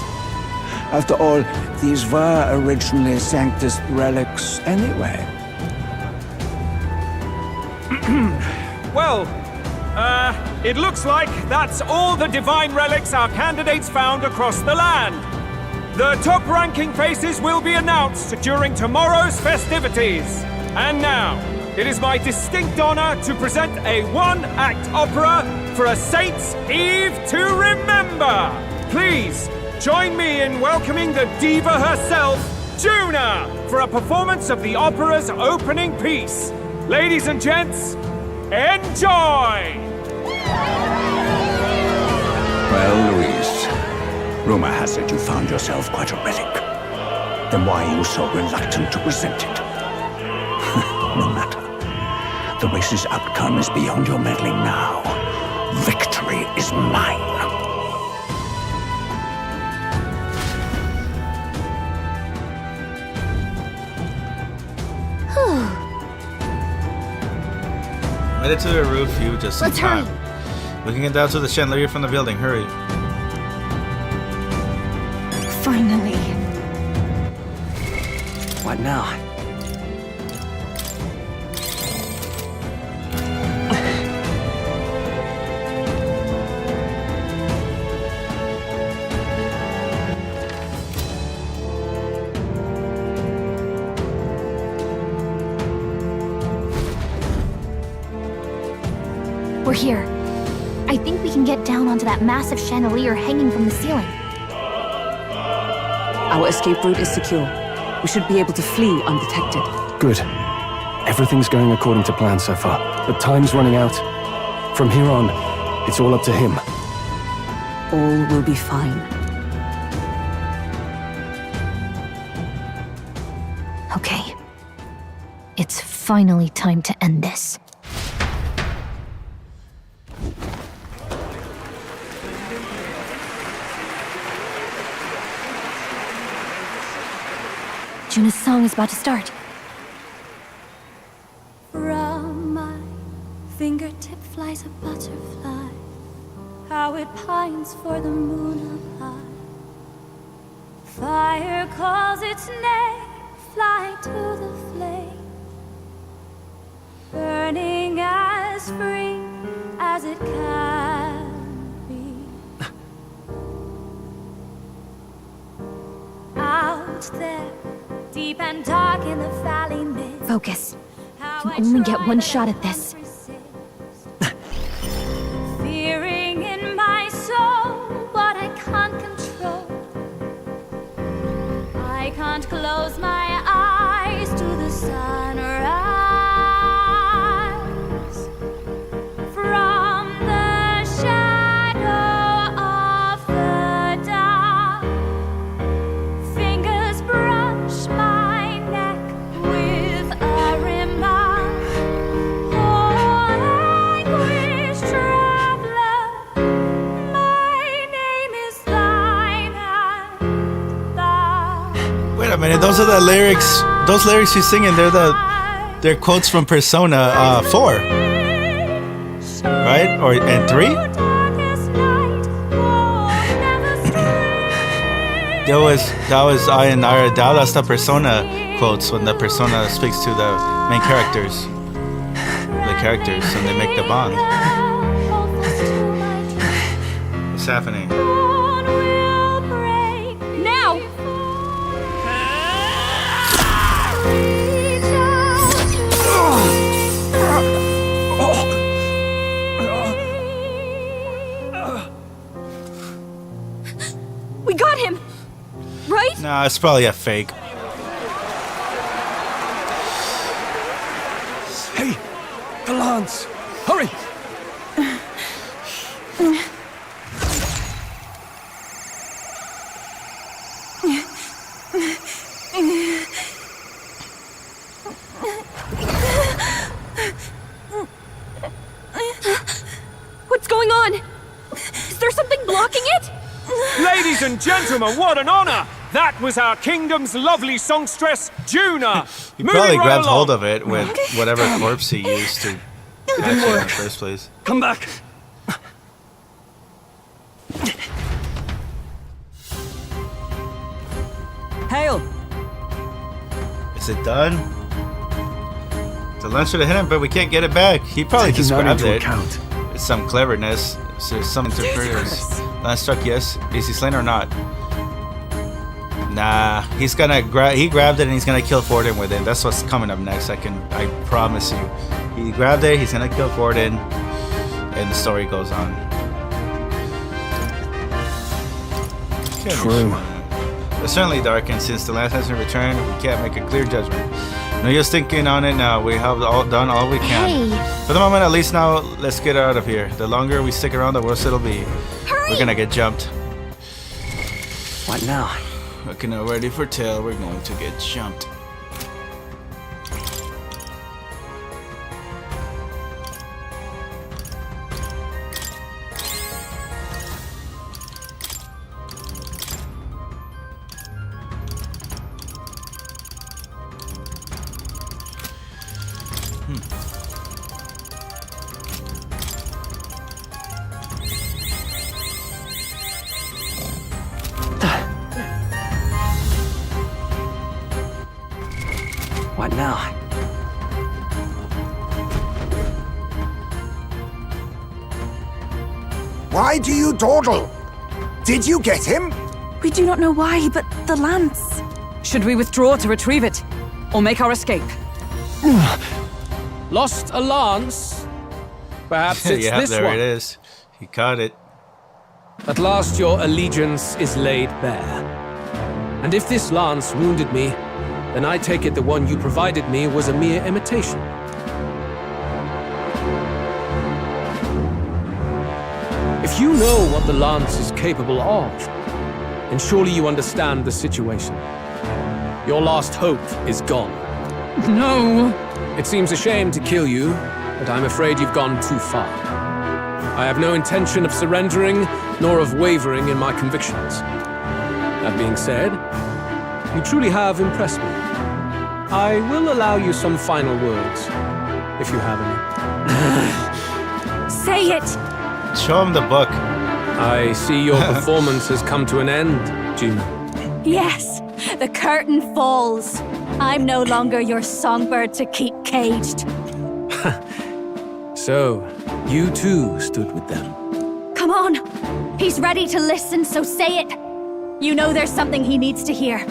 After all, these were originally Sanctus relics anyway. Well, it looks like that's all the divine relics our candidates found across the land. The top-ranking faces will be announced during tomorrow's festivities. And now, it is my distinct honor to present a one-act opera for a Saint's Eve to remember. Please, join me in welcoming the diva herself, Juna, for a performance of the opera's opening piece. Ladies and gents, enjoy! Well, Luis, rumor has it you found yourself quite a relic. Then why are you so reluctant to present it? No matter. The race's outcome is beyond your meddling now. Victory is mine. Made it to the roof, you just in Let's time. hurry. Looking down to the chandelier from the building, hurry. Finally. What now? We're here. I think we can get down onto that massive chandelier hanging from the ceiling. Our escape route is secure. We should be able to flee undetected. Good. Everything's going according to plan so far, but time's running out. From here on, it's all up to him. All will be fine. Okay. It's finally time to end this. Juna's song is about to start. From my fingertip flies a butterfly, how it pines for the moon up high. Fire calls its name, fly to the flame, burning as free as it can be. Out there, deep and dark in the valley mist. Focus. You can only get one shot at this. Fearing in my soul what I can't control. I can't close my eyes to the sunrise. From the shadow of the dark, fingers brush my neck with a remark. Oh, anguish traveler, my name is thine and thou. Wait a minute, those are the lyrics. Those lyrics she's singing, they're quotes from Persona 4. Right? And 3? That was I and Aradal. That's the Persona quotes when the Persona speaks to the main characters. The characters, and they make the bond. What's happening? Now! We got him! Right? Nah, it's probably a fake. Hey! The lance! Hurry! Ladies and gentlemen, what an honor! That was our kingdom's lovely songstress, Juna. He probably grabbed hold of it with whatever corpse he used to catch it in the first place. Come back. Hail! Is it done? The lance should have hit him, but we can't get it back. He probably Taking just that grabbed into it. account. It's some cleverness. So there's some interference. Lance struck, yes. Is he slain or not? Nah, he's gonna he grabbed it and he's gonna kill Forden with it. That's what's coming up next. I promise you. He grabbed it, he's gonna kill Forden, and the story goes on. True. It's certainly dark, and since the last hasn't returned, we can't make a clear judgment. No use thinking on it now. We have done all we can. Hey. For the moment, at least now, let's get out of here. The longer we stick around, the worse it'll be. Hurry! We're gonna get jumped. What now? Looking already for tail, we're going to get jumped. What now? Why do you dawdle? Did you get him? We do not know why, but the lance. Should we withdraw to retrieve it? Or make our escape? Lost a lance? Perhaps it's yeah, this there one. it is. He caught it. At last your allegiance is laid bare. And if this lance wounded me, then I take it the one you provided me was a mere imitation. If you know what the lance is capable of, then surely you understand the situation. Your last hope is gone. No! It seems a shame to kill you, but I'm afraid you've gone too far. I have no intention of surrendering, nor of wavering in my convictions. That being said, you truly have impressed me. I will allow you some final words, if you have any. Say it! Show him the book. I see your performance has come to an end, Juna. Yes, the curtain falls. I'm no longer your songbird to keep caged. So, you too stood with them. Come on. He's ready to listen, so say it. You know there's something he needs to hear.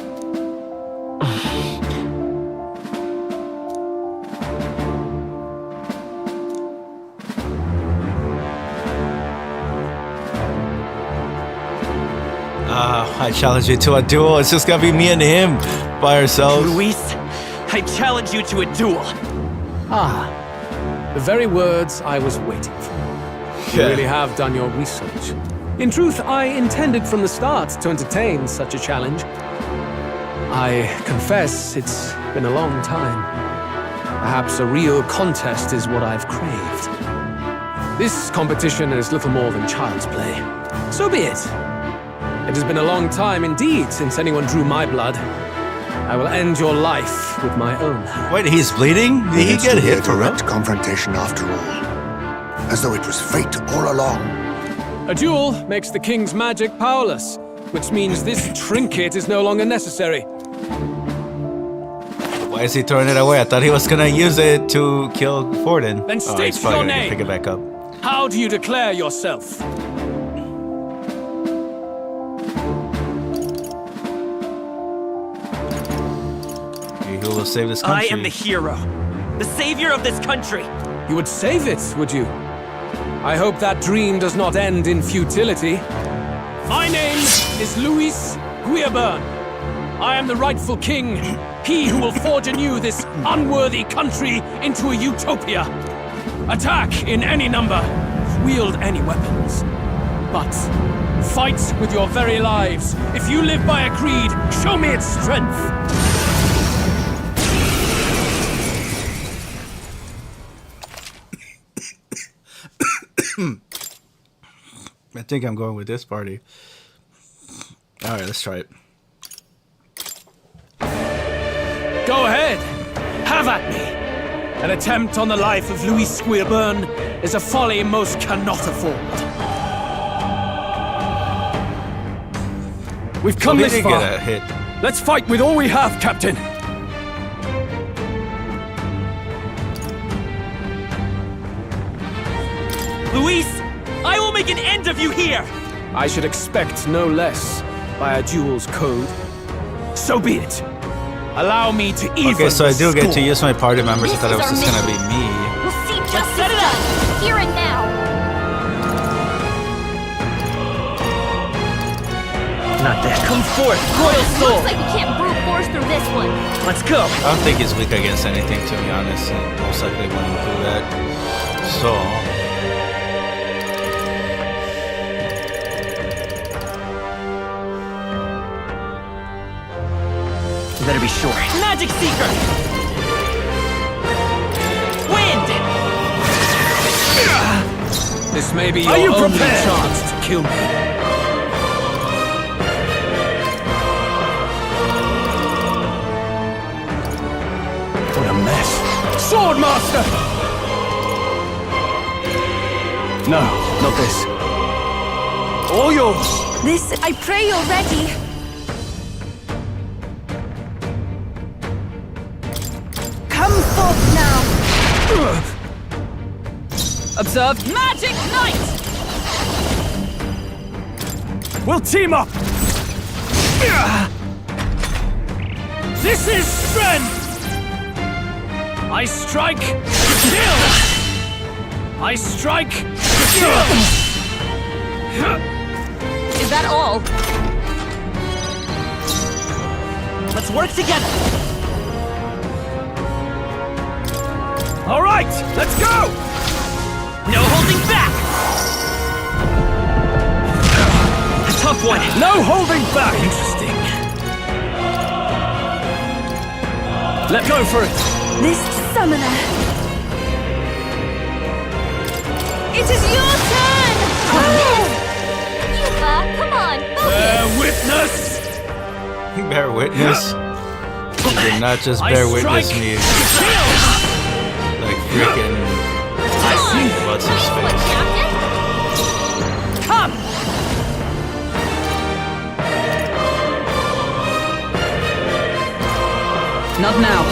I challenge you to a duel. It's just gonna be me and him by ourselves. Luis, I challenge you to a duel. Ah, the very words I was waiting for. You really have done your research. In truth, I intended from the start to entertain such a challenge. I confess it's been a long time. Perhaps a real contest is what I've craved. This competition is little more than child's play. So be it. It has been a long time indeed since anyone drew my blood. I will end your life with my own hand. Wait, he's bleeding? Did he get hit for real? Direct confrontation after all. As though it was fate all along. A duel makes the king's magic powerless, which means this trinket is no longer necessary. Why is he throwing it away? I thought he was gonna use it to kill Forden. Then state he's probably your gonna name. pick it back up. How do you declare yourself? Who will save this country? I am the hero, the savior of this country. You would save it, would you? I hope that dream does not end in futility. My name is Luis Guiaburn. I am the rightful king, he who will forge anew this unworthy country into a utopia. Attack in any number, wield any weapons. But fight with your very lives. If you live by a creed, show me its strength. I think I'm going with this party. Alright, let's try it. Go ahead. Have at me. An attempt on the life of Louis Squeerburn is a folly most cannot afford. We've come this far. Get a hit. Let's fight with all we have, Captain. Luis, I will make an end of you here! I should expect no less by a duel's code. So be it. Allow me to even. Okay, so I do get to score. use my party members. I thought it was just gonna be me. We'll see justice done, here and now. Not that. Come forth, Royal Soul! Looks like we can't brute force through this one. Let's go! I don't think he's weak against anything, to be honest. He most likely wouldn't do that. So. You better be sure. Magic Seeker! Wind! This may be Are your you only prepared? chance to kill me. What a mess. Swordmaster! No, not this. All yours. This, I pray you're ready. Come forth now. Observe Magic Knight! We'll team up. This is strength. I strike to kill. I strike to kill. Is that all? Let's work together! All right, let's go! No holding back! A tough one! No holding back! Interesting. Let go for it! This summoner. It is your turn! Come on, Bear witness! Bear witness? You did not just bear witness me. Like freaking. What's his face? Come! Not now.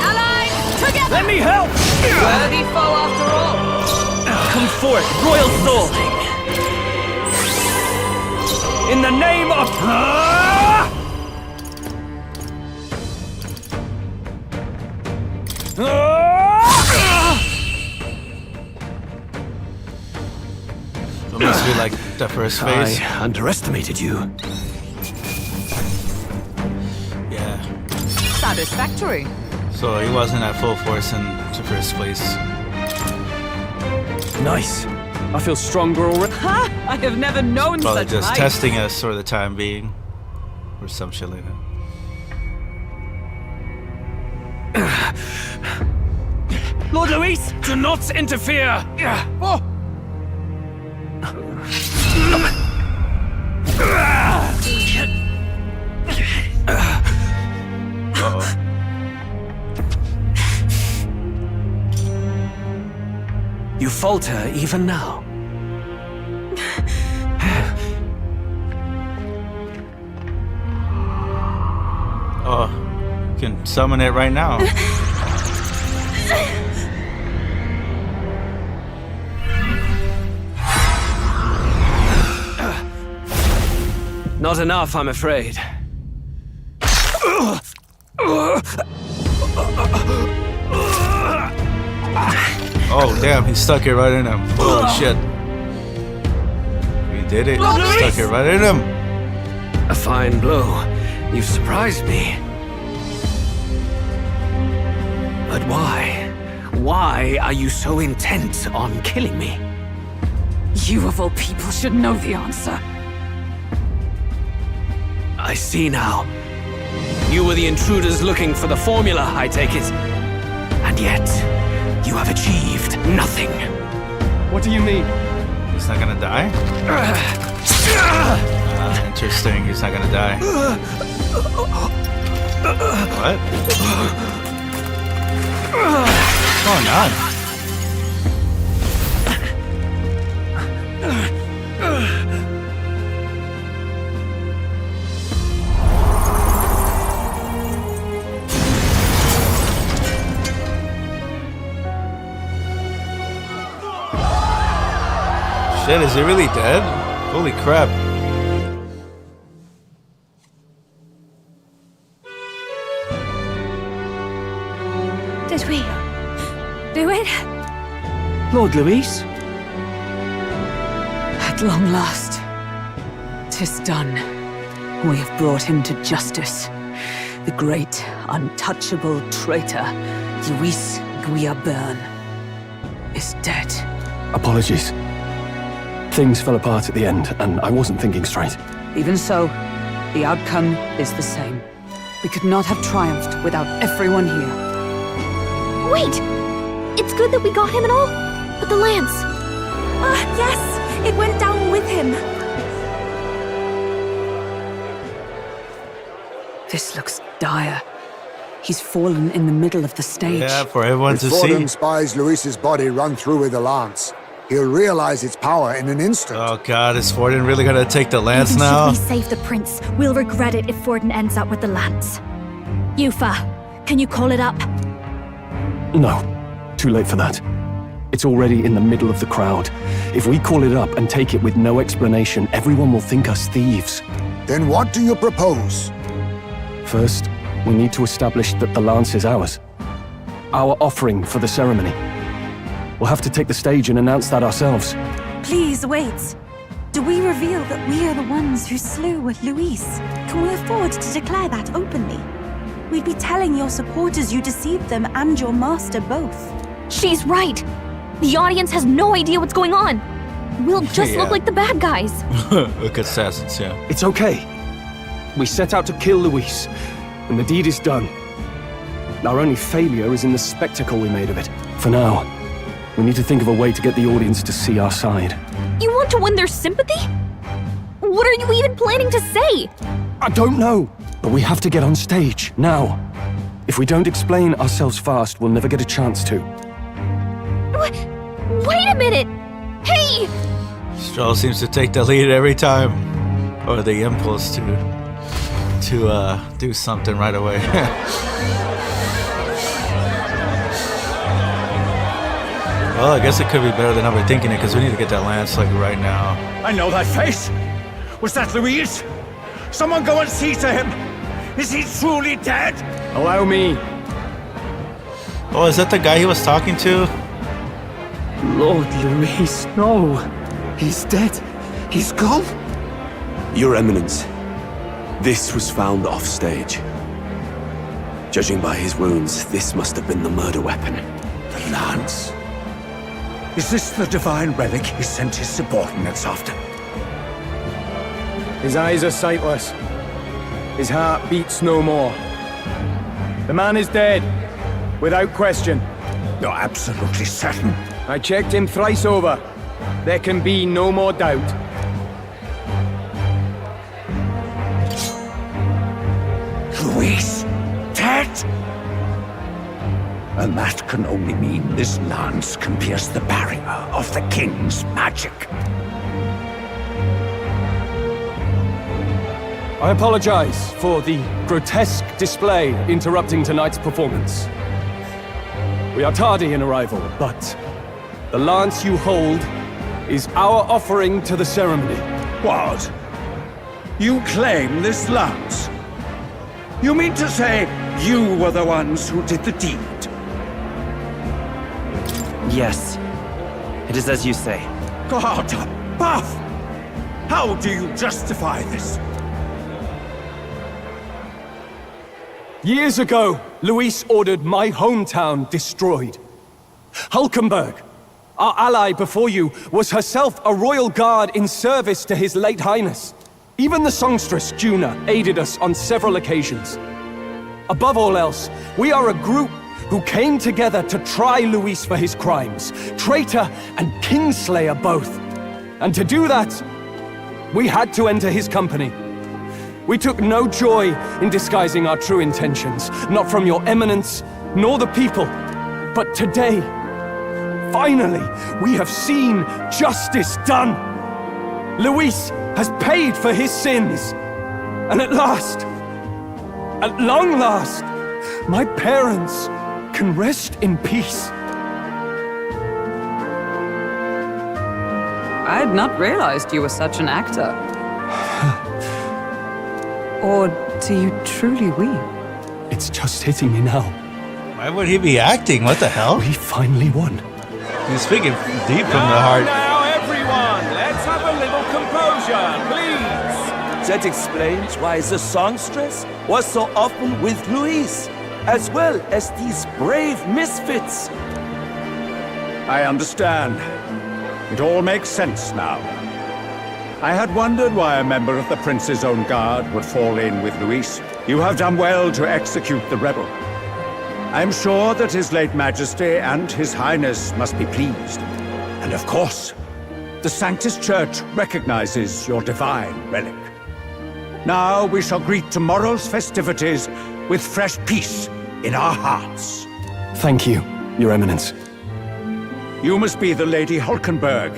Allies, together! Let me help! Worthy foe after all. Come forth, Royal Soul! In the name of... It must be like the first phase. I underestimated you. Yeah. Satisfactory. So he wasn't at full force in the first place. Nice. I feel stronger already. Ha! I have never known Probably such just height. testing us for the time being. Or some shit like that. Lord Luis, do not interfere! Oh. Uh-oh. You falter even now. Oh, you can summon it right now. Not enough, I'm afraid. Oh, damn, he stuck it right in him. Holy shit. He did it. He stuck it right in him. A fine blow. You've surprised me. But why? Why are you so intent on killing me? You of all people should know the answer. I see now. You were the intruders looking for the formula, I take it. And yet, you have achieved nothing. What do you mean? He's not gonna die? Interesting, he's not gonna die. What? What's going on? Shit, is he really dead? Holy crap. Did we do it? Lord Luis? At long last, 'tis done. We have brought him to justice. The great, untouchable traitor, Luis Guillaburn, is dead. Apologies. Things fell apart at the end, and I wasn't thinking straight. Even so, the outcome is the same. We could not have triumphed without everyone here. Wait! It's good that we got him and all, but the lance... Yes! It went down with him! This looks dire. He's fallen in the middle of the stage. Yeah, for everyone to see. Forden spies Luis's body run through with the lance. He'll realize its power in an instant. Oh god, is Forden really gonna take the lance Even now? should we save the prince, we'll regret it if Forden ends up with the lance. Yufa, can you call it up? No, too late for that. It's already in the middle of the crowd. If we call it up and take it with no explanation, everyone will think us thieves. Then what do you propose? First, we need to establish that the lance is ours. Our offering for the ceremony. We'll have to take the stage and announce that ourselves. Please wait. Do we reveal that we are the ones who slew Luis? Can we afford to declare that openly? We'd be telling your supporters you deceived them and your master both. She's right! The audience has no idea what's going on! We'll just Yeah. look like the bad guys. Look at assassins, yeah. It's okay. We set out to kill Luis, and the deed is done. Our only failure is in the spectacle we made of it. For now, we need to think of a way to get the audience to see our side. You want to win their sympathy? What are you even planning to say? I don't know, but we have to get on stage, now. If we don't explain ourselves fast, we'll never get a chance to. Wait a minute! Hey! Stroll seems to take the lead every time. Or the impulse to do something right away. Well, I guess it could be better than overthinking it, because we need to get that lance like right now. I know that face. Was that Luis? Someone go and see to him. Is he truly dead? Allow me. Oh, is that the guy he was talking to? Lord Luis, no. He's dead. He's gone. Your Eminence, this was found off stage. Judging by his wounds, this must have been the murder weapon. The lance? Is this the divine relic he sent his subordinates after? His eyes are sightless. His heart beats no more. The man is dead, without question. You're absolutely certain? I checked him thrice over. There can be no more doubt. Luis, dead? And that can only mean this lance can pierce the barrier of the king's magic. I apologize for the grotesque display interrupting tonight's performance. We are tardy in arrival, but the lance you hold is our offering to the ceremony. What? You claim this lance? You mean to say you were the ones who did the deed? Yes. It is as you say. God above! How do you justify this? Years ago, Luis ordered my hometown destroyed. Hulkenberg, our ally before you, was herself a royal guard in service to his late highness. Even the songstress, Juna, aided us on several occasions. Above all else, we are a group who came together to try Luis for his crimes, traitor and kingslayer both. And to do that, We had to enter his company. We took no joy in disguising our true intentions, not from your eminence, nor the people. But today, finally, we have seen justice done. Luis has paid for his sins. And at last, at long last, my parents can rest in peace. I had not realized you were such an actor. Or do you truly weep? It's just hitting me now. Why would he be acting? What the hell? We finally won. He's speaking deep from the heart. Now, everyone, let's have a little composure, please. That explains why the songstress was so often with Luis, as well as these brave misfits. I understand. It all makes sense now. I had wondered why a member of the Prince's own guard would fall in with Luis. You have done well to execute the rebel. I am sure that His late Majesty and His Highness must be pleased. And of course, the Sanctus Church recognizes your divine relic. Now we shall greet tomorrow's festivities with fresh peace in our hearts. Thank you, Your Eminence. You must be the Lady Hulkenberg.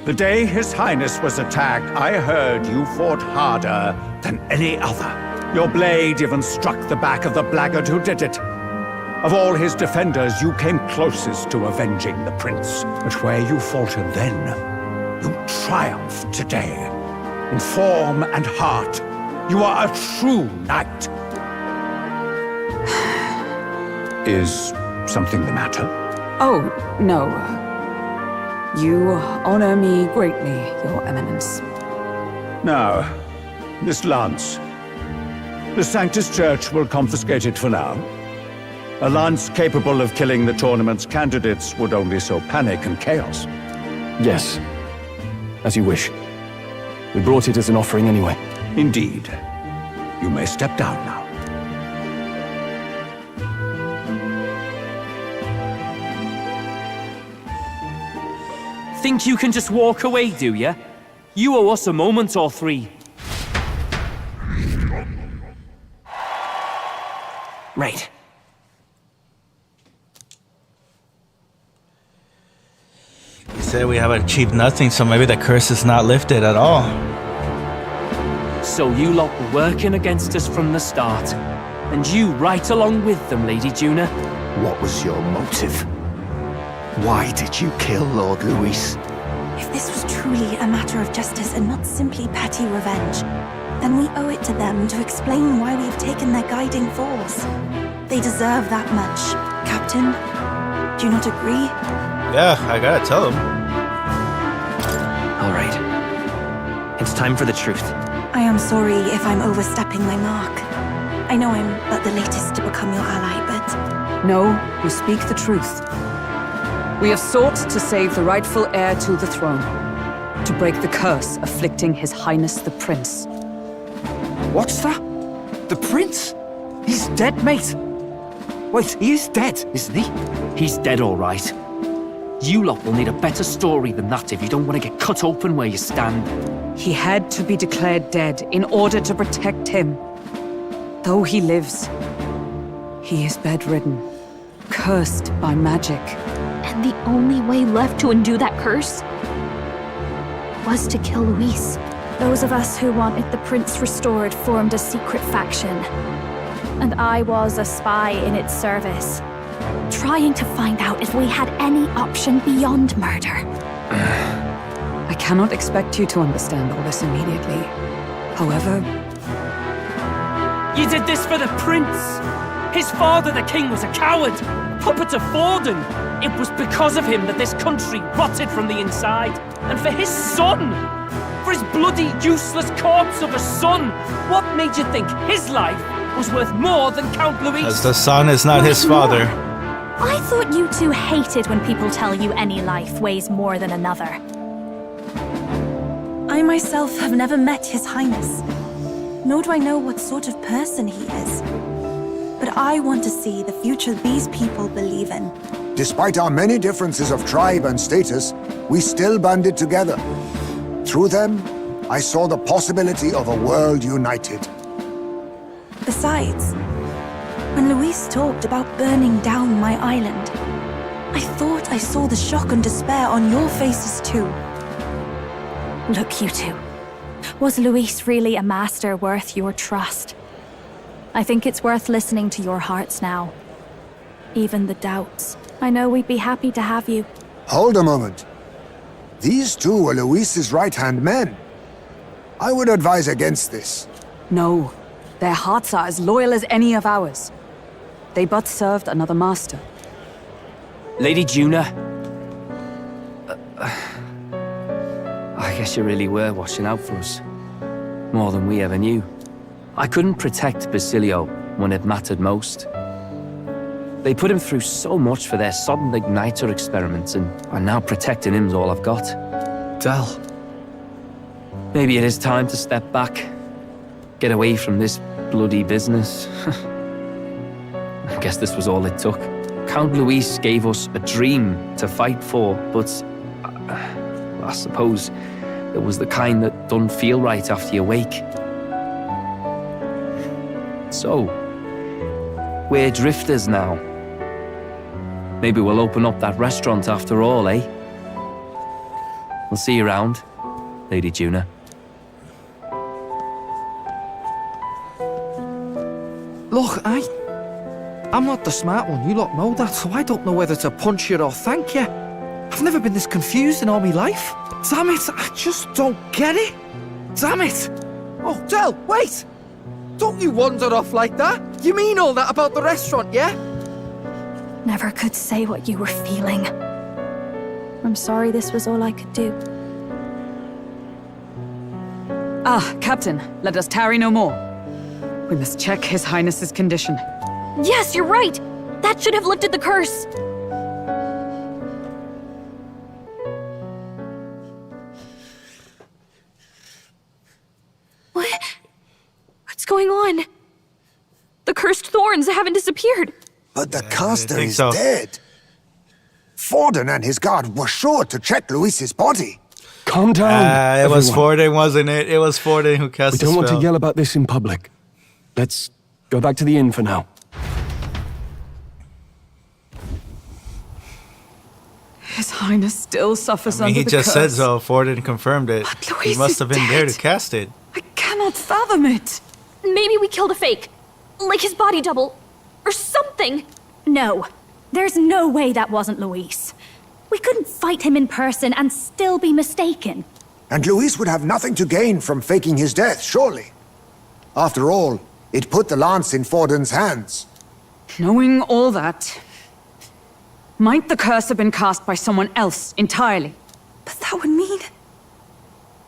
The day His Highness was attacked, I heard you fought harder than any other. Your blade even struck the back of the blackguard who did it. Of all his defenders, you came closest to avenging the prince. But where you faltered then, you triumphed today. In form and heart, you are a true knight. Is something the matter? Oh, no. You honor me greatly, Your Eminence. Now, this lance. The Sanctus Church will confiscate it for now. A lance capable of killing the tournament's candidates would only sow panic and chaos. Yes, as you wish. We brought it as an offering anyway. Indeed. You may step down now. Think you can just walk away, do ya? You owe us a moment or three. Right. He said we have achieved nothing, so maybe the curse is not lifted at all. So you lot were working against us from the start. And you right along with them, Lady Juna. What was your motive? Why did you kill Lord Luis? If this was truly a matter of justice and not simply petty revenge, then we owe it to them to explain why we have taken their guiding force. They deserve that much. Captain, do you not agree? Yeah, I gotta tell him. All right. It's time for the truth. I am sorry if I'm overstepping my mark. I know I'm but the latest to become your ally, but... No, you speak the truth. We have sought to save the rightful heir to the throne, to break the curse afflicting His Highness the Prince. What's that? The prince? He's dead, mate. Wait, he is dead, isn't he? He's dead, all right. You lot will need a better story than that if you don't want to get cut open where you stand. He had to be declared dead in order to protect him. Though he lives, he is bedridden, cursed by magic. And the only way left to undo that curse was to kill Luis. Those of us who wanted the prince restored formed a secret faction. And I was a spy in its service, trying to find out if we had any option beyond murder. I cannot expect you to understand all this immediately. However... You did this for the prince! His father, the king, was a coward! Puppet of Forden! It was because of him that this country rotted from the inside. And for his son! For his bloody, useless corpse of a son! What made you think his life was worth more than Count Luis? As the son is not his father. I thought you two hated when people tell you any life weighs more than another. I myself have never met His Highness, nor do I know what sort of person he is. But I want to see the future these people believe in. Despite our many differences of tribe and status, we still banded together. Through them, I saw the possibility of a world united. Besides, when Luis talked about burning down my island, I thought I saw the shock and despair on your faces too. Look, you two. Was Luis really a master worth your trust? I think it's worth listening to your hearts now. Even the doubts. I know we'd be happy to have you. Hold a moment. These two were Luis's right-hand men. I would advise against this. No. Their hearts are as loyal as any of ours. They but served another master. Lady Juna. I guess you really were watching out for us. More than we ever knew. I couldn't protect Basilio when it mattered most. They put him through so much for their sodden igniter experiments, and now protecting him's all I've got. Del. Maybe it is time to step back. Get away from this bloody business. I guess this was all it took. Count Luis gave us a dream to fight for, but I suppose it was the kind that don't feel right after you wake. So, we're drifters now. Maybe we'll open up that restaurant after all, eh? We'll see you around, Lady Juna. Look, I'm not the smart one, you lot know that, so I don't know whether to punch you or thank you. I've never been this confused in all my life. Damn it, I just don't get it. Damn it. Oh, Del, wait! Don't you wander off like that? You mean all that about the restaurant, yeah? Never could say what you were feeling. I'm sorry this was all I could do. Ah, Captain, let us tarry no more. We must check His Highness's condition. Yes, you're right! That should have lifted the curse! What's going on? The cursed thorns haven't disappeared. But the caster is dead. Forden and his guard were sure to check Luis's body. Calm down, it was Forden, wasn't it? It was Forden who cast the spell. We don't want to yell about this in public. Let's go back to the inn for now. His Highness still suffers under the curse. He just said so. Forden confirmed it. He must have been there to cast it. I cannot fathom it. Maybe we killed a fake. Like his body double. Or something. No. There's no way that wasn't Luis. We couldn't fight him in person and still be mistaken. And Luis would have nothing to gain from faking his death, surely. After all, it put the lance in Forden's hands. Knowing all that, might the curse have been cast by someone else entirely? But that would mean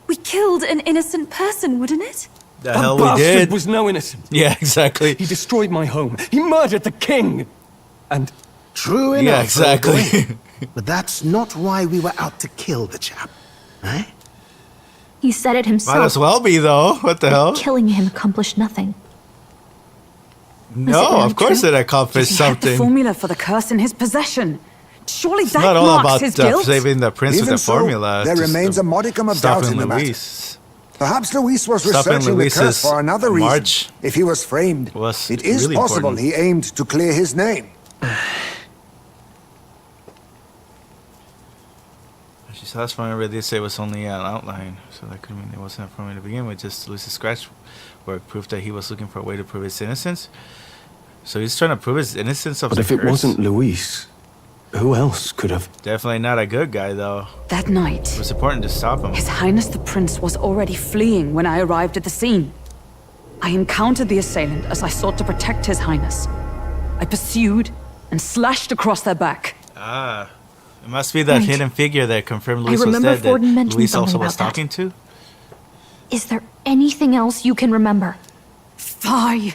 we killed an innocent person, wouldn't it? The hell we did. Bastard was no innocent. Yeah, exactly. He destroyed my home. He murdered the king. And true enough. Yeah, exactly. But that's not why we were out to kill the chap, eh? He said it himself. Might as well be, though. What the hell? Killing him accomplished nothing. No, of course it accomplished He had the something. formula for the curse in his possession. Surely It's that not all marks about his guilt. saving the prince with Even the so, formula. there just remains a modicum of doubt in the matter. Luis. Perhaps Luis was Stopping researching the curse Luis's for another reason. march If he was framed, was it is really possible important. he aimed to clear his name. She saw us from they say it was only an outline, so that could mean it wasn't from to begin with. Just Luis's scratch work proof that he was looking for a way to prove his innocence. So he's trying to prove his innocence of but the if curse. it wasn't Luis, who else could have? Definitely not a good guy, though. That night, It was important to stop him. His Highness the Prince was already fleeing when I arrived at the scene. I encountered the assailant as I sought to protect His Highness. I pursued and slashed across their back. Ah, it must be that Right. hidden figure that confirmed Luis I was remember dead Forden that mentioned Luis something also was about that. talking to. Is there anything else you can remember? Fie!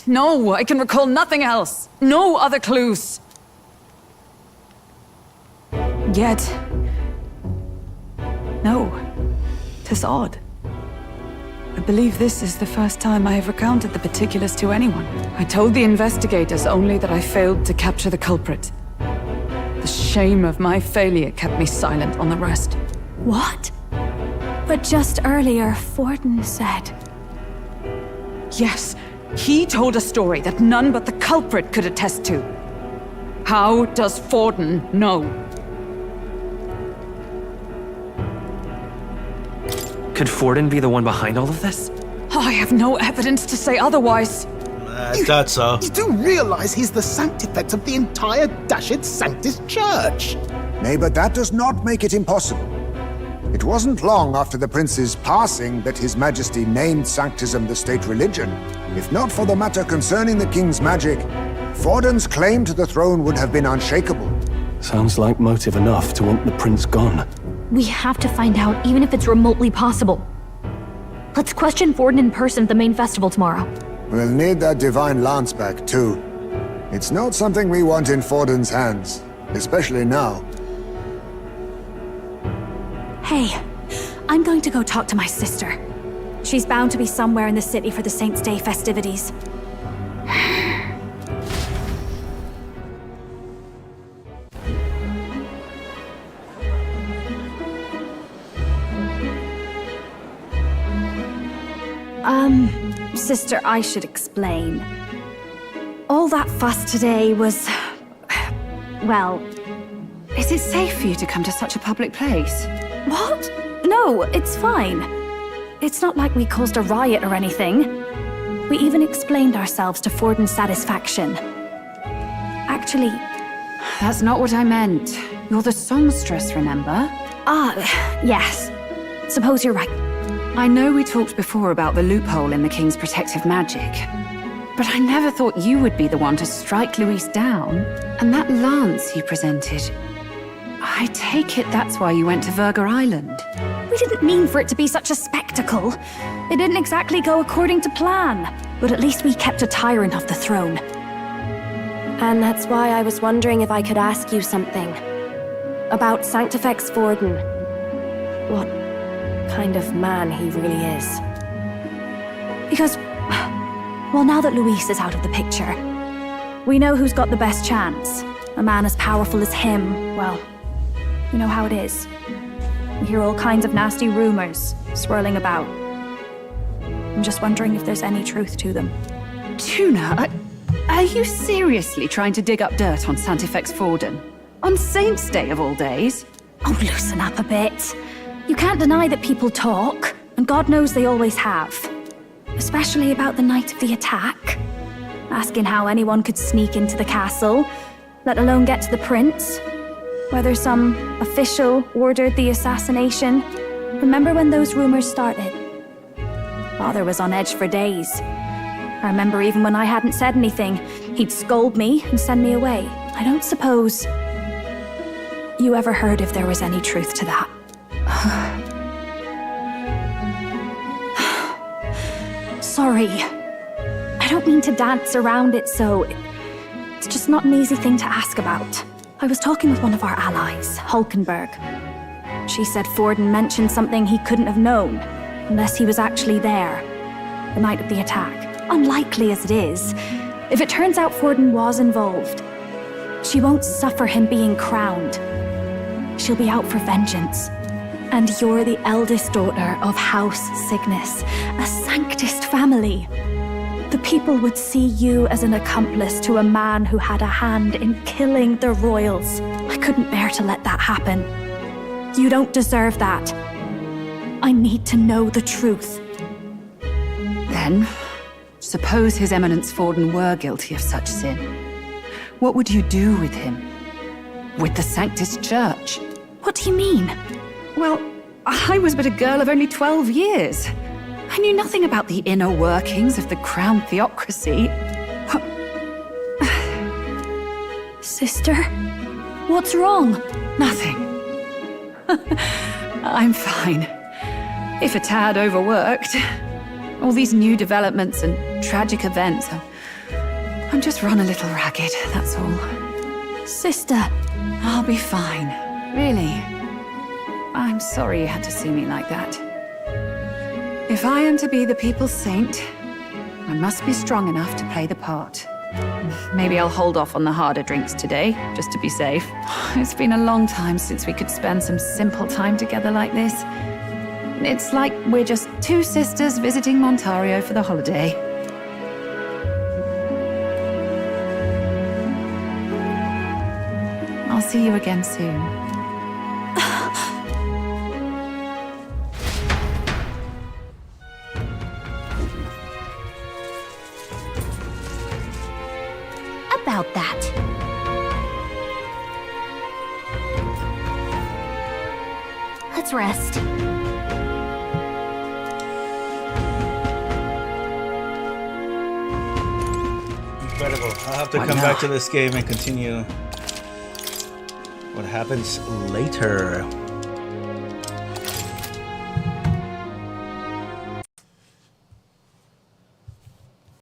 No, I can recall nothing else. No other clues. Yet... no. 'Tis odd. I believe this is the first time I have recounted the particulars to anyone. I told the investigators only that I failed to capture the culprit. The shame of my failure kept me silent on the rest. What? But just earlier, Forden said... Yes, he told a story that none but the culprit could attest to. How does Forden know? Could Forden be the one behind all of this? I have no evidence to say otherwise. I thought so. You do realize he's the sanctifex of the entire Dashit Sanctus Church. Nay, but that does not make it impossible. It wasn't long after the prince's passing that His Majesty named Sanctism the state religion. If not for the matter concerning the king's magic, Forden's claim to the throne would have been unshakable. Sounds like motive enough to want the prince gone. We have to find out, even if it's remotely possible. Let's question Forden in person at the main festival tomorrow. We'll need that divine lance back, too. It's not something we want in Forden's hands, especially now. Hey, I'm going to go talk to my sister. She's bound to be somewhere in the city for the Saints' Day festivities. Sister, I should explain. All that fuss today was... well... Is it safe for you to come to such a public place? What? No, it's fine. It's not like we caused a riot or anything. We even explained ourselves to Forden's satisfaction. Actually... That's not what I meant. You're the songstress, remember? Ah, yes. Suppose you're right. I know we talked before about the loophole in the King's protective magic, but I never thought you would be the one to strike Luis down. And that lance you presented, I take it that's why you went to Virga Island. We didn't mean for it to be such a spectacle. It didn't exactly go according to plan, but at least we kept a tyrant off the throne. And that's why I was wondering if I could ask you something. About Sanctifex Forden. What kind of man he really is. Because, well, now that Luis is out of the picture, we know who's got the best chance. A man as powerful as him, well, you know how it is. We hear all kinds of nasty rumors swirling about. I'm just wondering if there's any truth to them. Tuna, are you seriously trying to dig up dirt on Sanctifex Forden? On Saints' Day of all days? Oh, loosen up a bit. You can't deny that people talk, and God knows they always have. Especially about the night of the attack. Asking how anyone could sneak into the castle, let alone get to the prince. Whether some official ordered the assassination. Remember when those rumors started? Father was on edge for days. I remember even when I hadn't said anything, he'd scold me and send me away. I don't suppose you ever heard if there was any truth to that. Sorry. I don't mean to dance around it, so... It's just not an easy thing to ask about. I was talking with one of our allies, Hulkenberg. She said Forden mentioned something he couldn't have known, unless he was actually there, the night of the attack. Unlikely as it is, if it turns out Forden was involved, she won't suffer him being crowned. She'll be out for vengeance. And you're the eldest daughter of House Cygnus, a Sanctist family. The people would see you as an accomplice to a man who had a hand in killing the royals. I couldn't bear to let that happen. You don't deserve that. I need to know the truth. Then, suppose His Eminence Forden were guilty of such sin. What would you do with him? With the Sanctus Church? What do you mean? Well, I was but a girl of only 12 years. I knew nothing about the inner workings of the crown theocracy. Sister, what's wrong? Nothing. I'm fine. If a tad overworked. All these new developments and tragic events. I'm just run a little ragged, that's all. Sister. I'll be fine. Really. I'm sorry you had to see me like that. If I am to be the people's saint, I must be strong enough to play the part. Maybe I'll hold off on the harder drinks today, just to be safe. It's been a long time since we could spend some simple time together like this. It's like we're just two sisters visiting Montario for the holiday. I'll see you again soon. About that. Let's rest. Incredible. I'll have to What come now? back to this game and continue what happens later.